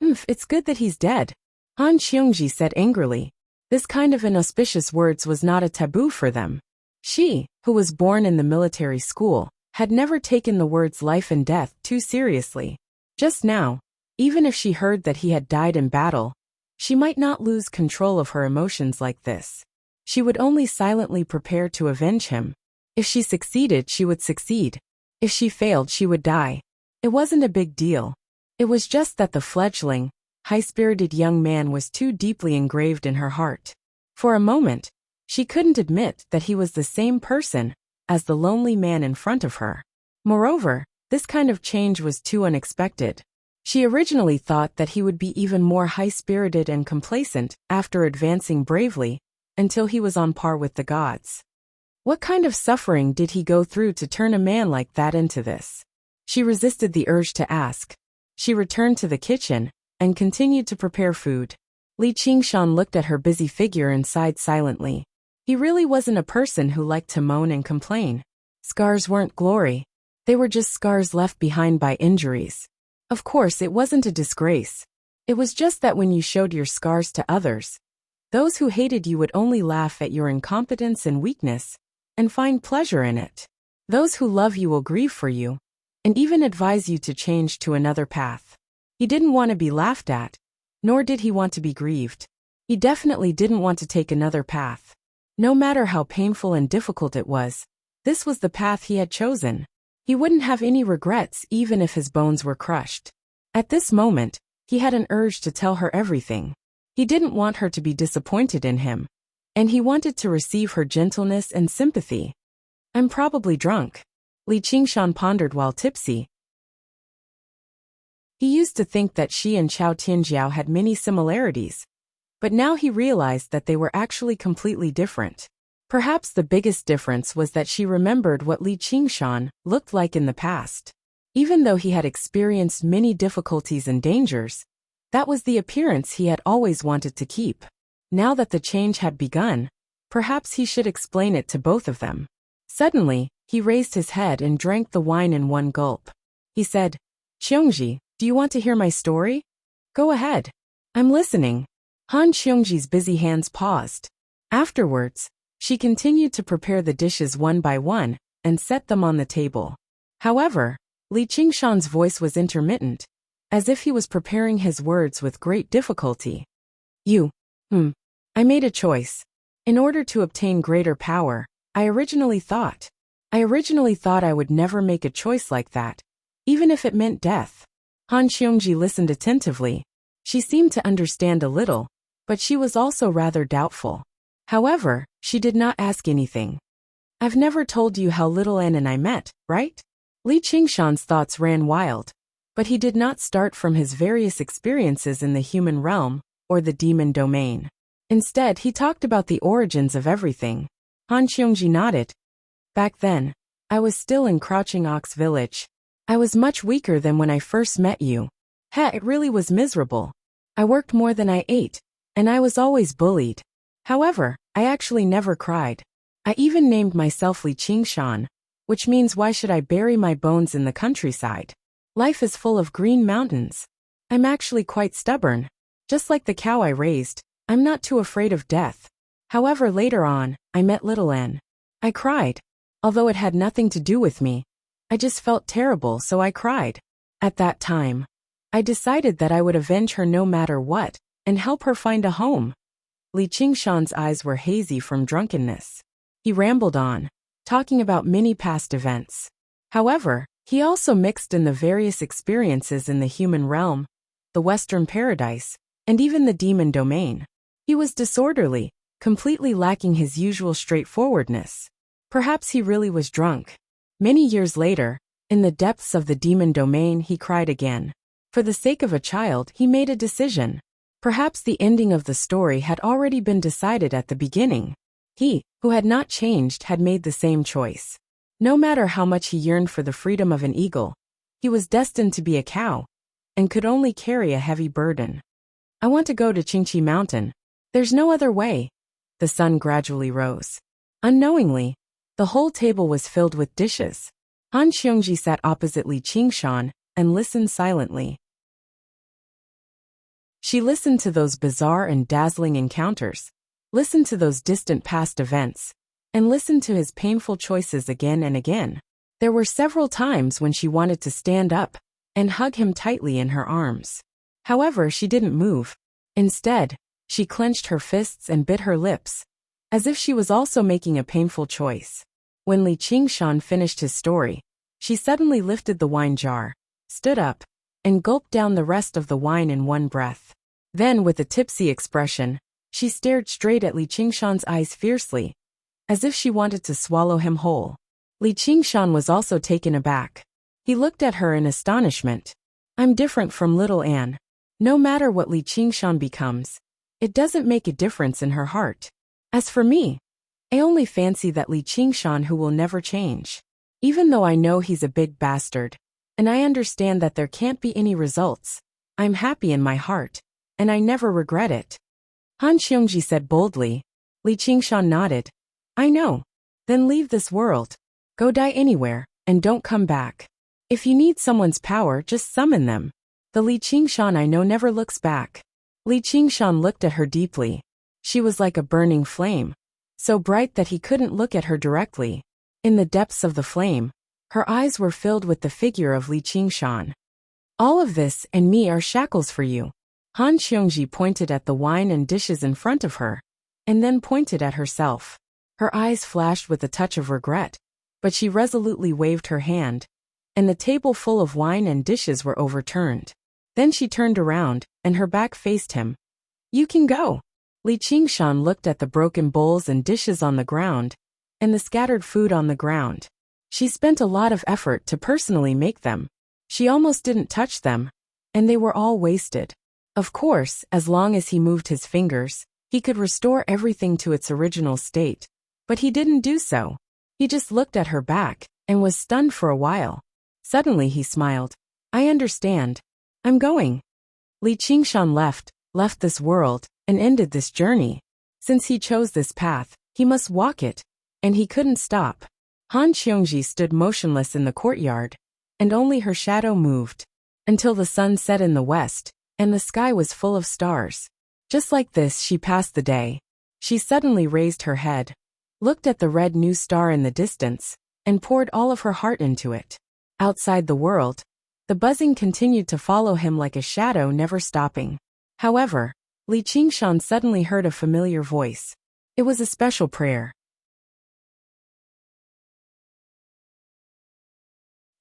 It's good that he's dead," Han Qiongji said angrily. This kind of inauspicious words was not a taboo for them. She, who was born in the military school, had never taken the words life and death too seriously. Just now, even if she heard that he had died in battle, she might not lose control of her emotions like this. She would only silently prepare to avenge him. If she succeeded, she would succeed. If she failed, she would die. It wasn't a big deal. It was just that the fledgling, high-spirited young man was too deeply engraved in her heart. For a moment, she couldn't admit that he was the same person as the lonely man in front of her. Moreover, this kind of change was too unexpected. She originally thought that he would be even more high-spirited and complacent after advancing bravely until he was on par with the gods. What kind of suffering did he go through to turn a man like that into this? She resisted the urge to ask. She returned to the kitchen and continued to prepare food. Li Qingshan looked at her busy figure and sighed silently. He really wasn't a person who liked to moan and complain. Scars weren't glory. They were just scars left behind by injuries. Of course, it wasn't a disgrace. It was just that when you showed your scars to others, those who hated you would only laugh at your incompetence and weakness and find pleasure in it. Those who love you will grieve for you and even advise you to change to another path. He didn't want to be laughed at, nor did he want to be grieved. He definitely didn't want to take another path. No matter how painful and difficult it was, this was the path he had chosen. He wouldn't have any regrets even if his bones were crushed. At this moment, he had an urge to tell her everything. He didn't want her to be disappointed in him, and he wanted to receive her gentleness and sympathy. "I'm probably drunk," Li Qingshan pondered while tipsy. He used to think that she and Qiao Tianjiao had many similarities, but now he realized that they were actually completely different. Perhaps the biggest difference was that she remembered what Li Qingshan looked like in the past. Even though he had experienced many difficulties and dangers, that was the appearance he had always wanted to keep. Now that the change had begun, perhaps he should explain it to both of them. Suddenly, he raised his head and drank the wine in one gulp. He said, "Qiongji, do you want to hear my story?" "Go ahead. I'm listening." Han Qiongji's busy hands paused. Afterwards, she continued to prepare the dishes one by one and set them on the table. However, Li Qingshan's voice was intermittent, as if he was preparing his words with great difficulty. I made a choice. In order to obtain greater power, I originally thought I would never make a choice like that, even if it meant death. Han Qiongji listened attentively. She seemed to understand a little, but she was also rather doubtful. However, she did not ask anything. "I've never told you how little Anne and I met, right?" Li Qingshan's thoughts ran wild, but he did not start from his various experiences in the human realm or the demon domain. Instead, he talked about the origins of everything. Han Qiongji nodded. "Back then, I was still in Crouching Ox Village. I was much weaker than when I first met you. It really was miserable. I worked more than I ate, and I was always bullied. However, I actually never cried. I even named myself Li Qingshan, which means why should I bury my bones in the countryside? Life is full of green mountains. I'm actually quite stubborn. Just like the cow I raised, I'm not too afraid of death. However, later on, I met little N. I cried. Although it had nothing to do with me. I just felt terrible, so I cried. At that time, I decided that I would avenge her no matter what, and help her find a home. Li Qingshan's eyes were hazy from drunkenness. He rambled on, talking about many past events. However, he also mixed in the various experiences in the human realm, the Western paradise, and even the demon domain. He was disorderly, completely lacking his usual straightforwardness. Perhaps he really was drunk. Many years later, in the depths of the demon domain, he cried again. For the sake of a child, he made a decision. Perhaps the ending of the story had already been decided at the beginning. He, who had not changed, had made the same choice. No matter how much he yearned for the freedom of an eagle, he was destined to be a cow, and could only carry a heavy burden. I want to go to Qingqi Mountain. There's no other way. The sun gradually rose. Unknowingly, the whole table was filled with dishes. Han Xiongji sat opposite Li Qingshan and listened silently. She listened to those bizarre and dazzling encounters, listened to those distant past events, and listened to his painful choices again and again. There were several times when she wanted to stand up and hug him tightly in her arms. However, she didn't move. Instead, she clenched her fists and bit her lips, as if she was also making a painful choice. When Li Qingshan finished his story, she suddenly lifted the wine jar, stood up, and gulped down the rest of the wine in one breath. Then, with a tipsy expression, she stared straight at Li Qingshan's eyes fiercely, as if she wanted to swallow him whole. Li Qingshan was also taken aback. He looked at her in astonishment. I'm different from little Anne. No matter what Li Qingshan becomes, it doesn't make a difference in her heart. As for me, I only fancy that Li Qingshan who will never change. Even though I know he's a big bastard, and I understand that there can't be any results, I'm happy in my heart, and I never regret it. Han Xiongji said boldly. Li Qingshan nodded. I know. Then leave this world. Go die anywhere, and don't come back. If you need someone's power, just summon them. The Li Qingshan I know never looks back. Li Qingshan looked at her deeply. She was like a burning flame, so bright that he couldn't look at her directly. In the depths of the flame, her eyes were filled with the figure of Li Qingshan. All of this and me are shackles for you. Han Xiongji pointed at the wine and dishes in front of her, and then pointed at herself. Her eyes flashed with a touch of regret, but she resolutely waved her hand, and the table full of wine and dishes were overturned. Then she turned around, and her back faced him. You can go. Li Qingshan looked at the broken bowls and dishes on the ground, and the scattered food on the ground. She spent a lot of effort to personally make them. She almost didn't touch them, and they were all wasted. Of course, as long as he moved his fingers, he could restore everything to its original state. But he didn't do so. He just looked at her back, and was stunned for a while. Suddenly he smiled. I understand. I'm going. Li Qingshan left this world, and ended this journey. Since he chose this path, he must walk it, and he couldn't stop. Han Xiongji stood motionless in the courtyard, and only her shadow moved, until the sun set in the west, and the sky was full of stars. Just like this she passed the day. She suddenly raised her head, looked at the red new star in the distance, and poured all of her heart into it. Outside the world, the buzzing continued to follow him like a shadow never stopping. However, Li Qingshan suddenly heard a familiar voice. It was a special prayer.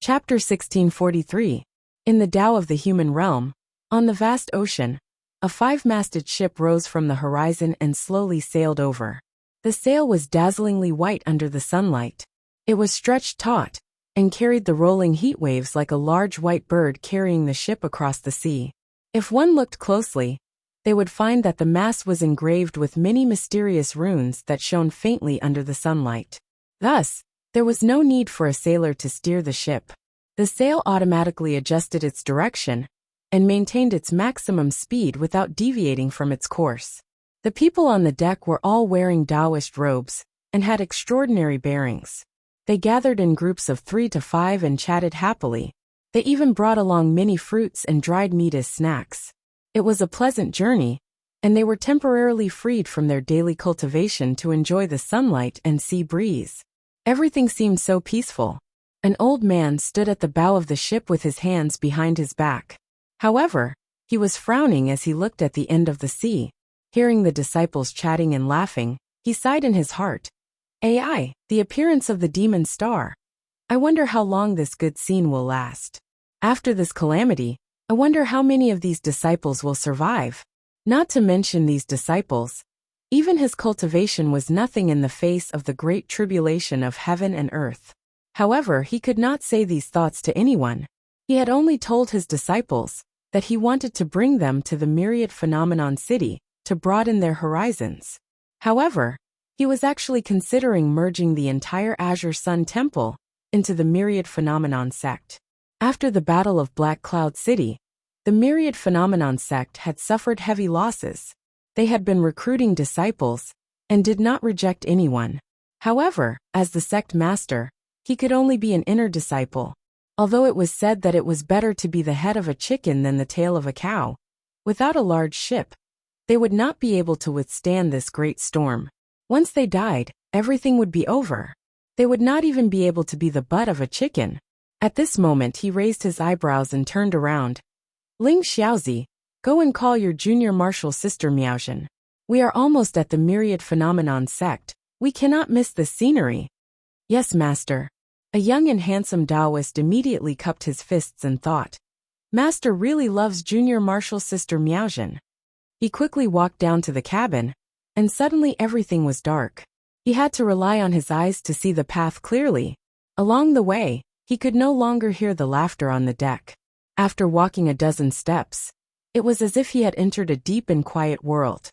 Chapter 1643. In the Tao of the human realm, on the vast ocean, a 5-masted ship rose from the horizon and slowly sailed over. The sail was dazzlingly white under the sunlight. It was stretched taut, and carried the rolling heat waves like a large white bird carrying the ship across the sea. If one looked closely, they would find that the mast was engraved with many mysterious runes that shone faintly under the sunlight. Thus, there was no need for a sailor to steer the ship. The sail automatically adjusted its direction, and maintained its maximum speed without deviating from its course. The people on the deck were all wearing Taoist robes and had extraordinary bearings. They gathered in groups of 3 to 5 and chatted happily. They even brought along many fruits and dried meat as snacks. It was a pleasant journey, and they were temporarily freed from their daily cultivation to enjoy the sunlight and sea breeze. Everything seemed so peaceful. An old man stood at the bow of the ship with his hands behind his back. However, he was frowning as he looked at the end of the sea. Hearing the disciples chatting and laughing, he sighed in his heart. "Ai, the appearance of the demon star. I wonder how long this good scene will last. After this calamity, I wonder how many of these disciples will survive." Not to mention these disciples, even his cultivation was nothing in the face of the great tribulation of heaven and earth. However, he could not say these thoughts to anyone. He had only told his disciples that he wanted to bring them to the myriad phenomenon city to broaden their horizons. However, he was actually considering merging the entire Azure Sun Temple into the myriad phenomenon sect. After the Battle of Black Cloud City, the myriad phenomenon sect had suffered heavy losses. They had been recruiting disciples and did not reject anyone. However, as the sect master, he could only be an inner disciple. Although it was said that it was better to be the head of a chicken than the tail of a cow, without a large ship, they would not be able to withstand this great storm. Once they died, everything would be over. They would not even be able to be the butt of a chicken. At this moment he raised his eyebrows and turned around. "Ling Xiaozi, go and call your junior martial sister Miaozhen. We are almost at the myriad phenomenon sect. We cannot miss this scenery." "Yes, master." A young and handsome Taoist immediately cupped his fists and thought, "Master really loves junior martial sister Miaozhen." He quickly walked down to the cabin, and suddenly everything was dark. He had to rely on his eyes to see the path clearly. Along the way, he could no longer hear the laughter on the deck. After walking a dozen steps, it was as if he had entered a deep and quiet world.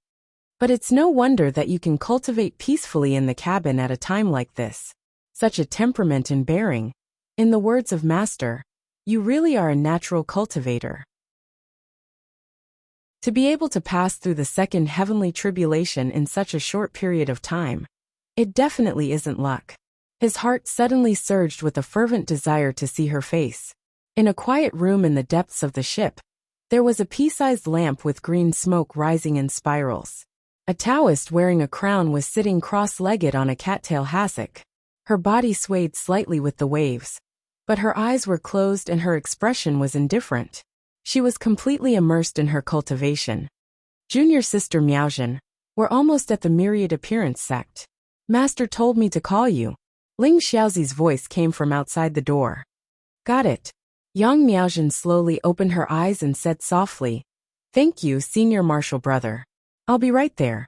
But it's no wonder that you can cultivate peacefully in the cabin at a time like this. Such a temperament and bearing. In the words of Master, you really are a natural cultivator. To be able to pass through the second heavenly tribulation in such a short period of time, it definitely isn't luck. His heart suddenly surged with a fervent desire to see her face. In a quiet room in the depths of the ship, there was a pea-sized lamp with green smoke rising in spirals. A Taoist wearing a crown was sitting cross-legged on a cattail hassock. Her body swayed slightly with the waves, but her eyes were closed and her expression was indifferent. She was completely immersed in her cultivation. "Junior sister Miaozhen, we're almost at the myriad appearance sect. Master told me to call you." Ling Xiaozi's voice came from outside the door. "Got it." Young Miaozhen slowly opened her eyes and said softly, "Thank you, senior martial brother. I'll be right there."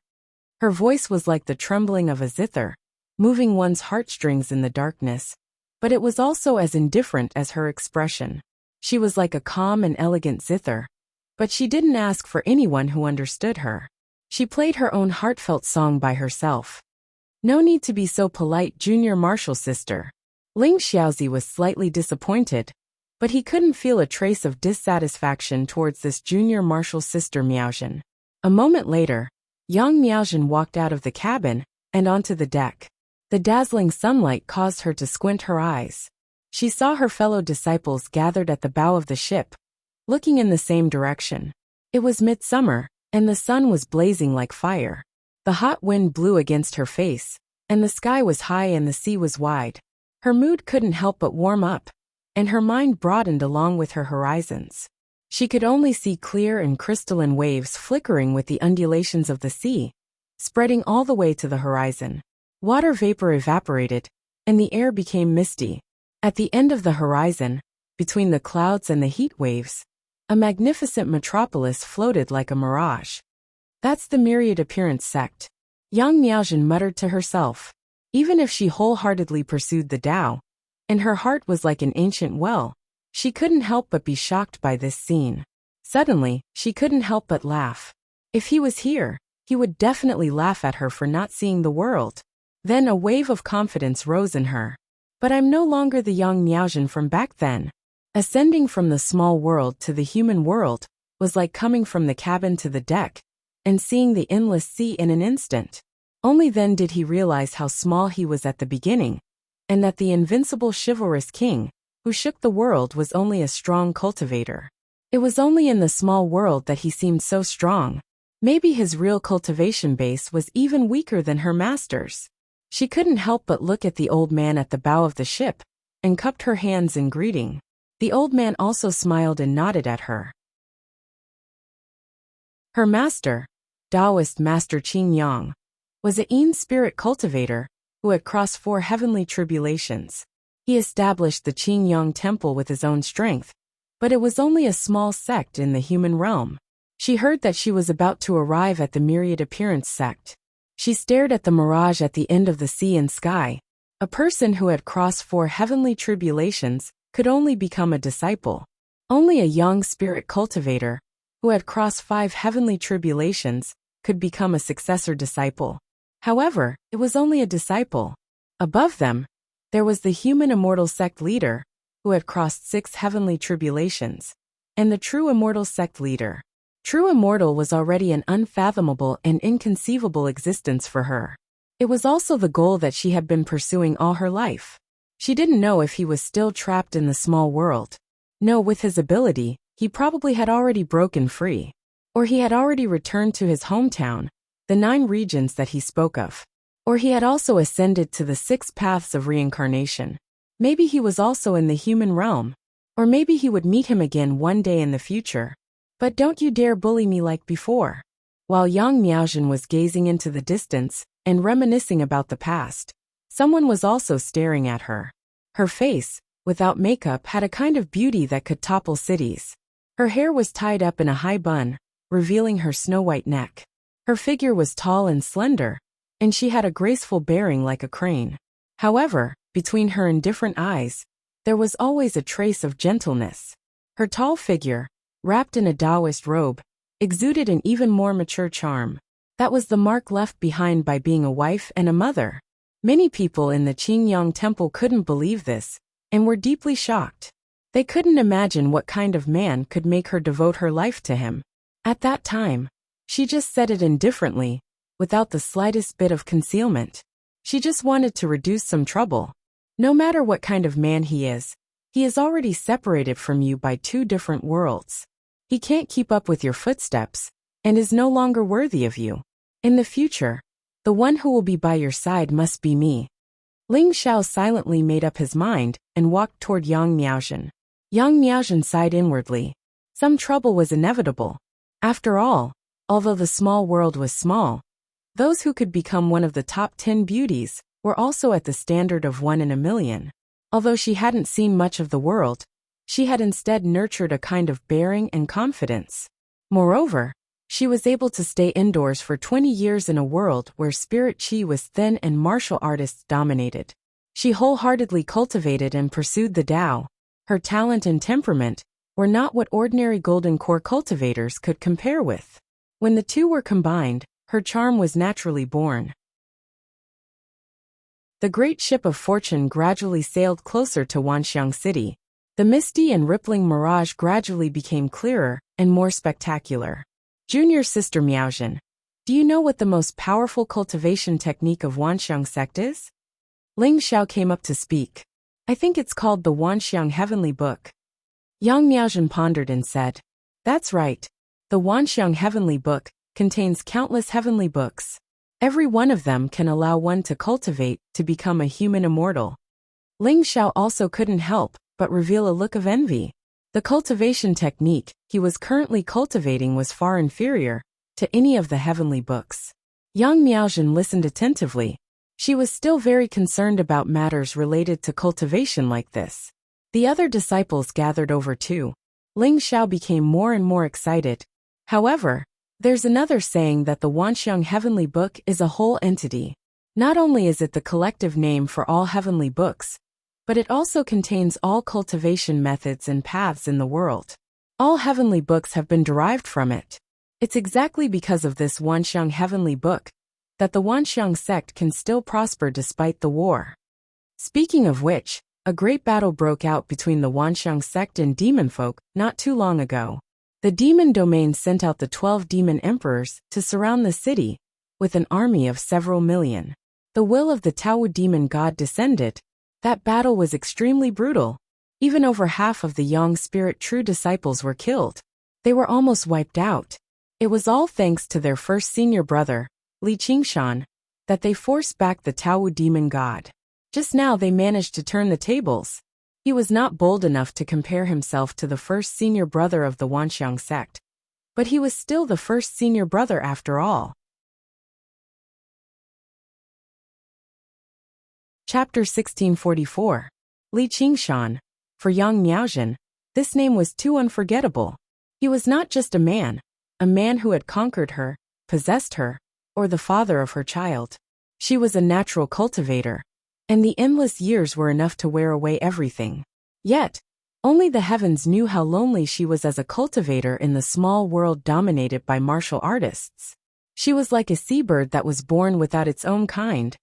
Her voice was like the trembling of a zither, moving one's heartstrings in the darkness, but it was also as indifferent as her expression. She was like a calm and elegant zither, but she didn't ask for anyone who understood her. She played her own heartfelt song by herself. "No need to be so polite, junior martial sister." Ling Xiaozi was slightly disappointed, but he couldn't feel a trace of dissatisfaction towards this junior martial sister Miaozhen. A moment later, young Miaozhen walked out of the cabin and onto the deck. The dazzling sunlight caused her to squint her eyes. She saw her fellow disciples gathered at the bow of the ship, looking in the same direction. It was midsummer, and the sun was blazing like fire. The hot wind blew against her face, and the sky was high and the sea was wide. Her mood couldn't help but warm up, and her mind broadened along with her horizons. She could only see clear and crystalline waves flickering with the undulations of the sea, spreading all the way to the horizon. Water vapor evaporated, and the air became misty. At the end of the horizon, between the clouds and the heat waves, a magnificent metropolis floated like a mirage. "That's the myriad appearance sect," young Miaozhen muttered to herself. Even if she wholeheartedly pursued the Tao, and her heart was like an ancient well, she couldn't help but be shocked by this scene. Suddenly, she couldn't help but laugh. If he was here, he would definitely laugh at her for not seeing the world. Then a wave of confidence rose in her. "But I'm no longer the young Miaozhen from back then." Ascending from the small world to the human world was like coming from the cabin to the deck, and seeing the endless sea in an instant. Only then did he realize how small he was at the beginning, and that the invincible chivalrous king, who shook the world, was only a strong cultivator. It was only in the small world that he seemed so strong. Maybe his real cultivation base was even weaker than her master's. She couldn't help but look at the old man at the bow of the ship, and cupped her hands in greeting. The old man also smiled and nodded at her. Her master, Taoist Master Qing Yang, was a keen spirit cultivator who had crossed 4 heavenly tribulations. He established the Qing Yang temple with his own strength, but it was only a small sect in the human realm. She heard that she was about to arrive at the myriad appearance sect. She stared at the mirage at the end of the sea and sky. A person who had crossed 4 heavenly tribulations could only become a disciple. Only a young spirit cultivator, who had crossed 5 heavenly tribulations, could become a successor disciple. However, it was only a disciple. Above them, there was the human immortal sect leader, who had crossed 6 heavenly tribulations, and the true immortal sect leader. True immortal was already an unfathomable and inconceivable existence for her. It was also the goal that she had been pursuing all her life. She didn't know if he was still trapped in the small world. No, with his ability, he probably had already broken free. Or he had already returned to his hometown, the 9 regions that he spoke of. Or he had also ascended to the 6 paths of reincarnation. Maybe he was also in the human realm. Or maybe he would meet him again one day in the future. But don't you dare bully me like before. While Yang Miaozhen was gazing into the distance and reminiscing about the past, someone was also staring at her. Her face, without makeup, had a kind of beauty that could topple cities. Her hair was tied up in a high bun, revealing her snow-white neck. Her figure was tall and slender, and she had a graceful bearing like a crane. However, between her indifferent eyes, there was always a trace of gentleness. Her tall figure, wrapped in a Taoist robe, exuded an even more mature charm. That was the mark left behind by being a wife and a mother. Many people in the Qingyang temple couldn't believe this, and were deeply shocked. They couldn't imagine what kind of man could make her devote her life to him. At that time, she just said it indifferently, without the slightest bit of concealment. She just wanted to reduce some trouble. No matter what kind of man he is already separated from you by 2 different worlds. He can't keep up with your footsteps, and is no longer worthy of you. In the future, the one who will be by your side must be me. Ling Xiao silently made up his mind and walked toward Yang Miaozhen. Yang Miaozhen sighed inwardly. Some trouble was inevitable. After all, although the small world was small, those who could become one of the top 10 beauties were also at the standard of 1 in a million. Although she hadn't seen much of the world, she had instead nurtured a kind of bearing and confidence. Moreover, she was able to stay indoors for 20 years in a world where spirit qi was thin and martial artists dominated. She wholeheartedly cultivated and pursued the Tao. Her talent and temperament were not what ordinary golden core cultivators could compare with. When the 2 were combined, her charm was naturally born. The great ship of fortune gradually sailed closer to Wanxiang City. The misty and rippling mirage gradually became clearer and more spectacular. Junior Sister Miaozhen, do you know what the most powerful cultivation technique of Wanxiang sect is? Ling Xiao came up to speak. I think it's called the Wanxiang Heavenly Book. Yang Miaozhen pondered and said, That's right. The Wanxiang Heavenly Book contains countless heavenly books. Every one of them can allow one to cultivate to become a human immortal. Ling Xiao also couldn't help but reveal a look of envy. The cultivation technique he was currently cultivating was far inferior to any of the heavenly books. Yang Miaozhen listened attentively. She was still very concerned about matters related to cultivation like this. The other disciples gathered over too. Ling Xiao became more and more excited. However, there's another saying that the Wanxiang Heavenly Book is a whole entity. Not only is it the collective name for all heavenly books, but it also contains all cultivation methods and paths in the world. All heavenly books have been derived from it. It's exactly because of this Wanxiang Heavenly Book that the Wanxiang sect can still prosper despite the war. Speaking of which, a great battle broke out between the Wanxiang sect and demon folk not too long ago. The demon domain sent out the 12 demon emperors to surround the city with an army of several million. The will of the Tao demon god descended. That battle was extremely brutal. Even over half of the Yang spirit true disciples were killed. They were almost wiped out. It was all thanks to their first senior brother, Li Qingshan, that they forced back the Tao demon god. Just now they managed to turn the tables. He was not bold enough to compare himself to the first senior brother of the Wanxiang sect, but he was still the first senior brother after all. Chapter 1644. Li Qingshan. For Yang Miaozhen, this name was too unforgettable. He was not just a man who had conquered her, possessed her, or the father of her child. She was a natural cultivator, and the endless years were enough to wear away everything. Yet, only the heavens knew how lonely she was as a cultivator in the small world dominated by martial artists. She was like a seabird that was born without its own kind,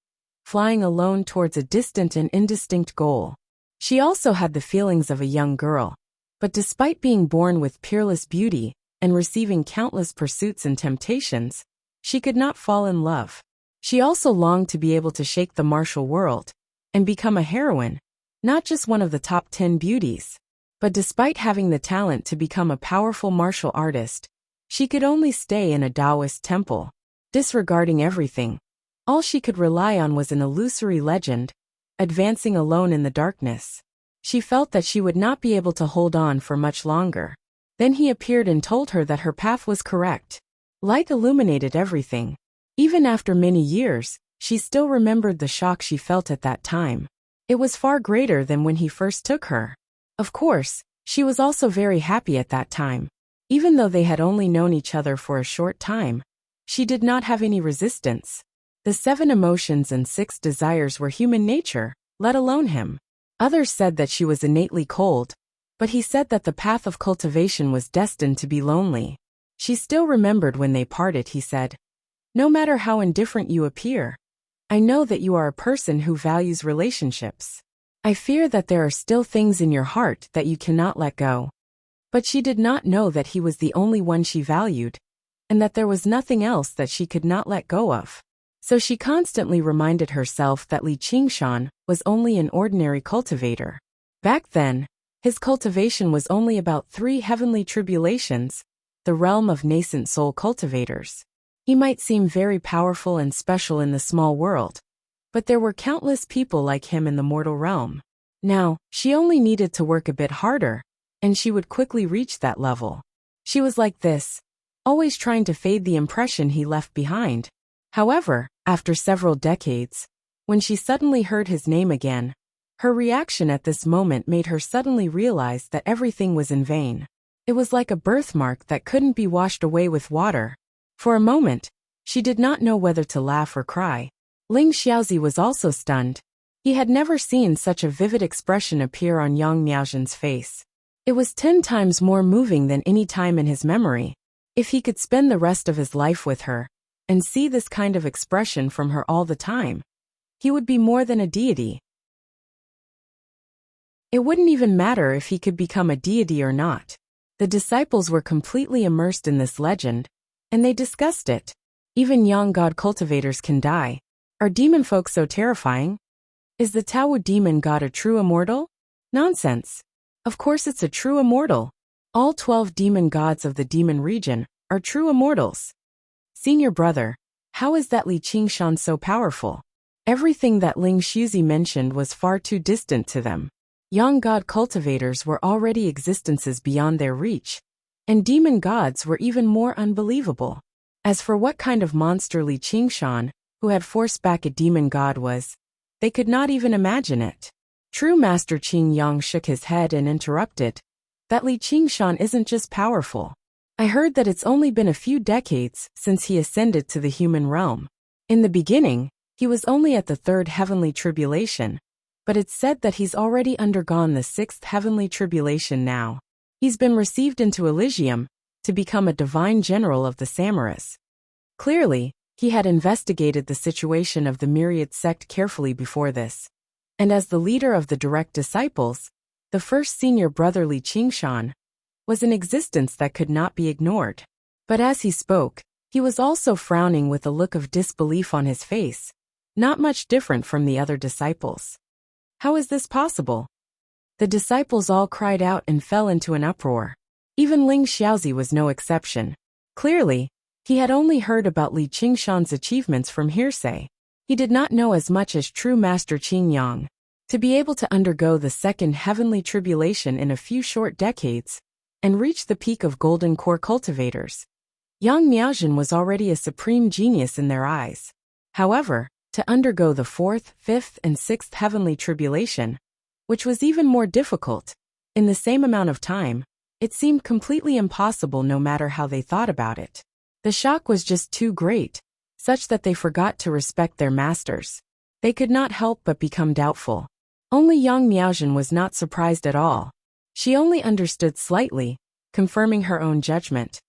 flying alone towards a distant and indistinct goal. She also had the feelings of a young girl, but despite being born with peerless beauty and receiving countless pursuits and temptations, she could not fall in love. She also longed to be able to shake the martial world and become a heroine, not just one of the top 10 beauties. But despite having the talent to become a powerful martial artist, she could only stay in a Taoist temple, disregarding everything. All she could rely on was an illusory legend, advancing alone in the darkness. She felt that she would not be able to hold on for much longer. Then he appeared and told her that her path was correct. Light illuminated everything. Even after many years, she still remembered the shock she felt at that time. It was far greater than when he first took her. Of course, she was also very happy at that time. Even though they had only known each other for a short time, she did not have any resistance. The 7 emotions and 6 desires were human nature, let alone him. Others said that she was innately cold, but he said that the path of cultivation was destined to be lonely. She still remembered when they parted. He said, "No matter how indifferent you appear, I know that you are a person who values relationships. I fear that there are still things in your heart that you cannot let go." But she did not know that he was the only one she valued, and that there was nothing else that she could not let go of. So she constantly reminded herself that Li Qingshan was only an ordinary cultivator. Back then, his cultivation was only about 3 heavenly tribulations, the realm of nascent soul cultivators. He might seem very powerful and special in the small world, but there were countless people like him in the mortal realm. Now, she only needed to work a bit harder, and she would quickly reach that level. She was like this, always trying to fade the impression he left behind. However, after several decades, when she suddenly heard his name again, her reaction at this moment made her suddenly realize that everything was in vain. It was like a birthmark that couldn't be washed away with water. For a moment, she did not know whether to laugh or cry. Ling Xiaozi was also stunned. He had never seen such a vivid expression appear on Yang Miaozhen's face. It was 10 times more moving than any time in his memory. If he could spend the rest of his life with her, and see this kind of expression from her all the time, he would be more than a deity. It wouldn't even matter if he could become a deity or not. The disciples were completely immersed in this legend, and they discussed it. Even young god cultivators can die. Are demon folk so terrifying? Is the Tao demon god a true immortal? Nonsense. Of course it's a true immortal. All 12 demon gods of the demon region are true immortals. Senior brother, how is that Li Qingshan so powerful? Everything that Ling Xiuzi mentioned was far too distant to them. Young god cultivators were already existences beyond their reach, and demon gods were even more unbelievable. As for what kind of monster Li Qingshan, who had forced back a demon god, was, they could not even imagine it. True Master Qing Yang shook his head and interrupted. That Li Qingshan isn't just powerful. I heard that it's only been a few decades since he ascended to the human realm. In the beginning, he was only at the 3rd heavenly tribulation, but it's said that he's already undergone the 6th heavenly tribulation now. He's been received into Elysium to become a divine general of the Samaras. Clearly, he had investigated the situation of the myriad sect carefully before this. And as the leader of the direct disciples, the first senior brother Li Qingshan was an existence that could not be ignored. But as he spoke, he was also frowning with a look of disbelief on his face, not much different from the other disciples. How is this possible? The disciples all cried out and fell into an uproar. Even Ling Xiaozi was no exception. Clearly, he had only heard about Li Qingshan's achievements from hearsay. He did not know as much as true Master Qin Yang. To be able to undergo the second heavenly tribulation in a few short decades, and reach the peak of golden core cultivators, Yang Miaozhen was already a supreme genius in their eyes. However, to undergo the fourth, fifth, and sixth heavenly tribulation, which was even more difficult, in the same amount of time, it seemed completely impossible no matter how they thought about it. The shock was just too great, such that they forgot to respect their masters. They could not help but become doubtful. Only Yang Miaozhen was not surprised at all. She only understood slightly, confirming her own judgment.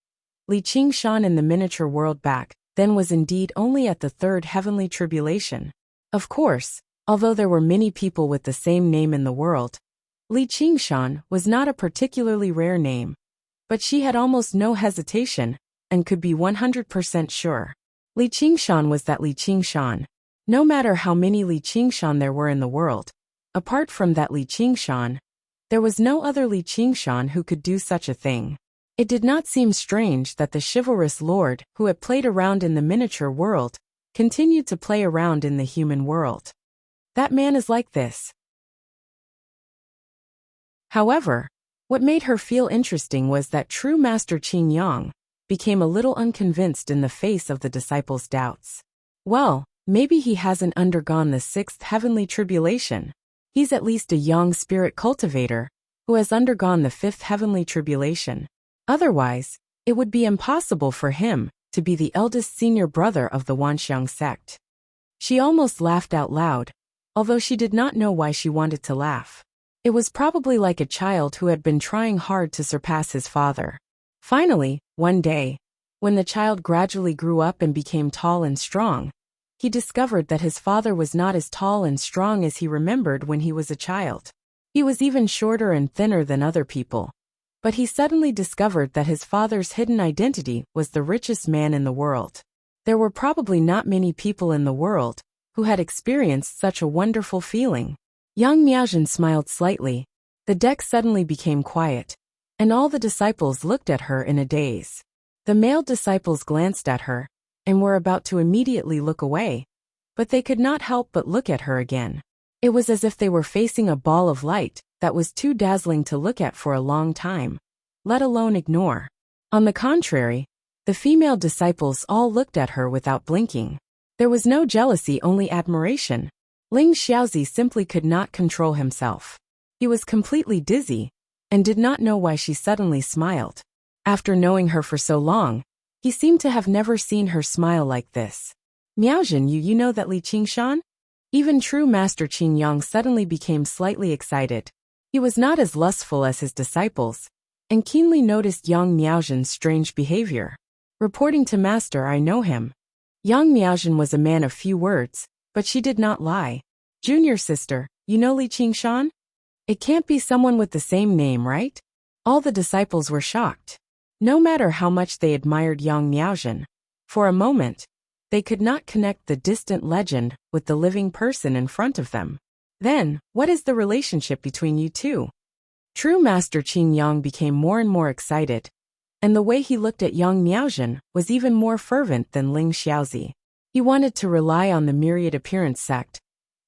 Li Qingshan in the miniature world back then was indeed only at the third heavenly tribulation. Of course, although there were many people with the same name in the world, Li Qingshan was not a particularly rare name. But she had almost no hesitation, and could be 100% sure. Li Qingshan was that Li Qingshan. No matter how many Li Qingshan there were in the world, apart from that Li Qingshan, there was no other Li Qingshan who could do such a thing. It did not seem strange that the chivalrous lord who had played around in the miniature world continued to play around in the human world. That man is like this. However, what made her feel interesting was that true Master Qin Yang became a little unconvinced in the face of the disciples' doubts. Well, maybe he hasn't undergone the sixth heavenly tribulation. He's at least a young spirit cultivator who has undergone the fifth heavenly tribulation. Otherwise, it would be impossible for him to be the eldest senior brother of the Wanxiang sect. She almost laughed out loud, although she did not know why she wanted to laugh. It was probably like a child who had been trying hard to surpass his father. Finally, one day, when the child gradually grew up and became tall and strong, he discovered that his father was not as tall and strong as he remembered when he was a child. He was even shorter and thinner than other people. But he suddenly discovered that his father's hidden identity was the richest man in the world. There were probably not many people in the world who had experienced such a wonderful feeling. Yang Miaozhen smiled slightly. The deck suddenly became quiet, and all the disciples looked at her in a daze. The male disciples glanced at her, and were about to immediately look away, but they could not help but look at her again. It was as if they were facing a ball of light that was too dazzling to look at for a long time, let alone ignore. On the contrary, the female disciples all looked at her without blinking. There was no jealousy, only admiration. Ling Xiaozi simply could not control himself. He was completely dizzy, and did not know why she suddenly smiled. After knowing her for so long, he seemed to have never seen her smile like this. Miaozhen, you know that Li Qingshan? Even true Master Qin Yang suddenly became slightly excited. He was not as lustful as his disciples, and keenly noticed Yang Miaozhen's strange behavior. Reporting to Master, I know him. Yang Miaozhen was a man of few words, but she did not lie. Junior sister, you know Li Qingshan? It can't be someone with the same name, right? All the disciples were shocked. No matter how much they admired Yang Miaozhen, for a moment, they could not connect the distant legend with the living person in front of them. Then, what is the relationship between you two? True Master Qin Yang became more and more excited, and the way he looked at Yang Miaozhen was even more fervent than Ling Xiaozi. He wanted to rely on the myriad appearance sect,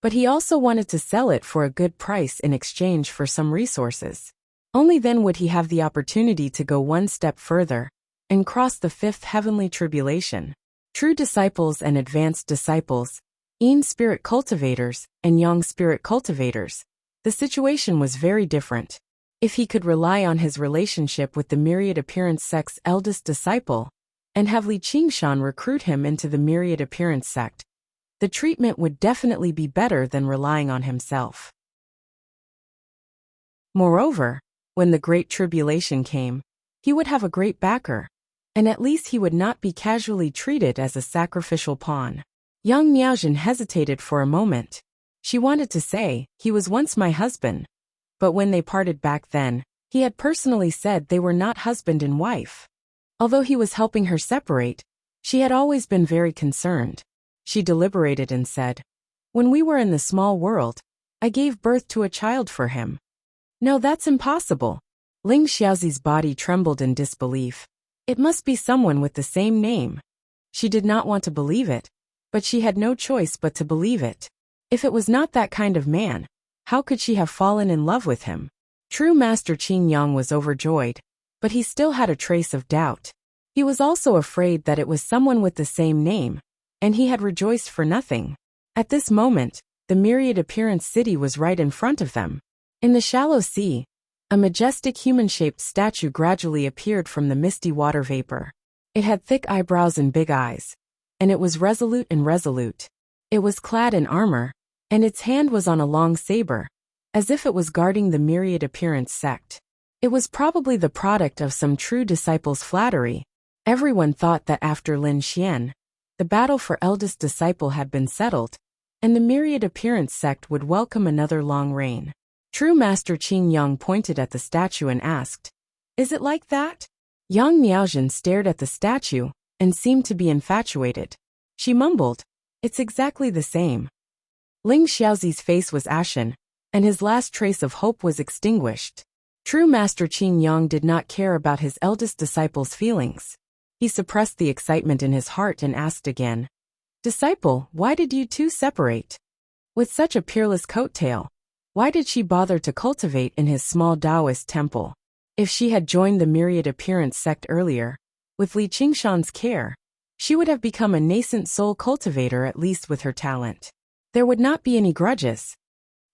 but he also wanted to sell it for a good price in exchange for some resources. Only then would he have the opportunity to go one step further and cross the fifth heavenly tribulation. True disciples and advanced disciples, Yin spirit cultivators and Yang spirit cultivators, the situation was very different. If he could rely on his relationship with the myriad appearance sect's eldest disciple, and have Li Qingshan recruit him into the myriad appearance sect, the treatment would definitely be better than relying on himself. Moreover, when the Great Tribulation came, he would have a great backer, and at least he would not be casually treated as a sacrificial pawn. Yang Miaozhen hesitated for a moment. She wanted to say, he was once my husband, but when they parted back then, He had personally said they were not husband and wife. Although he was helping her separate, she had always been very concerned. She deliberated and said, "When we were in the small world, I gave birth to a child for him." "No, that's impossible." Ling Xiaozi's body trembled in disbelief. It must be someone with the same name. She did not want to believe it, but she had no choice but to believe it. If it was not that kind of man, how could she have fallen in love with him? True Master Qing Yang was overjoyed, but he still had a trace of doubt. He was also afraid that it was someone with the same name, and he had rejoiced for nothing. At this moment, the myriad appearance city was right in front of them. In the shallow sea, a majestic human-shaped statue gradually appeared from the misty water vapor. It had thick eyebrows and big eyes, and it was resolute. It was clad in armor, and its hand was on a long saber, as if it was guarding the myriad appearance sect. It was probably the product of some true disciple's flattery. Everyone thought that after Lin Xian, the battle for eldest disciple had been settled, and the myriad appearance sect would welcome another long reign. True Master Qing Yang pointed at the statue and asked, "Is it like that?" Yang Miaozhen stared at the statue and seemed to be infatuated. She mumbled, "It's exactly the same." Ling Xiaozi's face was ashen, and his last trace of hope was extinguished. True Master Qing Yang did not care about his eldest disciple's feelings. He suppressed the excitement in his heart and asked again, "Disciple, why did you two separate? With such a peerless coattail, why did she bother to cultivate in his small Taoist temple? If she had joined the myriad appearance sect earlier, with Li Qingshan's care, she would have become a nascent soul cultivator at least with her talent. There would not be any grudges."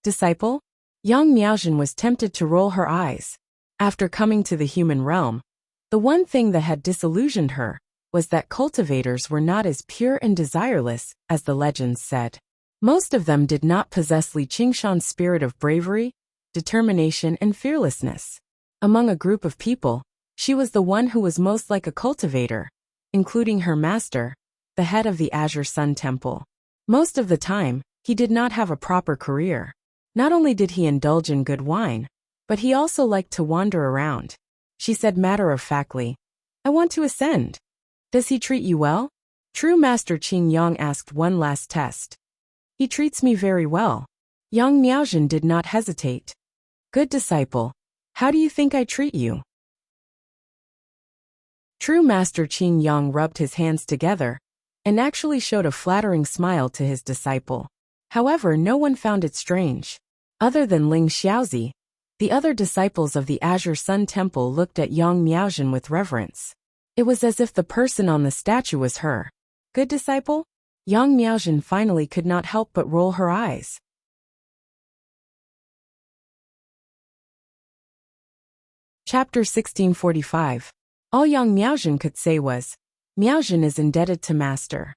"Disciple?" Yang Miaozhen was tempted to roll her eyes. After coming to the human realm, the one thing that had disillusioned her was that cultivators were not as pure and desireless as the legends said. Most of them did not possess Li Qingshan's spirit of bravery, determination, and fearlessness. Among a group of people, she was the one who was most like a cultivator, including her master, the head of the Azure Sun Temple. Most of the time, he did not have a proper career. Not only did he indulge in good wine, but he also liked to wander around. She said matter-of-factly, "I want to ascend." "Does he treat you well?" True Master Qing Yang asked one last test. "He treats me very well." Yang Miaozhen did not hesitate. "Good disciple, how do you think I treat you?" True Master Qing Yang rubbed his hands together and actually showed a flattering smile to his disciple. However, no one found it strange. Other than Ling Xiaozi, the other disciples of the Azure Sun Temple looked at Yang Miaozhen with reverence. It was as if the person on the statue was her. "Good disciple?" Yang Miaozhen finally could not help but roll her eyes. Chapter 1645. All Yang Miaozhen could say was, "Miaozhen is indebted to Master."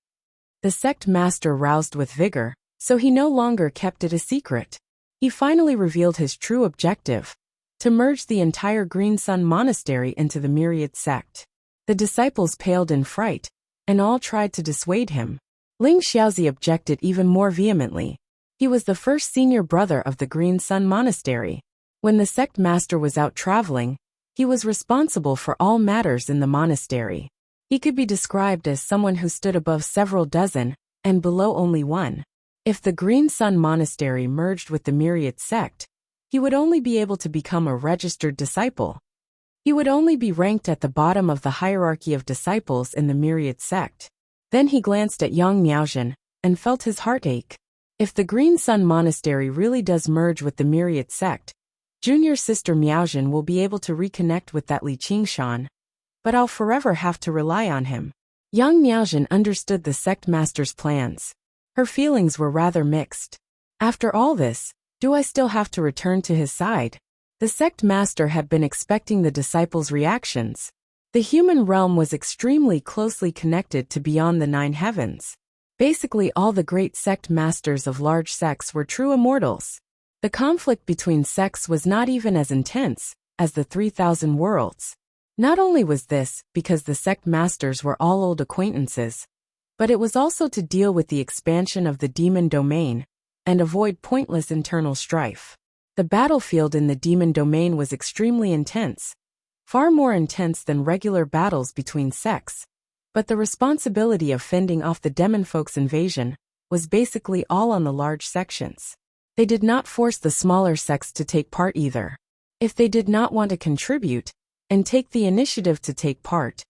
The sect master roused with vigor, so he no longer kept it a secret. He finally revealed his true objective, to merge the entire Green Sun Monastery into the myriad sect. The disciples paled in fright, and all tried to dissuade him. Ling Xiaozi objected even more vehemently. He was the first senior brother of the Green Sun Monastery. When the sect master was out traveling, he was responsible for all matters in the monastery. He could be described as someone who stood above several dozen, and below only one. If the Green Sun Monastery merged with the myriad sect, he would only be able to become a registered disciple. He would only be ranked at the bottom of the hierarchy of disciples in the myriad sect. Then he glanced at Yang Miaozhen and felt his heart ache. If the Green Sun Monastery really does merge with the myriad sect, junior sister Miaozhen will be able to reconnect with that Li Qingshan, but I'll forever have to rely on him. Yang Miaozhen understood the sect master's plans. Her feelings were rather mixed. After all this, do I still have to return to his side? The sect master had been expecting the disciples' reactions. The human realm was extremely closely connected to beyond the 9 heavens. Basically, all the great sect masters of large sects were true immortals. The conflict between sects was not even as intense as the 3,000 worlds. Not only was this because the sect masters were all old acquaintances, but it was also to deal with the expansion of the demon domain and avoid pointless internal strife. The battlefield in the demon domain was extremely intense, far more intense than regular battles between sects. But the responsibility of fending off the demonfolk's invasion was basically all on the large sections. They did not force the smaller sects to take part either. If they did not want to contribute and take the initiative to take part,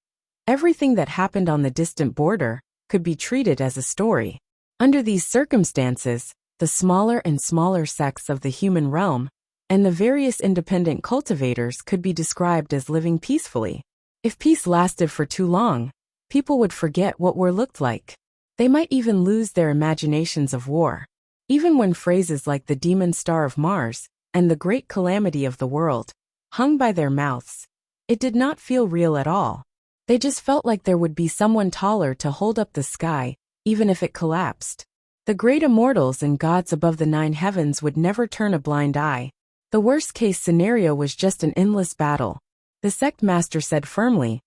everything that happened on the distant border could be treated as a story. Under these circumstances, the smaller and smaller sects of the human realm and the various independent cultivators could be described as living peacefully. If peace lasted for too long, people would forget what war looked like. They might even lose their imaginations of war. Even when phrases like the demon star of Mars and the great calamity of the world hung by their mouths, it did not feel real at all. They just felt like there would be someone taller to hold up the sky, even if it collapsed. The great immortals and gods above the 9 heavens would never turn a blind eye. The worst-case scenario was just an endless battle. The sect master said firmly,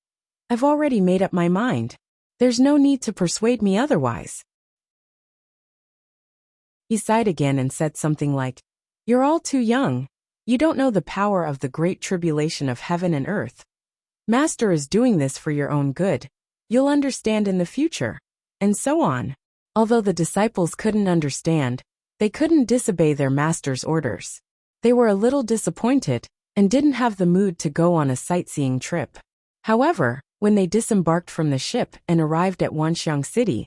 "I've already made up my mind. There's no need to persuade me otherwise." He sighed again and said something like, "You're all too young. You don't know the power of the great tribulation of heaven and earth. Master is doing this for your own good. You'll understand in the future." And so on. Although the disciples couldn't understand, they couldn't disobey their master's orders. They were a little disappointed and didn't have the mood to go on a sightseeing trip. However, when they disembarked from the ship and arrived at Wuxia City,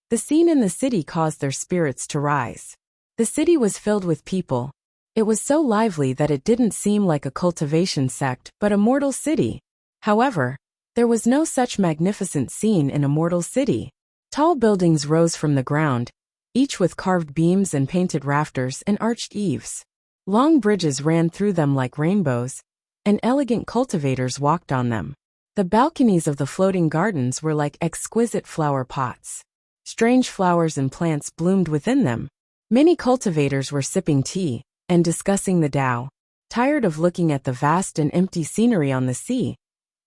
the scene in the city caused their spirits to rise. The city was filled with people. It was so lively that it didn't seem like a cultivation sect but a mortal city. However, there was no such magnificent scene in a mortal city. Tall buildings rose from the ground, each with carved beams and painted rafters and arched eaves. Long bridges ran through them like rainbows, and elegant cultivators walked on them. The balconies of the floating gardens were like exquisite flower pots. Strange flowers and plants bloomed within them. Many cultivators were sipping tea and discussing the Tao, tired of looking at the vast and empty scenery on the sea.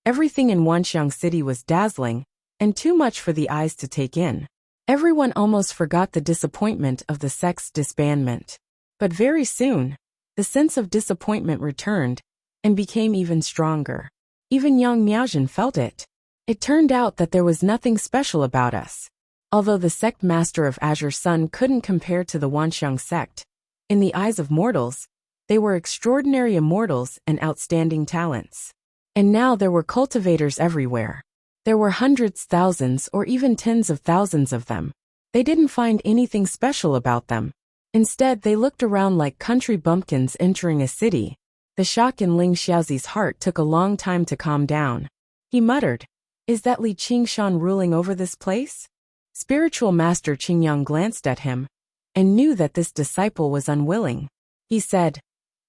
Everything in Wuxia City was dazzling, and too much for the eyes to take in. Everyone almost forgot the disappointment of the sect's disbandment. But very soon, the sense of disappointment returned and became even stronger. Even young Miaojin felt it. It turned out that there was nothing special about us. Although the sect master of Azure Sun couldn't compare to the Wuxia sect, in the eyes of mortals, they were extraordinary immortals and outstanding talents. And now there were cultivators everywhere. There were hundreds, thousands, or even tens of thousands of them. They didn't find anything special about them. Instead, they looked around like country bumpkins entering a city. The shock in Ling Xiaozi's heart took a long time to calm down. He muttered, "Is that Li Qingshan ruling over this place?" Spiritual Master Qingyang glanced at him and knew that this disciple was unwilling. He said,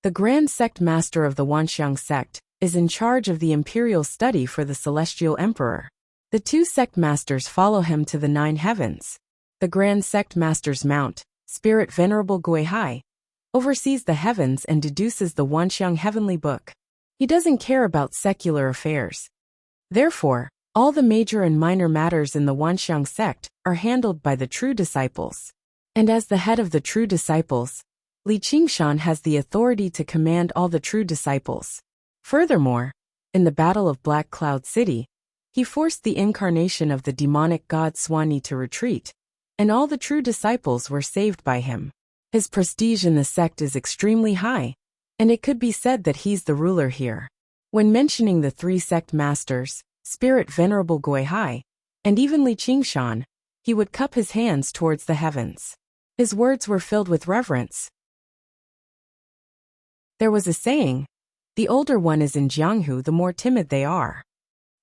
"The Grand Sect Master of the Wuxia sect is in charge of the imperial study for the Celestial Emperor. The 2 sect masters follow him to the 9 heavens. The Grand Sect Master's mount, Spirit Venerable Guihai, oversees the heavens and deduces the Wuxia heavenly book. He doesn't care about secular affairs. Therefore, all the major and minor matters in the Wuxia sect are handled by the true disciples. And as the head of the true disciples, Li Qingshan has the authority to command all the true disciples. Furthermore, in the Battle of Black Cloud City, he forced the incarnation of the demonic god Swanee to retreat, and all the true disciples were saved by him. His prestige in the sect is extremely high, and it could be said that he's the ruler here." When mentioning the 3 sect masters, Spirit Venerable Guihai, and even Li Qingshan, he would cup his hands towards the heavens. His words were filled with reverence. There was a saying, "The older one is in Jianghu, the more timid they are."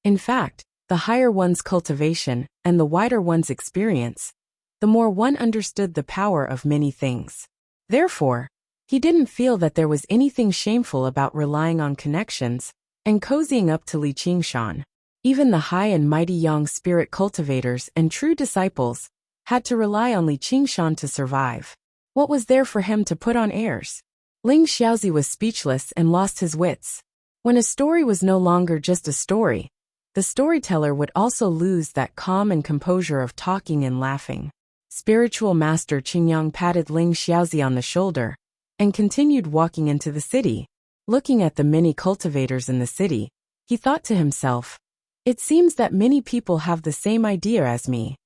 In fact, the higher one's cultivation and the wider one's experience, the more one understood the power of many things. Therefore, he didn't feel that there was anything shameful about relying on connections and cozying up to Li Qingshan. Even the high and mighty young spirit cultivators and true disciples had to rely on Li Qingshan to survive. What was there for him to put on airs? Ling Xiaozi was speechless and lost his wits. When a story was no longer just a story, the storyteller would also lose that calm and composure of talking and laughing. Spiritual Master Qingyang patted Ling Xiaozi on the shoulder and continued walking into the city. Looking at the many cultivators in the city, he thought to himself, "It seems that many people have the same idea as me."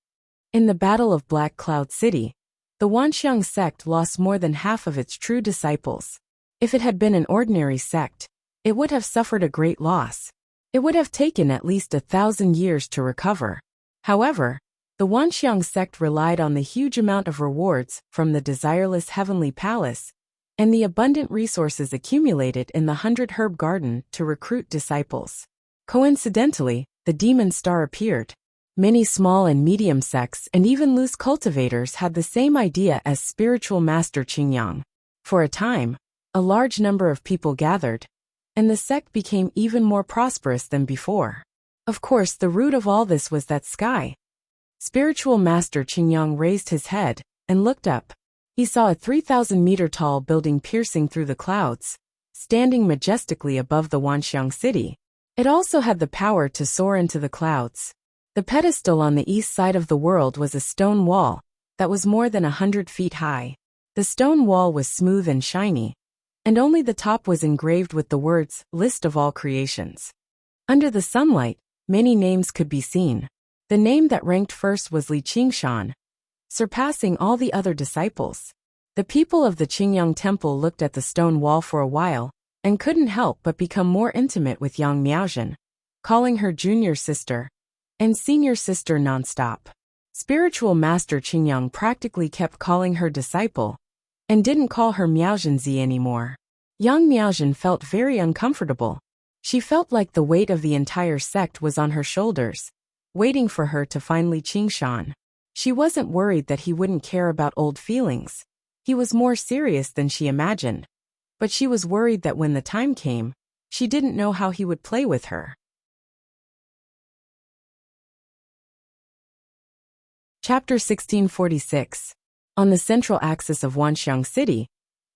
In the Battle of Black Cloud City, the Wanxiang sect lost more than half of its true disciples. If it had been an ordinary sect, it would have suffered a great loss. It would have taken at least 1,000 years to recover. However, the Wanxiang sect relied on the huge amount of rewards from the desireless heavenly palace and the abundant resources accumulated in the 100-herb garden to recruit disciples. Coincidentally, the demon star appeared. Many small and medium sects and even loose cultivators had the same idea as spiritual master Qingyang. For a time, a large number of people gathered, and the sect became even more prosperous than before. Of course, the root of all this was that sky. Spiritual master Qingyang raised his head and looked up. He saw a 3,000-meter-tall building piercing through the clouds, standing majestically above the Wanxiang city. It also had the power to soar into the clouds. The pedestal on the east side of the world was a stone wall that was more than 100 feet high. The stone wall was smooth and shiny, and only the top was engraved with the words, "List of all creations." Under the sunlight, many names could be seen. The name that ranked first was Li Qingshan, surpassing all the other disciples. The people of the Qingyang temple looked at the stone wall for a while and couldn't help but become more intimate with Yang Miaozhen, calling her junior sister and senior sister nonstop. Spiritual master Qingyang practically kept calling her disciple and didn't call her Miaozhenzi anymore. Yang Miaozhen felt very uncomfortable. She felt like the weight of the entire sect was on her shoulders, waiting for her to finally Qingshan. She wasn't worried that he wouldn't care about old feelings. He was more serious than she imagined. But she was worried that when the time came, she didn't know how he would play with her. Chapter 1646. On the central axis of Wanxiang City,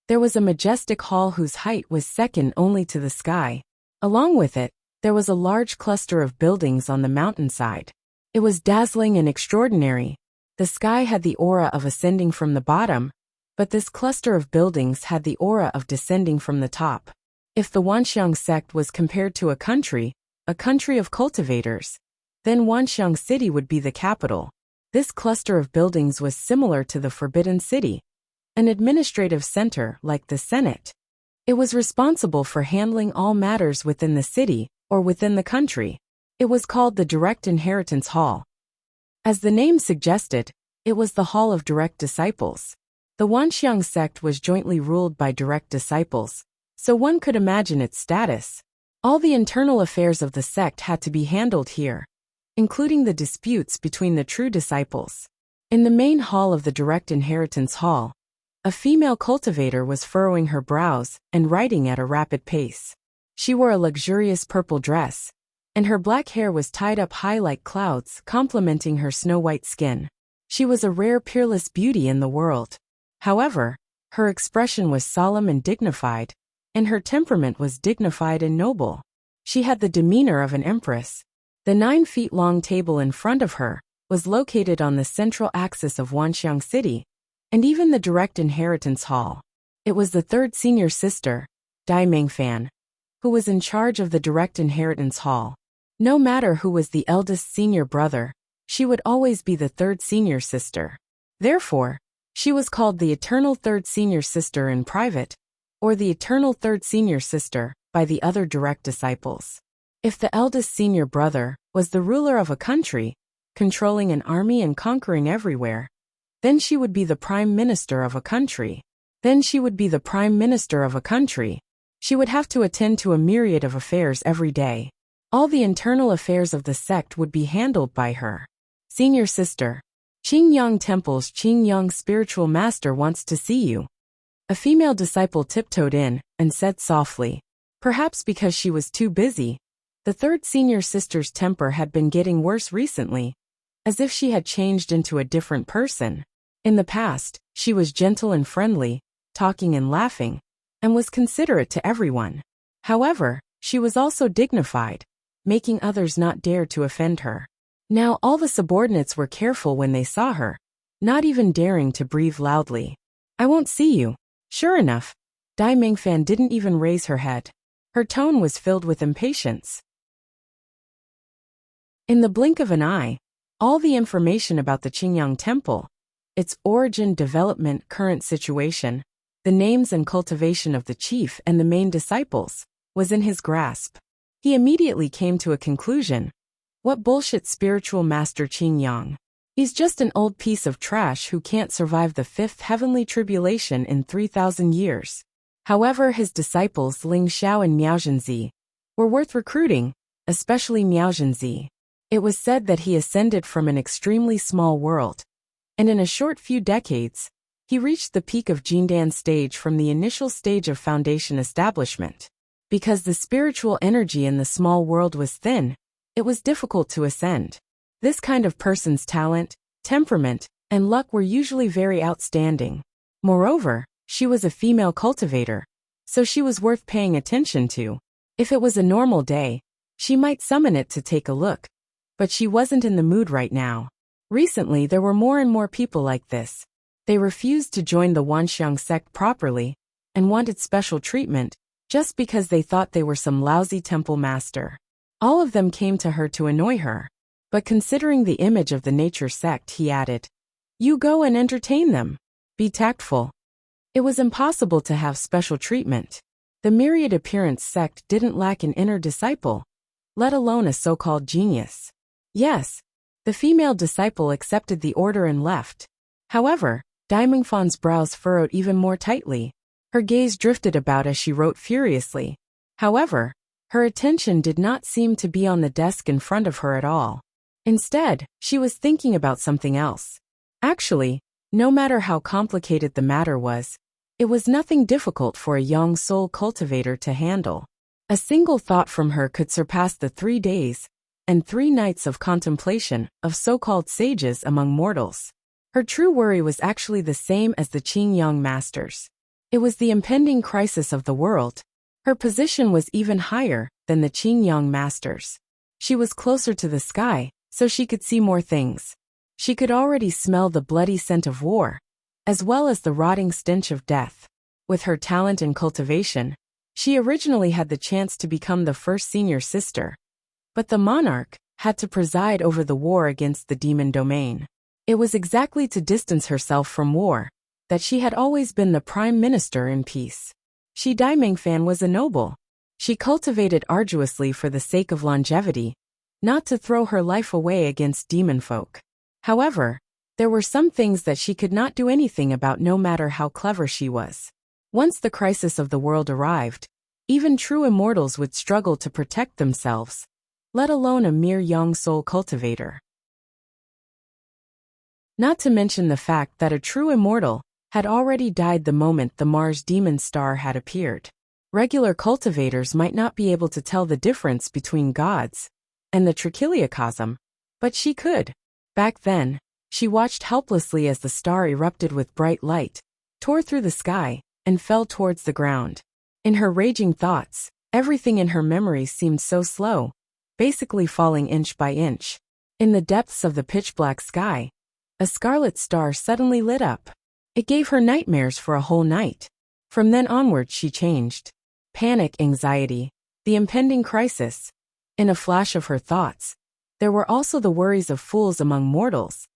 there was a majestic hall whose height was second only to the sky. Along with it, there was a large cluster of buildings on the mountainside. It was dazzling and extraordinary. The sky had the aura of ascending from the bottom, but this cluster of buildings had the aura of descending from the top. If the Wanxiang sect was compared to a country of cultivators, then Wanxiang City would be the capital. This cluster of buildings was similar to the Forbidden City, an administrative center like the Senate. It was responsible for handling all matters within the city or within the country. It was called the Direct Inheritance Hall. As the name suggested, it was the Hall of Direct Disciples. The Wanxiang sect was jointly ruled by direct disciples, so one could imagine its status. All the internal affairs of the sect had to be handled here, including the disputes between the true disciples. In the main hall of the Direct Inheritance Hall, a female cultivator was furrowing her brows and writing at a rapid pace. She wore a luxurious purple dress, and her black hair was tied up high like clouds, complementing her snow-white skin. She was a rare peerless beauty in the world. However, her expression was solemn and dignified, and her temperament was dignified and noble. She had the demeanor of an empress. The 9-feet-long table in front of her was located on the central axis of Wanxiang City, and even the Direct Inheritance Hall. It was the third senior sister, Dai Mengfan, who was in charge of the Direct Inheritance Hall. No matter who was the eldest senior brother, she would always be the third senior sister. Therefore, she was called the Eternal Third Senior Sister in private, or the Eternal Third Senior Sister by the other direct disciples. If the eldest senior brother was the ruler of a country, controlling an army and conquering everywhere, then she would be the prime minister of a country. She would have to attend to a myriad of affairs every day. All the internal affairs of the sect would be handled by her. Senior sister. Qingyang Temple's Qingyang spiritual master wants to see you. A female disciple tiptoed in and said softly. Perhaps because she was too busy, the third senior sister's temper had been getting worse recently, as if she had changed into a different person. In the past, she was gentle and friendly, talking and laughing, and was considerate to everyone. However, she was also dignified, making others not dare to offend her. Now all the subordinates were careful when they saw her, not even daring to breathe loudly. I won't see you. Sure enough, Dai Mingfan didn't even raise her head. Her tone was filled with impatience. In the blink of an eye, all the information about the Qingyang Temple, its origin, development, current situation, the names and cultivation of the chief and the main disciples, was in his grasp. He immediately came to a conclusion. What bullshit spiritual master Qingyang? He's just an old piece of trash who can't survive the fifth heavenly tribulation in 3,000 years. However, his disciples Ling Xiao and Miao Zhenzi were worth recruiting, especially Miao Zhenzi. It was said that he ascended from an extremely small world, and in a short few decades, he reached the peak of Jindan stage from the initial stage of foundation establishment. Because the spiritual energy in the small world was thin, it was difficult to ascend. This kind of person's talent, temperament, and luck were usually very outstanding. Moreover, she was a female cultivator, so she was worth paying attention to. If it was a normal day, she might summon it to take a look. But she wasn't in the mood right now. Recently there were more and more people like this. They refused to join the Wanxiang sect properly, and wanted special treatment, just because they thought they were some lousy temple master. All of them came to her to annoy her. But considering the image of the nature sect, he added, "You go and entertain them. Be tactful." It was impossible to have special treatment. The myriad appearance sect didn't lack an inner disciple, let alone a so-called genius. Yes, the female disciple accepted the order and left. However, Dai Mingfan's brows furrowed even more tightly. Her gaze drifted about as she wrote furiously. However, her attention did not seem to be on the desk in front of her at all. Instead, she was thinking about something else. Actually, no matter how complicated the matter was, it was nothing difficult for a young soul cultivator to handle. A single thought from her could surpass the 3 days and 3 nights of contemplation of so-called sages among mortals. Her true worry was actually the same as the Qingyang masters. It was the impending crisis of the world. Her position was even higher than the Qingyang masters. She was closer to the sky, so she could see more things. She could already smell the bloody scent of war, as well as the rotting stench of death. With her talent and cultivation, she originally had the chance to become the first senior sister. But the monarch had to preside over the war against the demon domain. It was exactly to distance herself from war that she had always been the prime minister in peace. She Dai Mingfan was a noble. She cultivated arduously for the sake of longevity, not to throw her life away against demon folk. However, there were some things that she could not do anything about no matter how clever she was. Once the crisis of the world arrived, even true immortals would struggle to protect themselves, let alone a mere young soul cultivator. Not to mention the fact that a true immortal had already died the moment the Mars demon star had appeared. Regular cultivators might not be able to tell the difference between gods and the trichiliocosm, but she could. Back then, she watched helplessly as the star erupted with bright light, tore through the sky, and fell towards the ground. In her raging thoughts, everything in her memory seemed so slow, basically falling inch by inch. In the depths of the pitch-black sky, a scarlet star suddenly lit up. It gave her nightmares for a whole night. From then onward she changed. Panic, anxiety, the impending crisis. In a flash of her thoughts, there were also the worries of fools among mortals.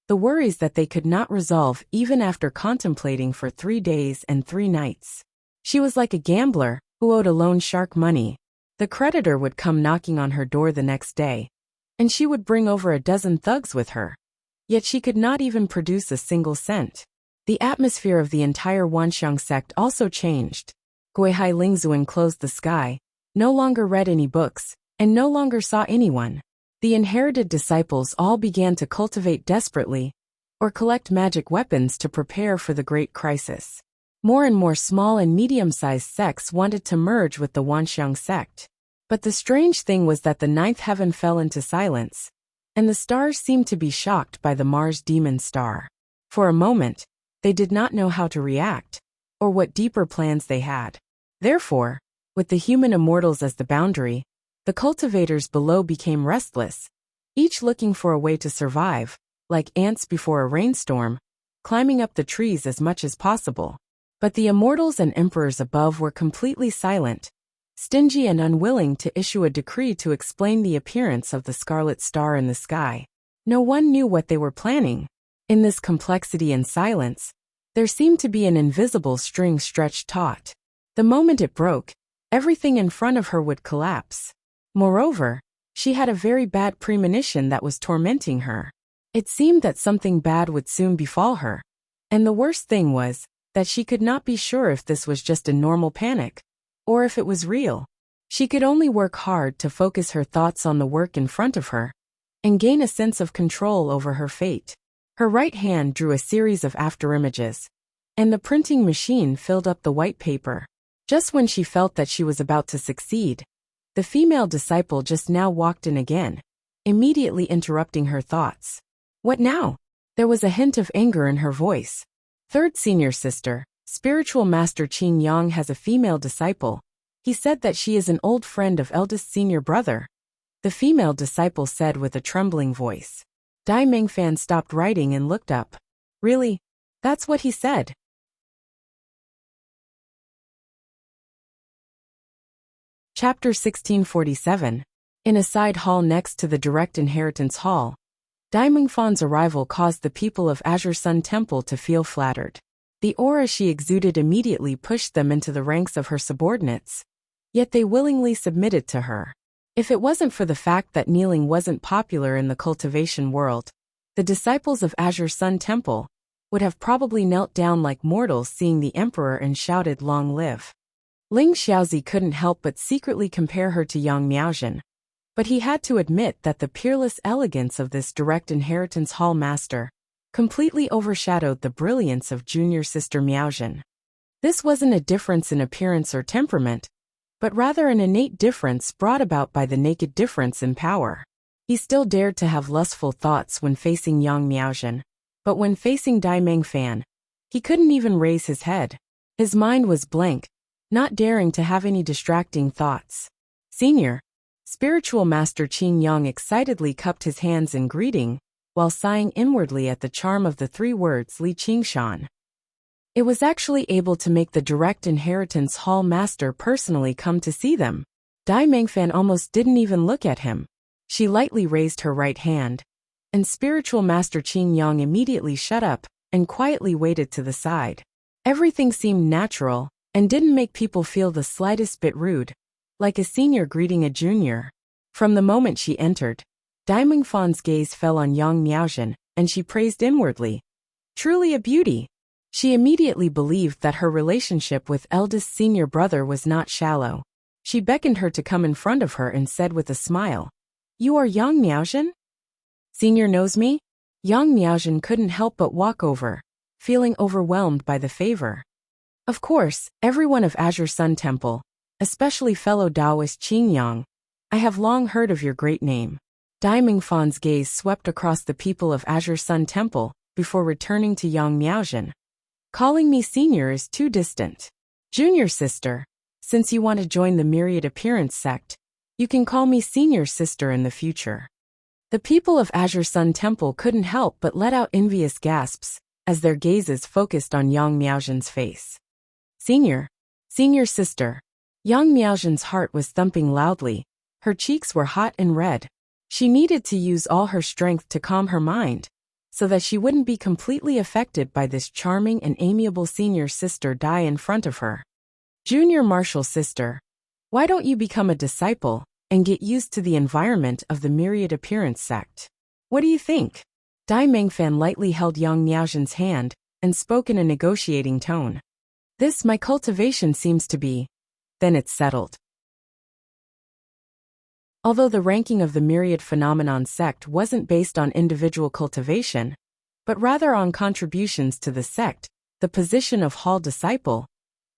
The worries that they could not resolve even after contemplating for 3 days and 3 nights. She was like a gambler who owed a loan shark money. The creditor would come knocking on her door the next day, and she would bring over a dozen thugs with her. Yet she could not even produce a single cent. The atmosphere of the entire Wanxiang sect also changed. Guihai Lingzuan closed the sky, no longer read any books, and no longer saw anyone. The inherited disciples all began to cultivate desperately, or collect magic weapons to prepare for the great crisis. More and more small and medium-sized sects wanted to merge with the Wanxiang sect. But the strange thing was that the 9th heaven fell into silence, and the stars seemed to be shocked by the Mars demon star. For a moment, they did not know how to react, or what deeper plans they had. Therefore, with the human immortals as the boundary, the cultivators below became restless, each looking for a way to survive, like ants before a rainstorm, climbing up the trees as much as possible. But the immortals and emperors above were completely silent, stingy and unwilling to issue a decree to explain the appearance of the scarlet star in the sky. No one knew what they were planning. In this complexity and silence, there seemed to be an invisible string stretched taut. The moment it broke, everything in front of her would collapse. Moreover, she had a very bad premonition that was tormenting her. It seemed that something bad would soon befall her. And the worst thing was that she could not be sure if this was just a normal panic, or if it was real. She could only work hard to focus her thoughts on the work in front of her, and gain a sense of control over her fate. Her right hand drew a series of afterimages, and the printing machine filled up the white paper. Just when she felt that she was about to succeed, the female disciple just now walked in again, immediately interrupting her thoughts. What now? There was a hint of anger in her voice. Third senior sister, spiritual master Qin Yang has a female disciple. He said that she is an old friend of eldest senior brother. The female disciple said with a trembling voice. Dai Mengfan stopped writing and looked up. Really? That's what he said? Chapter 1647. In a side hall next to the direct inheritance hall, Dai Mengfan's arrival caused the people of Azure Sun Temple to feel flattered. The aura she exuded immediately pushed them into the ranks of her subordinates, yet they willingly submitted to her. If it wasn't for the fact that kneeling wasn't popular in the cultivation world, the disciples of Azure Sun Temple would have probably knelt down like mortals seeing the emperor and shouted "Long live." Ling Xiaozi couldn't help but secretly compare her to Yang Miaozhen, but he had to admit that the peerless elegance of this direct inheritance hall master completely overshadowed the brilliance of junior sister Miaozhen. This wasn't a difference in appearance or temperament, but rather an innate difference brought about by the naked difference in power. He still dared to have lustful thoughts when facing Yang Miaozhen, but when facing Dai Mengfan, he couldn't even raise his head. His mind was blank, not daring to have any distracting thoughts. Senior, spiritual master Qin Yang excitedly cupped his hands in greeting, while sighing inwardly at the charm of the three words Li Qingshan. It was actually able to make the direct inheritance hall master personally come to see them. Dai Mengfan almost didn't even look at him. She lightly raised her right hand, and spiritual master Qin Yang immediately shut up and quietly waited to the side. Everything seemed natural and didn't make people feel the slightest bit rude, like a senior greeting a junior. From the moment she entered, Dai Mengfan's gaze fell on Yang Miaozhen, and she praised inwardly. Truly a beauty. She immediately believed that her relationship with eldest senior brother was not shallow. She beckoned her to come in front of her and said with a smile, "You are Yang Miaozhen? Senior knows me?" Yang Miaozhen couldn't help but walk over, feeling overwhelmed by the favor. Of course, everyone of Azure Sun Temple, especially fellow Taoist Qin Yang, I have long heard of your great name. Dai Mengfan's gaze swept across the people of Azure Sun Temple before returning to Yang Miaozhen. Calling me senior is too distant. Junior sister, since you want to join the Myriad Appearance sect, you can call me senior sister in the future. The people of Azure Sun Temple couldn't help but let out envious gasps as their gazes focused on Yang Miaozhen's face. Senior sister. Yang Miaozhen's heart was thumping loudly. Her cheeks were hot and red. She needed to use all her strength to calm her mind, so that she wouldn't be completely affected by this charming and amiable senior sister Dai in front of her. Junior martial sister, why don't you become a disciple and get used to the environment of the Myriad Appearance sect? What do you think? Dai Mengfan lightly held Yang Miaozhen's hand and spoke in a negotiating tone. This my cultivation seems to be. Then it's settled. Although the ranking of the Myriad Phenomenon sect wasn't based on individual cultivation, but rather on contributions to the sect, the position of hall disciple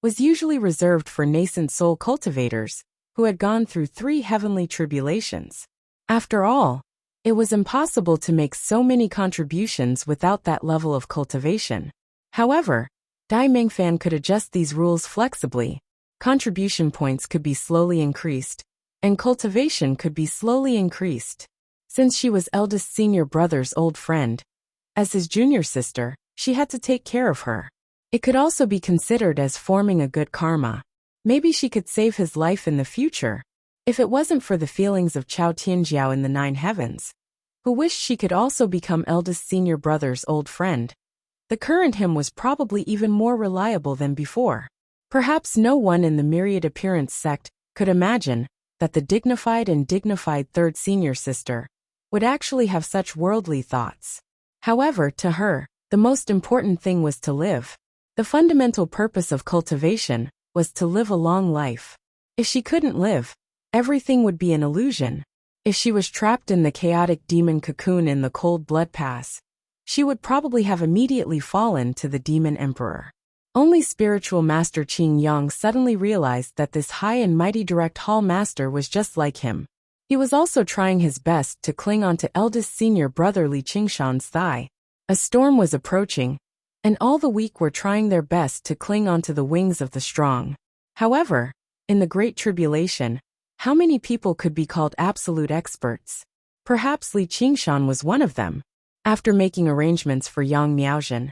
was usually reserved for nascent soul cultivators who had gone through 3 heavenly tribulations. After all, it was impossible to make so many contributions without that level of cultivation. However, Dai Mengfan could adjust these rules flexibly. Contribution points could be slowly increased, and cultivation could be slowly increased. Since she was eldest senior brother's old friend, as his junior sister, she had to take care of her. It could also be considered as forming a good karma. Maybe she could save his life in the future, if it wasn't for the feelings of Chao Tianjiao in the 9 heavens, who wished she could also become eldest senior brother's old friend. The current him was probably even more reliable than before. Perhaps no one in the myriad appearance sect could imagine that the dignified and dignified third senior sister would actually have such worldly thoughts. However, to her, the most important thing was to live. The fundamental purpose of cultivation was to live a long life. If she couldn't live, everything would be an illusion. If she was trapped in the chaotic demon cocoon in the cold blood pass, she would probably have immediately fallen to the demon emperor. Only spiritual master Qing Yang suddenly realized that this high and mighty direct hall master was just like him. He was also trying his best to cling onto eldest senior brother Li Qingshan's thigh. A storm was approaching, and all the weak were trying their best to cling onto the wings of the strong. However, in the Great Tribulation, how many people could be called absolute experts? Perhaps Li Qingshan was one of them. After making arrangements for Yang Miaozhen,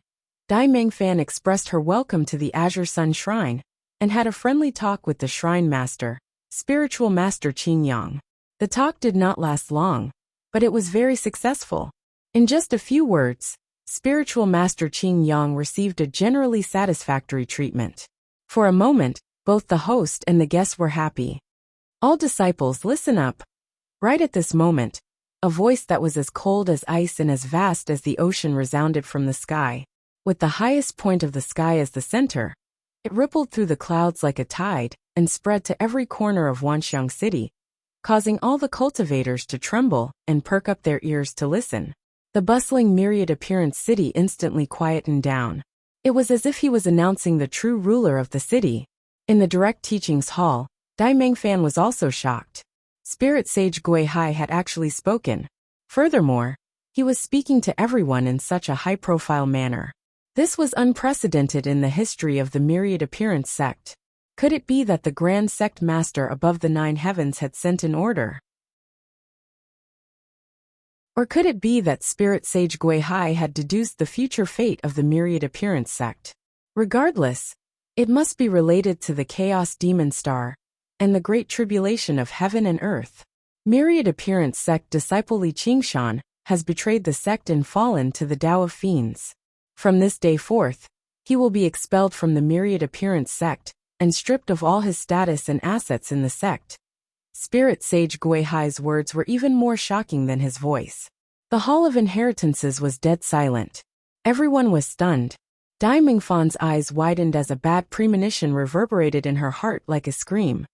Dai Mengfan expressed her welcome to the Azure Sun Shrine and had a friendly talk with the shrine master, spiritual master Qing Yang. The talk did not last long, but it was very successful. In just a few words, spiritual master Qing Yang received a generally satisfactory treatment. For a moment, both the host and the guests were happy. All disciples, listen up. Right at this moment, a voice that was as cold as ice and as vast as the ocean resounded from the sky. With the highest point of the sky as the center, it rippled through the clouds like a tide and spread to every corner of Wanxiang City, causing all the cultivators to tremble and perk up their ears to listen. The bustling myriad appearance city instantly quietened down. It was as if he was announcing the true ruler of the city. In the direct teachings hall, Dai Mengfan was also shocked. Spirit sage Gui Hai had actually spoken. Furthermore, he was speaking to everyone in such a high-profile manner. This was unprecedented in the history of the myriad appearance sect. Could it be that the grand sect master above the 9 heavens had sent an order? Or could it be that spirit sage Gui Hai had deduced the future fate of the myriad appearance sect? Regardless, it must be related to the chaos demon star and the great tribulation of heaven and earth. Myriad appearance sect disciple Li Qingshan has betrayed the sect and fallen to the Tao of Fiends. From this day forth, he will be expelled from the myriad appearance sect and stripped of all his status and assets in the sect. Spirit sage Gui Hai's words were even more shocking than his voice. The Hall of Inheritances was dead silent. Everyone was stunned. Dai Mengfan's eyes widened as a bad premonition reverberated in her heart like a scream.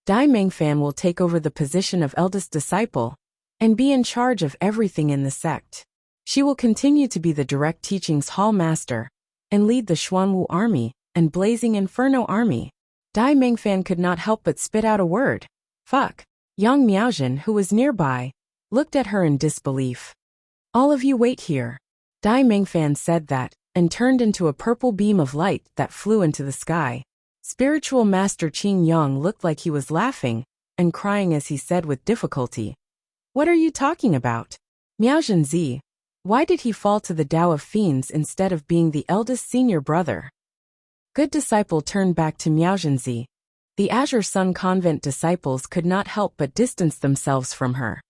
Dai Mengfan will take over the position of eldest disciple and be in charge of everything in the sect. She will continue to be the direct teachings hall master and lead the Xuanwu army and Blazing Inferno army. Dai Mengfan could not help but spit out a word. Fuck. Yang Miaozhen, who was nearby, looked at her in disbelief. All of you wait here. Dai Mengfan said that and turned into a purple beam of light that flew into the sky. Spiritual master Qing Yang looked like he was laughing and crying as he said with difficulty, "What are you talking about? Miaozhen Zi, why did he fall to the Tao of Fiends instead of being the eldest senior brother?" Good disciple turned back to Miaozhen Zi. The Azure Sun Convent disciples could not help but distance themselves from her,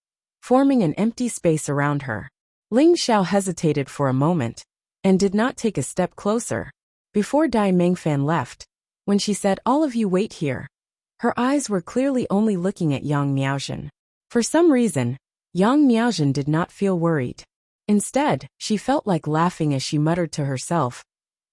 forming an empty space around her. Ling Xiao hesitated for a moment and did not take a step closer. Before Dai Mengfan left, when she said, "All of you wait here," her eyes were clearly only looking at Yang Miaozhen. For some reason, Yang Miaozhen did not feel worried. Instead, she felt like laughing as she muttered to herself,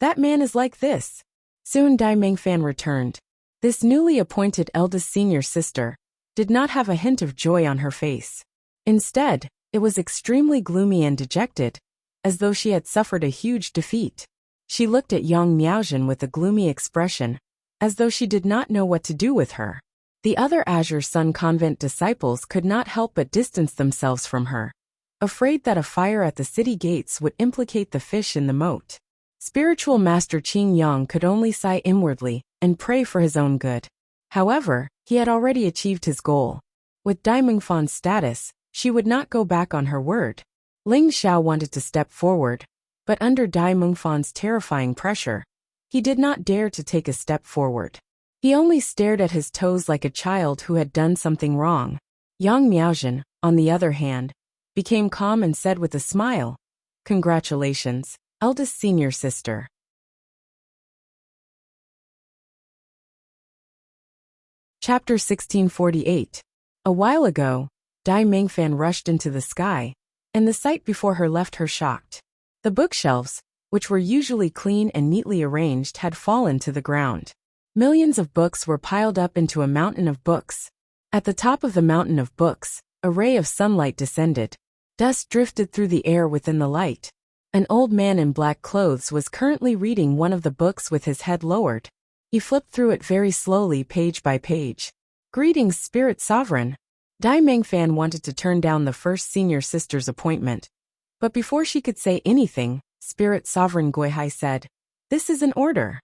"That man is like this." Soon Dai Mengfan returned. This newly appointed eldest senior sister did not have a hint of joy on her face. Instead, it was extremely gloomy and dejected, as though she had suffered a huge defeat. She looked at Yang Miaozhen with a gloomy expression, as though she did not know what to do with her. The other Azure Sun Convent disciples could not help but distance themselves from her, afraid that a fire at the city gates would implicate the fish in the moat. Spiritual Master Qing Yang could only sigh inwardly and pray for his own good. However, he had already achieved his goal. With Dai Mengfan's status, she would not go back on her word. Ling Xiao wanted to step forward, but under Dai Mengfan's terrifying pressure, He did not dare to take a step forward. He only stared at his toes like a child who had done something wrong. Yang Miaozhen, on the other hand, became calm and said with a smile, "Congratulations, eldest senior sister." Chapter 1648. A while ago, Dai Mingfan rushed into the sky, and the sight before her left her shocked. The bookshelves, which were usually clean and neatly arranged, had fallen to the ground. Millions of books were piled up into a mountain of books. At the top of the mountain of books, a ray of sunlight descended. Dust drifted through the air within the light. An old man in black clothes was currently reading one of the books with his head lowered. He flipped through it very slowly, page by page. "Greetings, Spirit Sovereign." Dai Mingfan wanted to turn down the first senior sister's appointment. But before she could say anything, Spirit Sovereign Guihai said, "This is an order.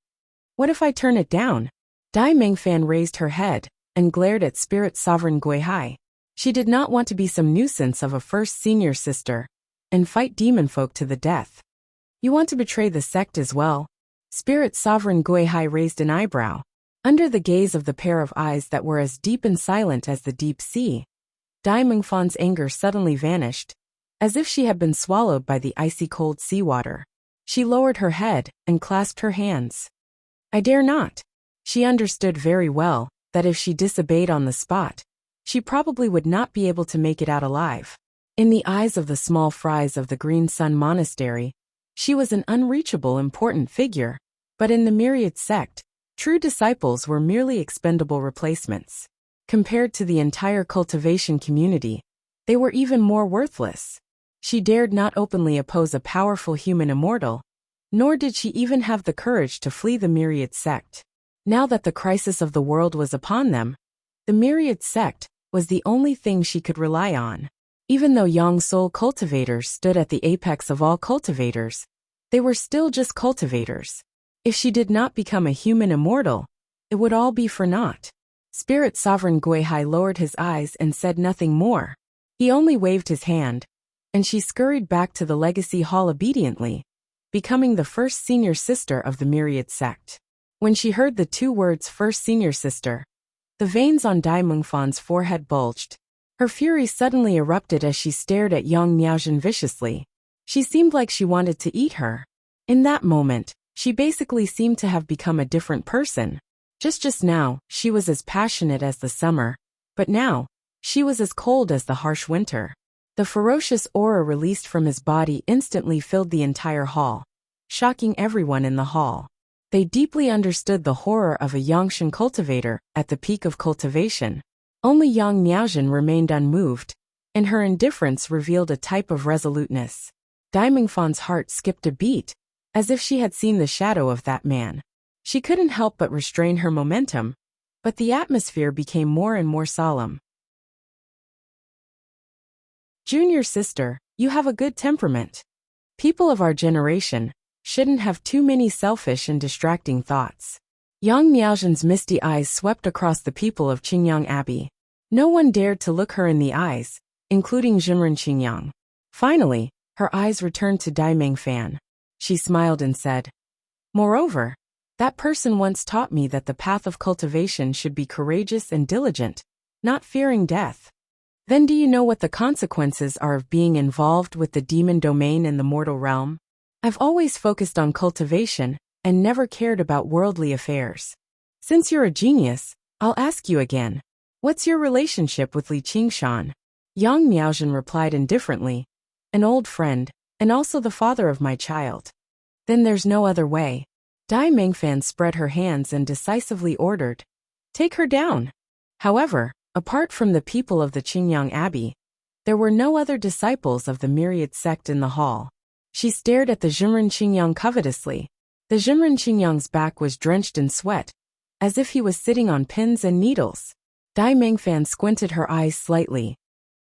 What if I turn it down?" Dai Mingfan raised her head and glared at Spirit Sovereign Guihai. She did not want to be some nuisance of a first senior sister and fight demon folk to the death. "You want to betray the sect as well?" Spirit Sovereign Guihai raised an eyebrow. Under the gaze of the pair of eyes that were as deep and silent as the deep sea, Dai Mingfan's anger suddenly vanished, as if she had been swallowed by the icy cold seawater. She lowered her head and clasped her hands. "I dare not." She understood very well that if she disobeyed on the spot, she probably would not be able to make it out alive. In the eyes of the small fries of the Green Sun Monastery, she was an unreachable important figure, but in the myriad sect, true disciples were merely expendable replacements. Compared to the entire cultivation community, they were even more worthless. She dared not openly oppose a powerful human immortal, nor did she even have the courage to flee the myriad sect. Now that the crisis of the world was upon them, the myriad sect was the only thing she could rely on. Even though young soul cultivators stood at the apex of all cultivators, they were still just cultivators. If she did not become a human immortal, it would all be for naught. Spirit Sovereign Guihai lowered his eyes and said nothing more. He only waved his hand, and she scurried back to the legacy hall obediently, becoming the first senior sister of the myriad sect. When she heard the two words first senior sister, the veins on Dai Mingfan's forehead bulged. Her fury suddenly erupted as she stared at Yang Miaozhen viciously. She seemed like she wanted to eat her. In that moment, she basically seemed to have become a different person. Just now, she was as passionate as the summer, but now, she was as cold as the harsh winter. The ferocious aura released from his body instantly filled the entire hall, shocking everyone in the hall. They deeply understood the horror of a Yangshan cultivator at the peak of cultivation. Only Yang Miaozhen remained unmoved, and her indifference revealed a type of resoluteness. Dai Mingfan's heart skipped a beat, as if she had seen the shadow of that man. She couldn't help but restrain her momentum, but the atmosphere became more and more solemn. "Junior sister, you have a good temperament. People of our generation shouldn't have too many selfish and distracting thoughts." Yang Miaozhen's misty eyes swept across the people of Qingyang Abbey. No one dared to look her in the eyes, including Zhenren Qingyang. Finally, her eyes returned to Dai Mingfan. She smiled and said, "Moreover, that person once taught me that the path of cultivation should be courageous and diligent, not fearing death. Then do you know what the consequences are of being involved with the demon domain in the mortal realm? I've always focused on cultivation and never cared about worldly affairs. Since you're a genius, I'll ask you again. What's your relationship with Li Qingshan?" Yang Miaozhen replied indifferently, "An old friend, and also the father of my child." "Then there's no other way." Dai Mingfan spread her hands and decisively ordered, "Take her down." However, apart from the people of the Qingyang Abbey, there were no other disciples of the myriad sect in the hall. She stared at the Zhenren Qingyang covetously. The Zhenren Qingyang's back was drenched in sweat, as if he was sitting on pins and needles. Dai Mingfan squinted her eyes slightly.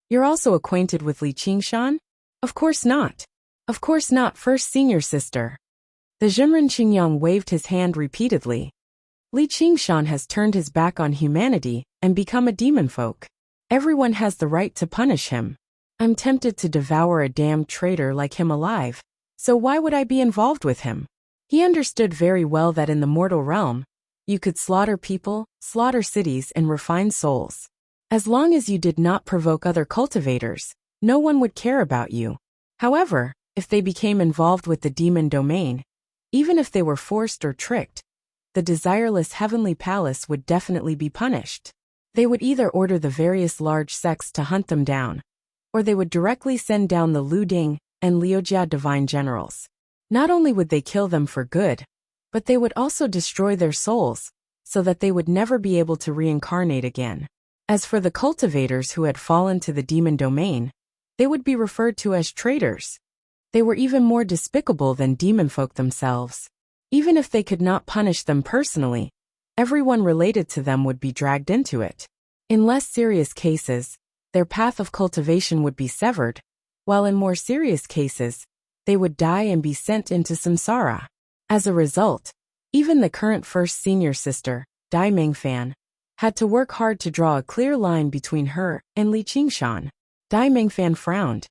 "You're also acquainted with Li Qingshan?" "Of course not. Of course not, first senior sister." The Zhenren Qingyang waved his hand repeatedly. "Li Qingshan has turned his back on humanity and become a demon folk. Everyone has the right to punish him. I'm tempted to devour a damned traitor like him alive, so why would I be involved with him? He understood very well that in the mortal realm, you could slaughter people, slaughter cities, and refine souls. As long as you did not provoke other cultivators, no one would care about you. However, if they became involved with the demon domain, even if they were forced or tricked, the desireless heavenly palace would definitely be punished. They would either order the various large sects to hunt them down, or they would directly send down the Lu Ding and Liujia divine generals. Not only would they kill them for good, but they would also destroy their souls, so that they would never be able to reincarnate again. As for the cultivators who had fallen to the demon domain, they would be referred to as traitors. They were even more despicable than demon folk themselves. Even if they could not punish them personally, everyone related to them would be dragged into it. In less serious cases, their path of cultivation would be severed, while in more serious cases, they would die and be sent into samsara. As a result, even the current first senior sister, Dai Mengfan, had to work hard to draw a clear line between her and Li Qingshan. Dai Mengfan frowned.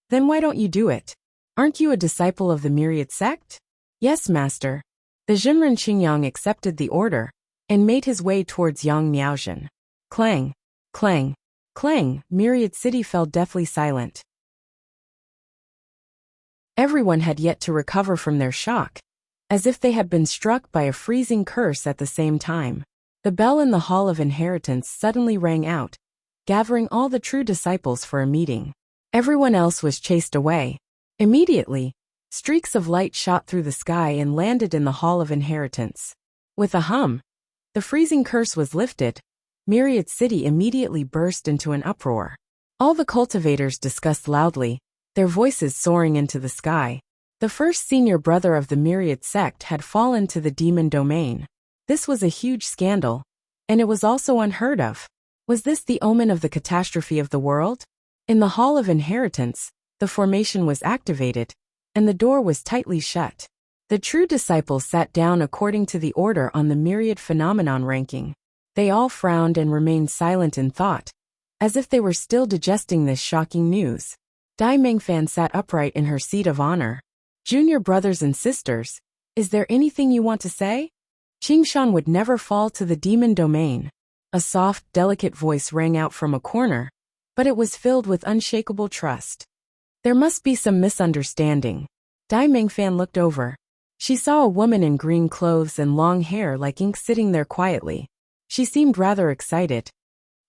Then why don't you do it? Aren't you a disciple of the Myriad sect? Yes, master. The Jinren Qingyang accepted the order and made his way towards Yang Miaozhen. Clang, clang, clang, Myriad City fell deathly silent. Everyone had yet to recover from their shock, as if they had been struck by a freezing curse at the same time. The bell in the Hall of Inheritance suddenly rang out, gathering all the true disciples for a meeting. Everyone else was chased away. Immediately, streaks of light shot through the sky and landed in the Hall of Inheritance. With a hum, the freezing curse was lifted. Myriad City immediately burst into an uproar. All the cultivators discussed loudly, their voices soaring into the sky. The first senior brother of the Myriad sect had fallen to the demon domain. This was a huge scandal, and it was also unheard of. Was this the omen of the catastrophe of the world? In the Hall of Inheritance, the formation was activated, and the door was tightly shut. The true disciples sat down according to the order on the Myriad phenomenon ranking. They all frowned and remained silent in thought, as if they were still digesting this shocking news. Dai Mengfan sat upright in her seat of honor. Junior brothers and sisters, is there anything you want to say? Qingshan would never fall to the demon domain. A soft, delicate voice rang out from a corner, but it was filled with unshakable trust. There must be some misunderstanding. Dai Mengfan looked over. She saw a woman in green clothes and long hair like ink sitting there quietly. She seemed rather excited.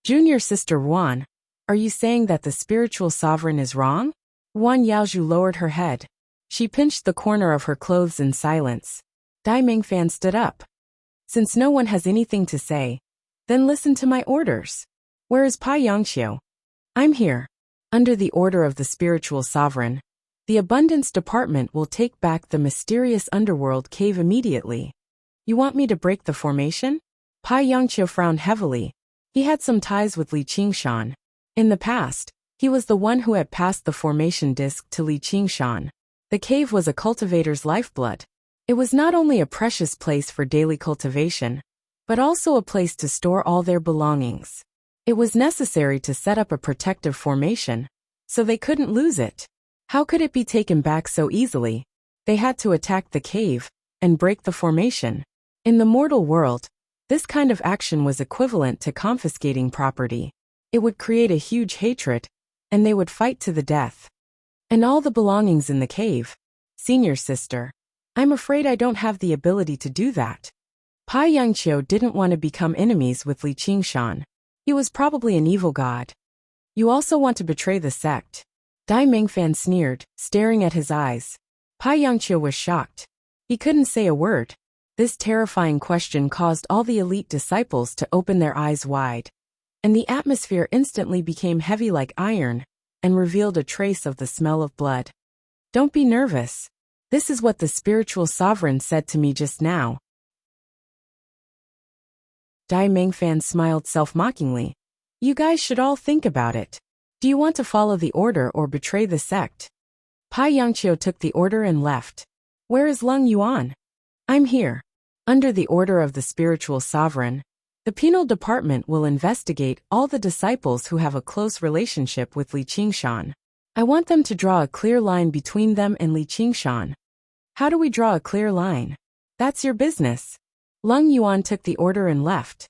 Junior sister Wan, are you saying that the spiritual sovereign is wrong? Wan Yaozhu lowered her head. She pinched the corner of her clothes in silence. Dai Mengfan stood up. Since no one has anything to say, then listen to my orders. Where is Pai Yangqiu? I'm here. Under the order of the spiritual sovereign, the abundance department will take back the mysterious underworld cave immediately. You want me to break the formation? Pai Yangqiu frowned heavily. He had some ties with Li Qingshan. In the past, he was the one who had passed the formation disc to Li Qingshan. The cave was a cultivator's lifeblood. It was not only a precious place for daily cultivation, but also a place to store all their belongings. It was necessary to set up a protective formation, so they couldn't lose it. How could it be taken back so easily? They had to attack the cave and break the formation. In the mortal world, this kind of action was equivalent to confiscating property. It would create a huge hatred, and they would fight to the death. And all the belongings in the cave. Senior sister, I'm afraid I don't have the ability to do that. Pai Yangqiu didn't want to become enemies with Li Qingshan. He was probably an evil god. You also want to betray the sect? Dai Mengfan sneered, staring at his eyes. Pai Yangqiu was shocked. He couldn't say a word. This terrifying question caused all the elite disciples to open their eyes wide, and the atmosphere instantly became heavy like iron and revealed a trace of the smell of blood. Don't be nervous. This is what the spiritual sovereign said to me just now. Dai Mengfan smiled self-mockingly. You guys should all think about it. Do you want to follow the order or betray the sect? Pai Yangqiu took the order and left. Where is Leng Yuan? I'm here. Under the order of the spiritual sovereign, the penal department will investigate all the disciples who have a close relationship with Li Qingshan. I want them to draw a clear line between them and Li Qingshan. How do we draw a clear line? That's your business. Leng Yuan took the order and left.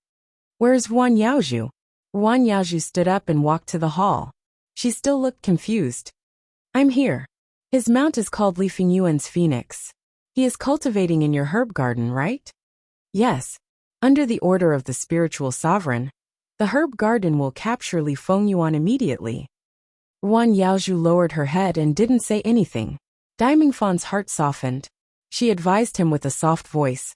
Where's Guan Yaozhu? Guan Yaozhu stood up and walked to the hall. She still looked confused. I'm here. His mount is called Li Fingyuan's Phoenix. He is cultivating in your herb garden, right? Yes. Under the order of the spiritual sovereign, the herb garden will capture Li Fengyuan immediately. Guan Yaozhu lowered her head and didn't say anything. Dai Mingfan's heart softened. She advised him with a soft voice.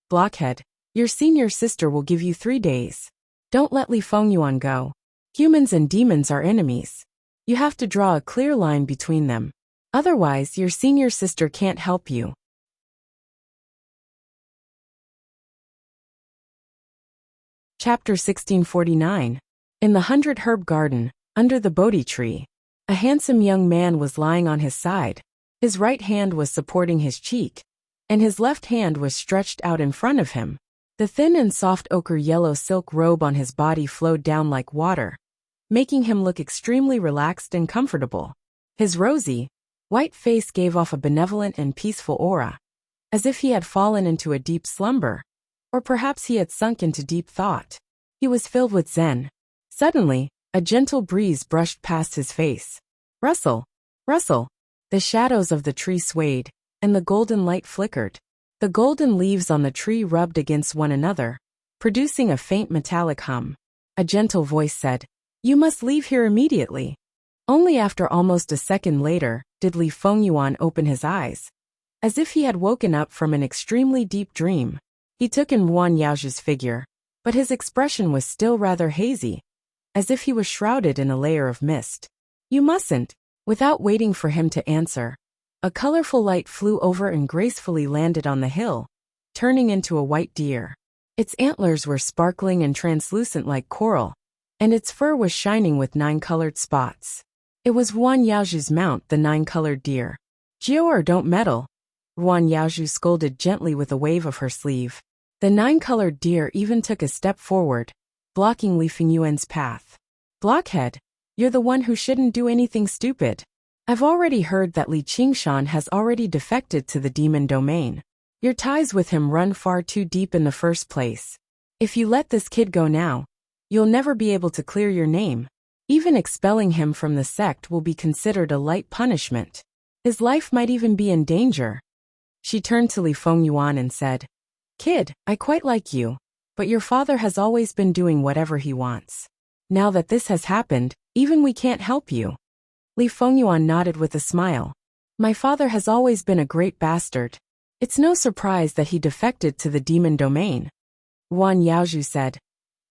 Blockhead, your senior sister will give you 3 days. Don't let Li Fengyuan go. Humans and demons are enemies. You have to draw a clear line between them. Otherwise, your senior sister can't help you. Chapter 1649. In the 100 Herb Garden, under the Bodhi tree, a handsome young man was lying on his side. His right hand was supporting his cheek, and his left hand was stretched out in front of him. The thin and soft ochre yellow silk robe on his body flowed down like water, making him look extremely relaxed and comfortable. His rosy, white face gave off a benevolent and peaceful aura, as if he had fallen into a deep slumber. Or perhaps he had sunk into deep thought. He was filled with zen. Suddenly, a gentle breeze brushed past his face. Rustle, rustle. The shadows of the tree swayed, and the golden light flickered. The golden leaves on the tree rubbed against one another, producing a faint metallic hum. A gentle voice said, "You must leave here immediately." Only after almost a second later did Li Fengyuan open his eyes, as if he had woken up from an extremely deep dream. He took in Guan Yaozhu's figure, but his expression was still rather hazy, as if he was shrouded in a layer of mist. You mustn't. Without waiting for him to answer, a colorful light flew over and gracefully landed on the hill, turning into a white deer. Its antlers were sparkling and translucent like coral, and its fur was shining with 9 colored spots. It was Guan Yaozhu's mount, the 9-colored deer. Jiaor, don't meddle. Guan Yaozhu scolded gently with a wave of her sleeve. The 9-colored deer even took a step forward, blocking Li Fingyuan's path. Blockhead, you're the one who shouldn't do anything stupid. I've already heard that Li Qingshan has already defected to the demon domain. Your ties with him run far too deep in the first place. If you let this kid go now, you'll never be able to clear your name. Even expelling him from the sect will be considered a light punishment. His life might even be in danger. She turned to Li Fengyuan and said, Kid, I quite like you, but your father has always been doing whatever he wants. Now that this has happened, even we can't help you. Li Fengyuan nodded with a smile. My father has always been a great bastard. It's no surprise that he defected to the demon domain. Guan Yaozhu said,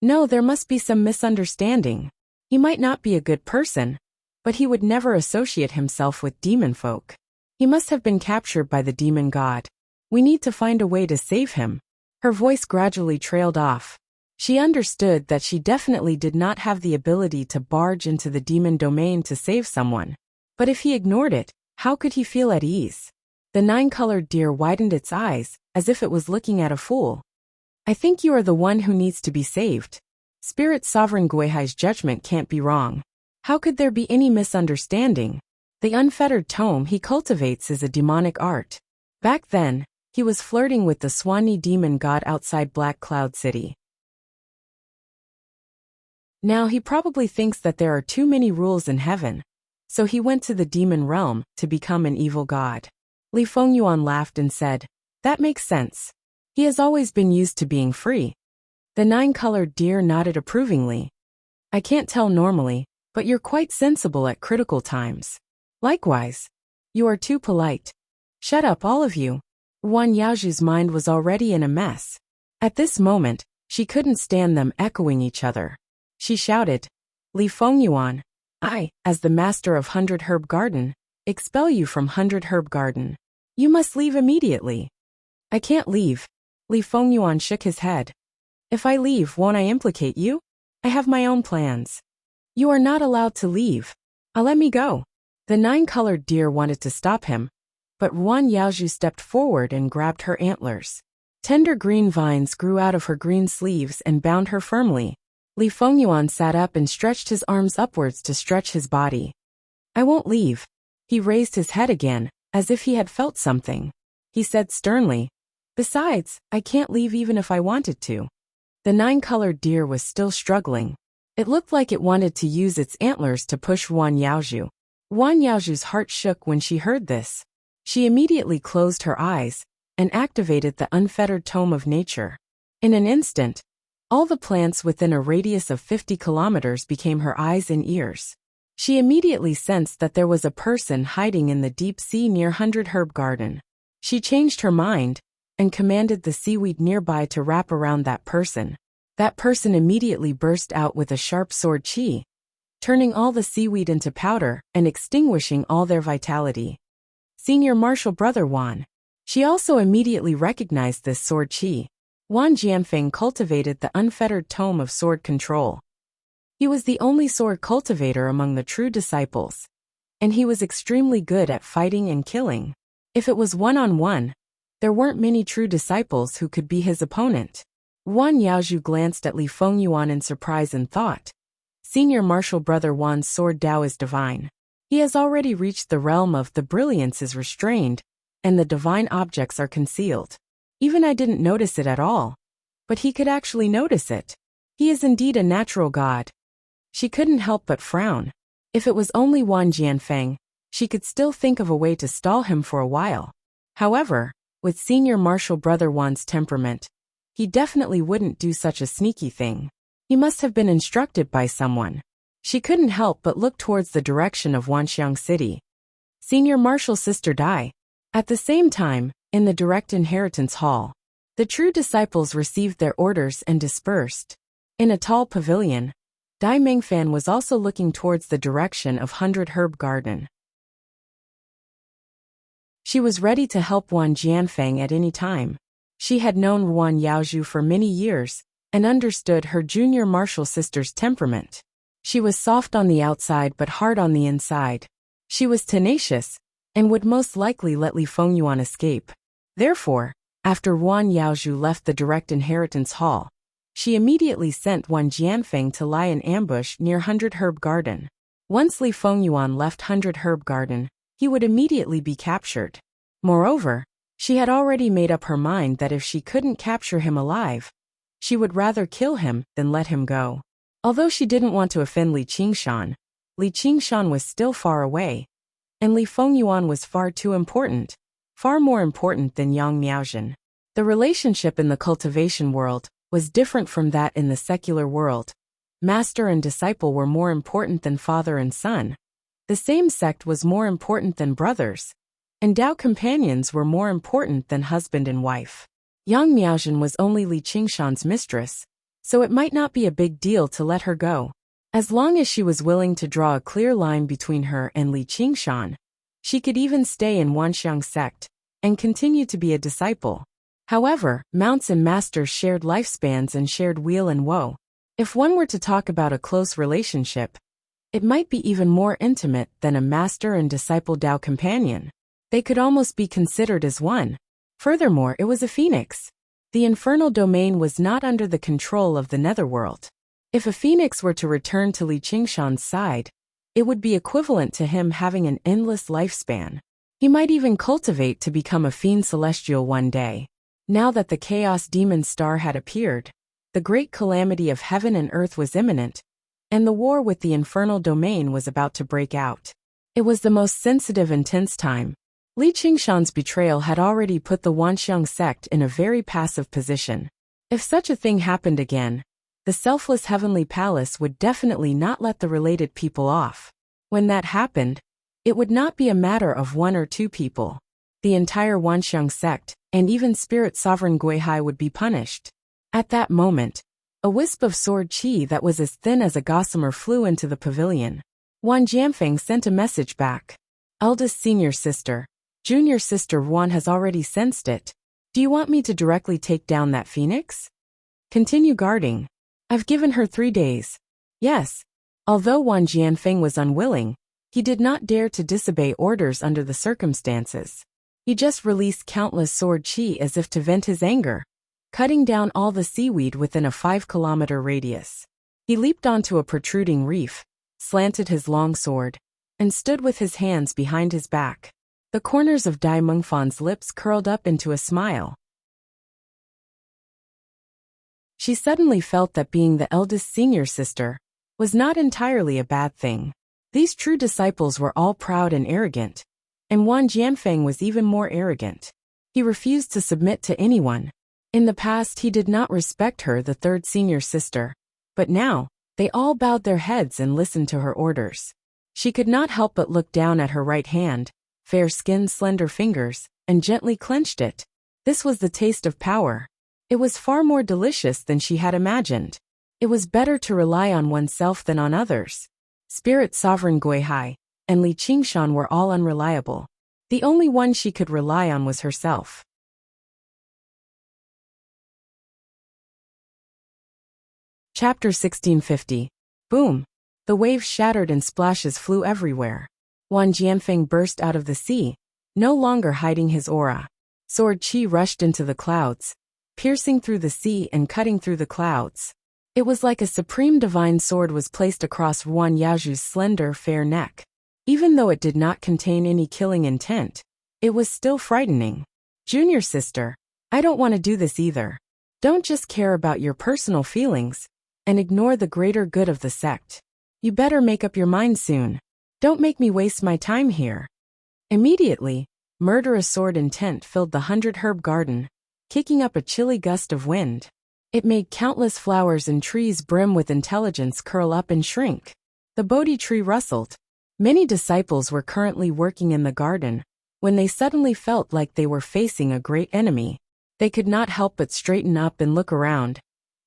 No, there must be some misunderstanding. He might not be a good person, but he would never associate himself with demon folk. He must have been captured by the demon god. We need to find a way to save him. Her voice gradually trailed off. She understood that she definitely did not have the ability to barge into the demon domain to save someone. But if he ignored it, how could he feel at ease? The 9-colored deer widened its eyes, as if it was looking at a fool. I think you are the one who needs to be saved. Spirit Sovereign Guihai's judgment can't be wrong. How could there be any misunderstanding? The unfettered tome he cultivates is a demonic art. Back then, he was flirting with the Swanee demon god outside Black Cloud City. Now he probably thinks that there are too many rules in heaven, so he went to the demon realm to become an evil god. Li Fengyuan laughed and said, That makes sense. He has always been used to being free. The 9-colored deer nodded approvingly. I can't tell normally, but you're quite sensible at critical times. Likewise. You are too polite. Shut up, all of you. Guan Yaozhu's mind was already in a mess. At this moment, she couldn't stand them echoing each other. She shouted, Li Fengyuan, I, as the master of 100 Herb Garden, expel you from 100 Herb Garden. You must leave immediately. I can't leave. Li Fengyuan shook his head. If I leave, won't I implicate you? I have my own plans. You are not allowed to leave. Let me go. The 9-colored deer wanted to stop him, but Guan Yaozhu stepped forward and grabbed her antlers. Tender green vines grew out of her green sleeves and bound her firmly. Li Fengyuan sat up and stretched his arms upwards to stretch his body. I won't leave. He raised his head again, as if he had felt something. he said sternly. Besides, I can't leave even if I wanted to. The nine-colored deer was still struggling. It looked like it wanted to use its antlers to push Wan Yaozhu. Wan Yaozhu's heart shook when she heard this. She immediately closed her eyes and activated the unfettered tome of nature. In an instant, all the plants within a radius of 50 kilometers became her eyes and ears. She immediately sensed that there was a person hiding in the deep sea near 100 Herb Garden. She changed her mind and commanded the seaweed nearby to wrap around that person. That person immediately burst out with a sharp sword chi, turning all the seaweed into powder and extinguishing all their vitality. Senior Marshal Brother Wan. She also immediately recognized this sword chi. Wan Jianfeng cultivated the unfettered tome of sword control. He was the only sword cultivator among the true disciples, and he was extremely good at fighting and killing. If it was one-on-one, there weren't many true disciples who could be his opponent. Wan Yaozhu glanced at Li Fengyuan in surprise and thought, Senior Marshal Brother Wan's sword Dao is divine. He has already reached the realm of the brilliance is restrained, and the divine objects are concealed. Even I didn't notice it at all. But he could actually notice it. He is indeed a natural god. She couldn't help but frown. If it was only Wan Jianfeng, she could still think of a way to stall him for a while. However, with Senior Marshal Brother Wan's temperament, he definitely wouldn't do such a sneaky thing. He must have been instructed by someone. She couldn't help but look towards the direction of Wanxiang City. Senior Marshal Sister Dai. At the same time, in the direct inheritance hall, the true disciples received their orders and dispersed. In a tall pavilion, Dai Mengfan was also looking towards the direction of 100 Herb Garden. She was ready to help Wan Jianfeng at any time. She had known Wan Yaozhu for many years and understood her junior martial sister's temperament. She was soft on the outside but hard on the inside. She was tenacious and would most likely let Li Fengyuan escape. Therefore, after Wan Yaozhu left the direct inheritance hall, she immediately sent Wan Jianfeng to lie in ambush near 100 Herb Garden. Once Li Fengyuan left 100 Herb Garden, he would immediately be captured. Moreover, she had already made up her mind that if she couldn't capture him alive, she would rather kill him than let him go. Although she didn't want to offend Li Qingshan was still far away, and Li Fengyuan was far too important, far more important than Yang Miaozhen. The relationship in the cultivation world was different from that in the secular world. Master and disciple were more important than father and son. The same sect was more important than brothers, and Dao companions were more important than husband and wife. Yang Miaozhen was only Li Qingshan's mistress, so it might not be a big deal to let her go. As long as she was willing to draw a clear line between her and Li Qingshan, she could even stay in Wanxiang sect and continue to be a disciple. However, mounts and masters shared lifespans and shared weal and woe. If one were to talk about a close relationship, it might be even more intimate than a master and disciple Dao companion. They could almost be considered as one. Furthermore, it was a phoenix. The infernal domain was not under the control of the netherworld. If a phoenix were to return to Li Qingshan's side, it would be equivalent to him having an endless lifespan. He might even cultivate to become a fiend celestial one day. Now that the chaos demon star had appeared, the great calamity of heaven and earth was imminent, and the war with the infernal domain was about to break out. It was the most sensitive and tense time. Li Qingshan's betrayal had already put the Wanxiang sect in a very passive position. If such a thing happened again, the selfless heavenly palace would definitely not let the related people off. When that happened, it would not be a matter of one or two people. The entire Wanxiang sect, and even spirit sovereign Guihai would be punished. At that moment, a wisp of sword chi that was as thin as a gossamer flew into the pavilion. Wan Jianfeng sent a message back. Eldest senior sister. Junior sister Wan has already sensed it. Do you want me to directly take down that phoenix? Continue guarding. I've given her 3 days. Yes. Although Wan Jianfeng was unwilling, he did not dare to disobey orders under the circumstances. He just released countless sword chi as if to vent his anger, cutting down all the seaweed within a 5-kilometer radius. He leaped onto a protruding reef, slanted his long sword, and stood with his hands behind his back. The corners of Dai Mengfan's lips curled up into a smile. She suddenly felt that being the eldest senior sister was not entirely a bad thing. These true disciples were all proud and arrogant, and Wang Jianfeng was even more arrogant. He refused to submit to anyone. In the past he did not respect her, the third senior sister, but now, they all bowed their heads and listened to her orders. She could not help but look down at her right hand, fair-skinned slender fingers, and gently clenched it. This was the taste of power. It was far more delicious than she had imagined. It was better to rely on oneself than on others. Spirit Sovereign Guihai and Li Qingshan were all unreliable. The only one she could rely on was herself. Chapter 1650. Boom! The waves shattered and splashes flew everywhere. Wang Jianfeng burst out of the sea, no longer hiding his aura. Sword Qi rushed into the clouds, piercing through the sea and cutting through the clouds. It was like a supreme divine sword was placed across Yuan Yaoju's slender, fair neck. Even though it did not contain any killing intent, it was still frightening. Junior sister, I don't want to do this either. Don't just care about your personal feelings and ignore the greater good of the sect. You better make up your mind soon. Don't make me waste my time here. Immediately, murderous sword intent filled the 100-herb garden, kicking up a chilly gust of wind. It made countless flowers and trees brim with intelligence curl up and shrink. The Bodhi tree rustled. Many disciples were currently working in the garden when they suddenly felt like they were facing a great enemy. They could not help but straighten up and look around,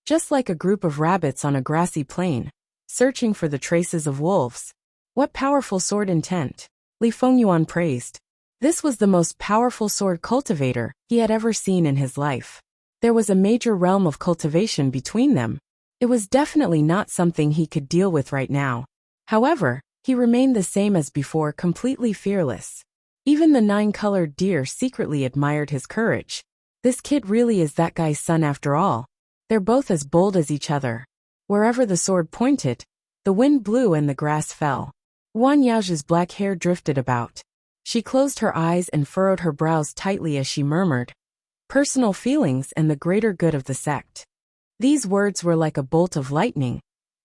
just like a group of rabbits on a grassy plain, searching for the traces of wolves. What powerful sword intent! Li Fengyuan praised. This was the most powerful sword cultivator he had ever seen in his life. There was a major realm of cultivation between them. It was definitely not something he could deal with right now. However, he remained the same as before, completely fearless. Even the 9-colored deer secretly admired his courage. This kid really is that guy's son after all. They're both as bold as each other. Wherever the sword pointed, the wind blew and the grass fell. Yuan Yaoju's black hair drifted about. She closed her eyes and furrowed her brows tightly as she murmured, "Personal feelings and the greater good of the sect." These words were like a bolt of lightning,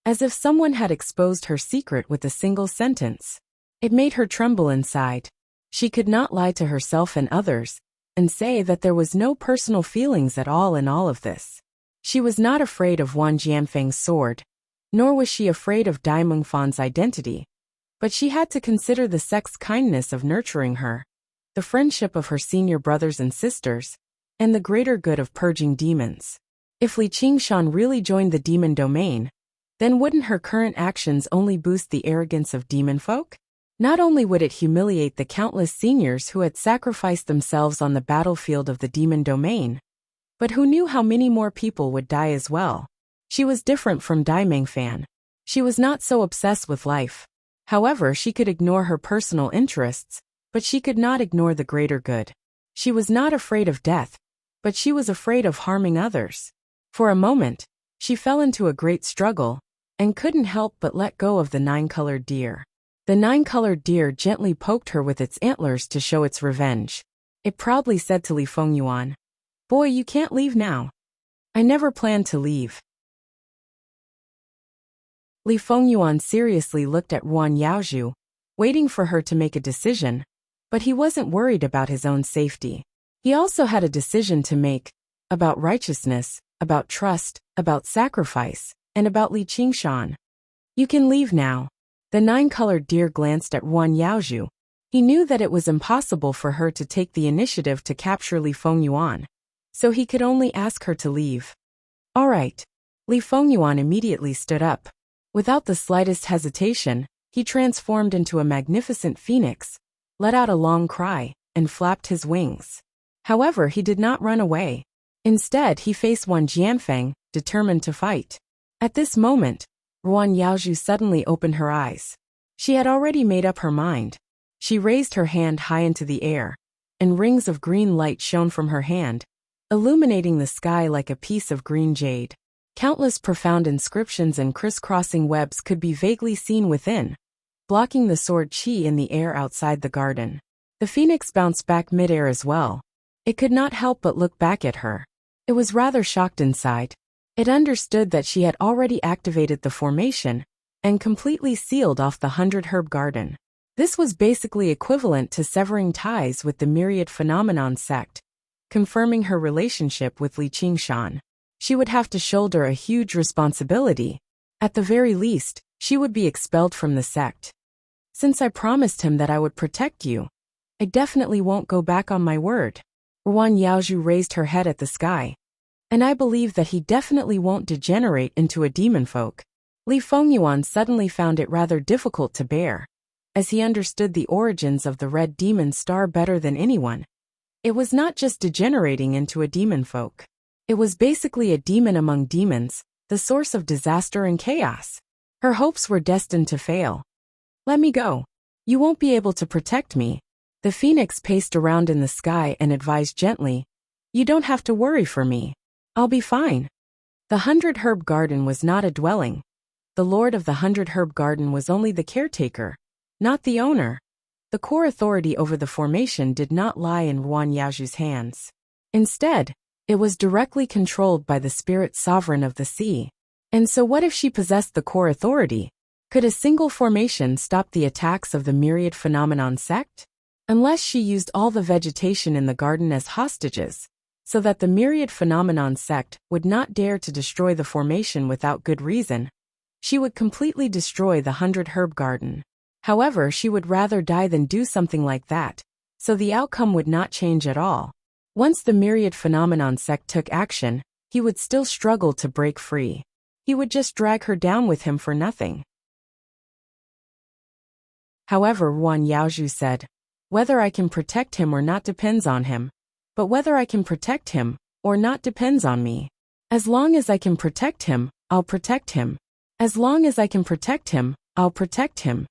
as if someone had exposed her secret with a single sentence. It made her tremble inside. She could not lie to herself and others and say that there was no personal feelings at all in all of this. She was not afraid of Wang Jianfeng's sword, nor was she afraid of Dai Mengfan's identity. But she had to consider the sect's kindness of nurturing her, the friendship of her senior brothers and sisters, and the greater good of purging demons. If Li Qingshan really joined the demon domain, then wouldn't her current actions only boost the arrogance of demon folk? Not only would it humiliate the countless seniors who had sacrificed themselves on the battlefield of the demon domain, but who knew how many more people would die as well. She was different from Dai Mengfan. She was not so obsessed with life. However, she could ignore her personal interests, but she could not ignore the greater good. She was not afraid of death, but she was afraid of harming others. For a moment, she fell into a great struggle, and couldn't help but let go of the 9-colored deer. The 9-colored deer gently poked her with its antlers to show its revenge. It proudly said to Li Fengyuan, "Boy, you can't leave now." "I never planned to leave." Li Fengyuan seriously looked at Yuan Yaoju, waiting for her to make a decision, but he wasn't worried about his own safety. He also had a decision to make, about righteousness, about trust, about sacrifice, and about Li Qingshan. "You can leave now." The 9-colored deer glanced at Yuan Yaoju. He knew that it was impossible for her to take the initiative to capture Li Fengyuan, so he could only ask her to leave. "All right." Li Fengyuan immediately stood up. Without the slightest hesitation, he transformed into a magnificent phoenix, let out a long cry, and flapped his wings. However, he did not run away. Instead, he faced Wang Jianfeng, determined to fight. At this moment, Yuan Yaoju suddenly opened her eyes. She had already made up her mind. She raised her hand high into the air, and rings of green light shone from her hand, illuminating the sky like a piece of green jade. Countless profound inscriptions and crisscrossing webs could be vaguely seen within, blocking the sword Qi in the air outside the garden. The phoenix bounced back midair as well. It could not help but look back at her. It was rather shocked inside. It understood that she had already activated the formation and completely sealed off the 100-herb garden. This was basically equivalent to severing ties with the myriad phenomenon sect, confirming her relationship with Li Qingshan. She would have to shoulder a huge responsibility. At the very least, she would be expelled from the sect. Since I promised him that I would protect you, I definitely won't go back on my word. Ruan Yaozhu raised her head at the sky. And I believe that he definitely won't degenerate into a demon folk. Li Fengyuan suddenly found it rather difficult to bear, as he understood the origins of the red demon star better than anyone. It was not just degenerating into a demon folk. It was basically a demon among demons, the source of disaster and chaos. Her hopes were destined to fail. Let me go. You won't be able to protect me. The phoenix paced around in the sky and advised gently, You don't have to worry for me. I'll be fine. The 100-herb garden was not a dwelling. The lord of the 100-herb garden was only the caretaker, not the owner. The core authority over the formation did not lie in Ruan Yaozhu's hands. Instead, it was directly controlled by the spirit sovereign of the sea. And so what if she possessed the core authority? Could a single formation stop the attacks of the myriad phenomenon sect? Unless she used all the vegetation in the garden as hostages, so that the myriad phenomenon sect would not dare to destroy the formation without good reason, she would completely destroy the 100-herb garden. However, she would rather die than do something like that, so the outcome would not change at all. Once the myriad phenomenon sect took action, he would still struggle to break free. He would just drag her down with him for nothing. However, Ruan Yaozhu said, Whether I can protect him or not depends on him. But whether I can protect him or not depends on me. As long as I can protect him, I'll protect him. As long as I can protect him, I'll protect him.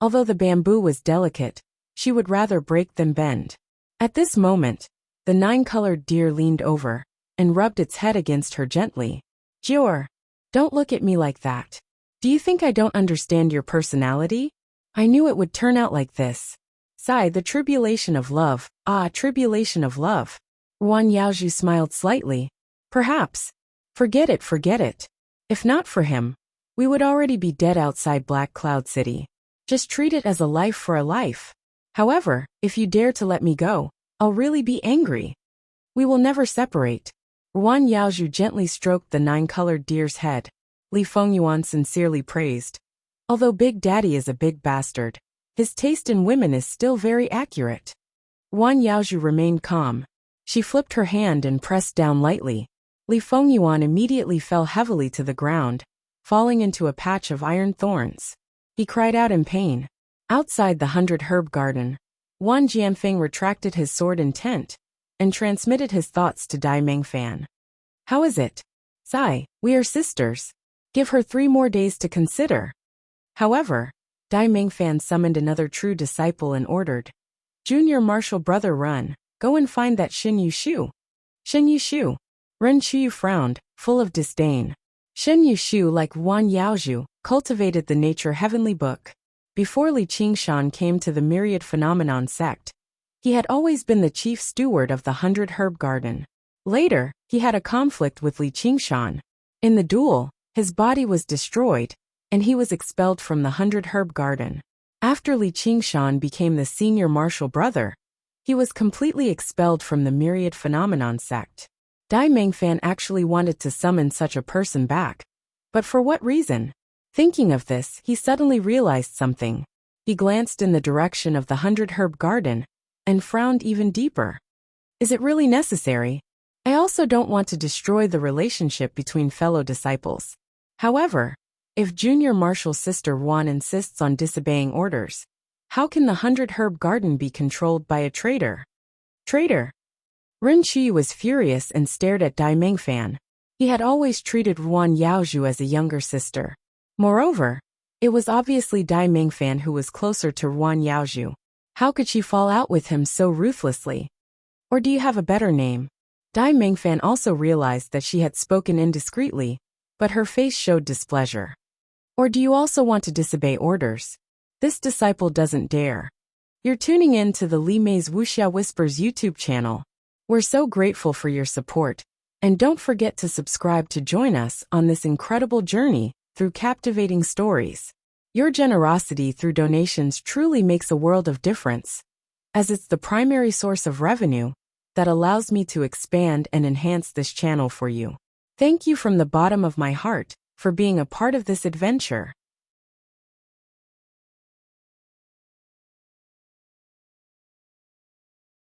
Although the bamboo was delicate, she would rather break than bend. At this moment, the 9-colored deer leaned over and rubbed its head against her gently. Jior, don't look at me like that. Do you think I don't understand your personality? I knew it would turn out like this. Sigh, the tribulation of love. Ah, tribulation of love. Ruan Yaozhu smiled slightly. Perhaps. Forget it, forget it. If not for him, we would already be dead outside Black Cloud City. Just treat it as a life for a life. However, if you dare to let me go, I'll really be angry. We will never separate. Ruan Yaozhu gently stroked the 9-colored deer's head. Li Fengyuan sincerely praised. Although Big Daddy is a big bastard, his taste in women is still very accurate. Ruan Yaozhu remained calm. She flipped her hand and pressed down lightly. Li Fengyuan immediately fell heavily to the ground, falling into a patch of iron thorns. He cried out in pain. Outside the 100-herb garden, Wan Jianfeng retracted his sword intent and transmitted his thoughts to Dai Mengfan. How is it? Sai, we are sisters. Give her 3 more days to consider. However, Dai Mengfan summoned another true disciple and ordered, Junior Martial Brother Run, go and find that Shen Yushu. Shen Yushu. Ren Chuyu frowned, full of disdain. Shen Yushu, like Ruan Yaozhu, cultivated the nature heavenly book. Before Li Qingshan came to the myriad phenomenon sect, he had always been the chief steward of the 100-herb garden. Later, he had a conflict with Li Qingshan. In the duel, his body was destroyed, and he was expelled from the 100-herb garden. After Li Qingshan became the senior martial brother, he was completely expelled from the myriad phenomenon sect. Dai Mengfan actually wanted to summon such a person back. But for what reason? Thinking of this, he suddenly realized something. He glanced in the direction of the 100-herb garden and frowned even deeper. Is it really necessary? I also don't want to destroy the relationship between fellow disciples. However, if Junior Martial's sister Ruan insists on disobeying orders, how can the 100-herb garden be controlled by a traitor? Traitor? Ren Chuyu was furious and stared at Dai Mengfan. He had always treated Ruan Yaozhu as a younger sister. Moreover, it was obviously Dai Mengfan who was closer to Ruan Yaozhu. How could she fall out with him so ruthlessly? Or do you have a better name? Dai Mengfan also realized that she had spoken indiscreetly, but her face showed displeasure. Or do you also want to disobey orders? This disciple doesn't dare. You're tuning in to the Li Mei's Wuxia Whispers YouTube channel. We're so grateful for your support, and don't forget to subscribe to join us on this incredible journey through captivating stories. Your generosity through donations truly makes a world of difference, as it's the primary source of revenue that allows me to expand and enhance this channel for you. Thank you from the bottom of my heart for being a part of this adventure.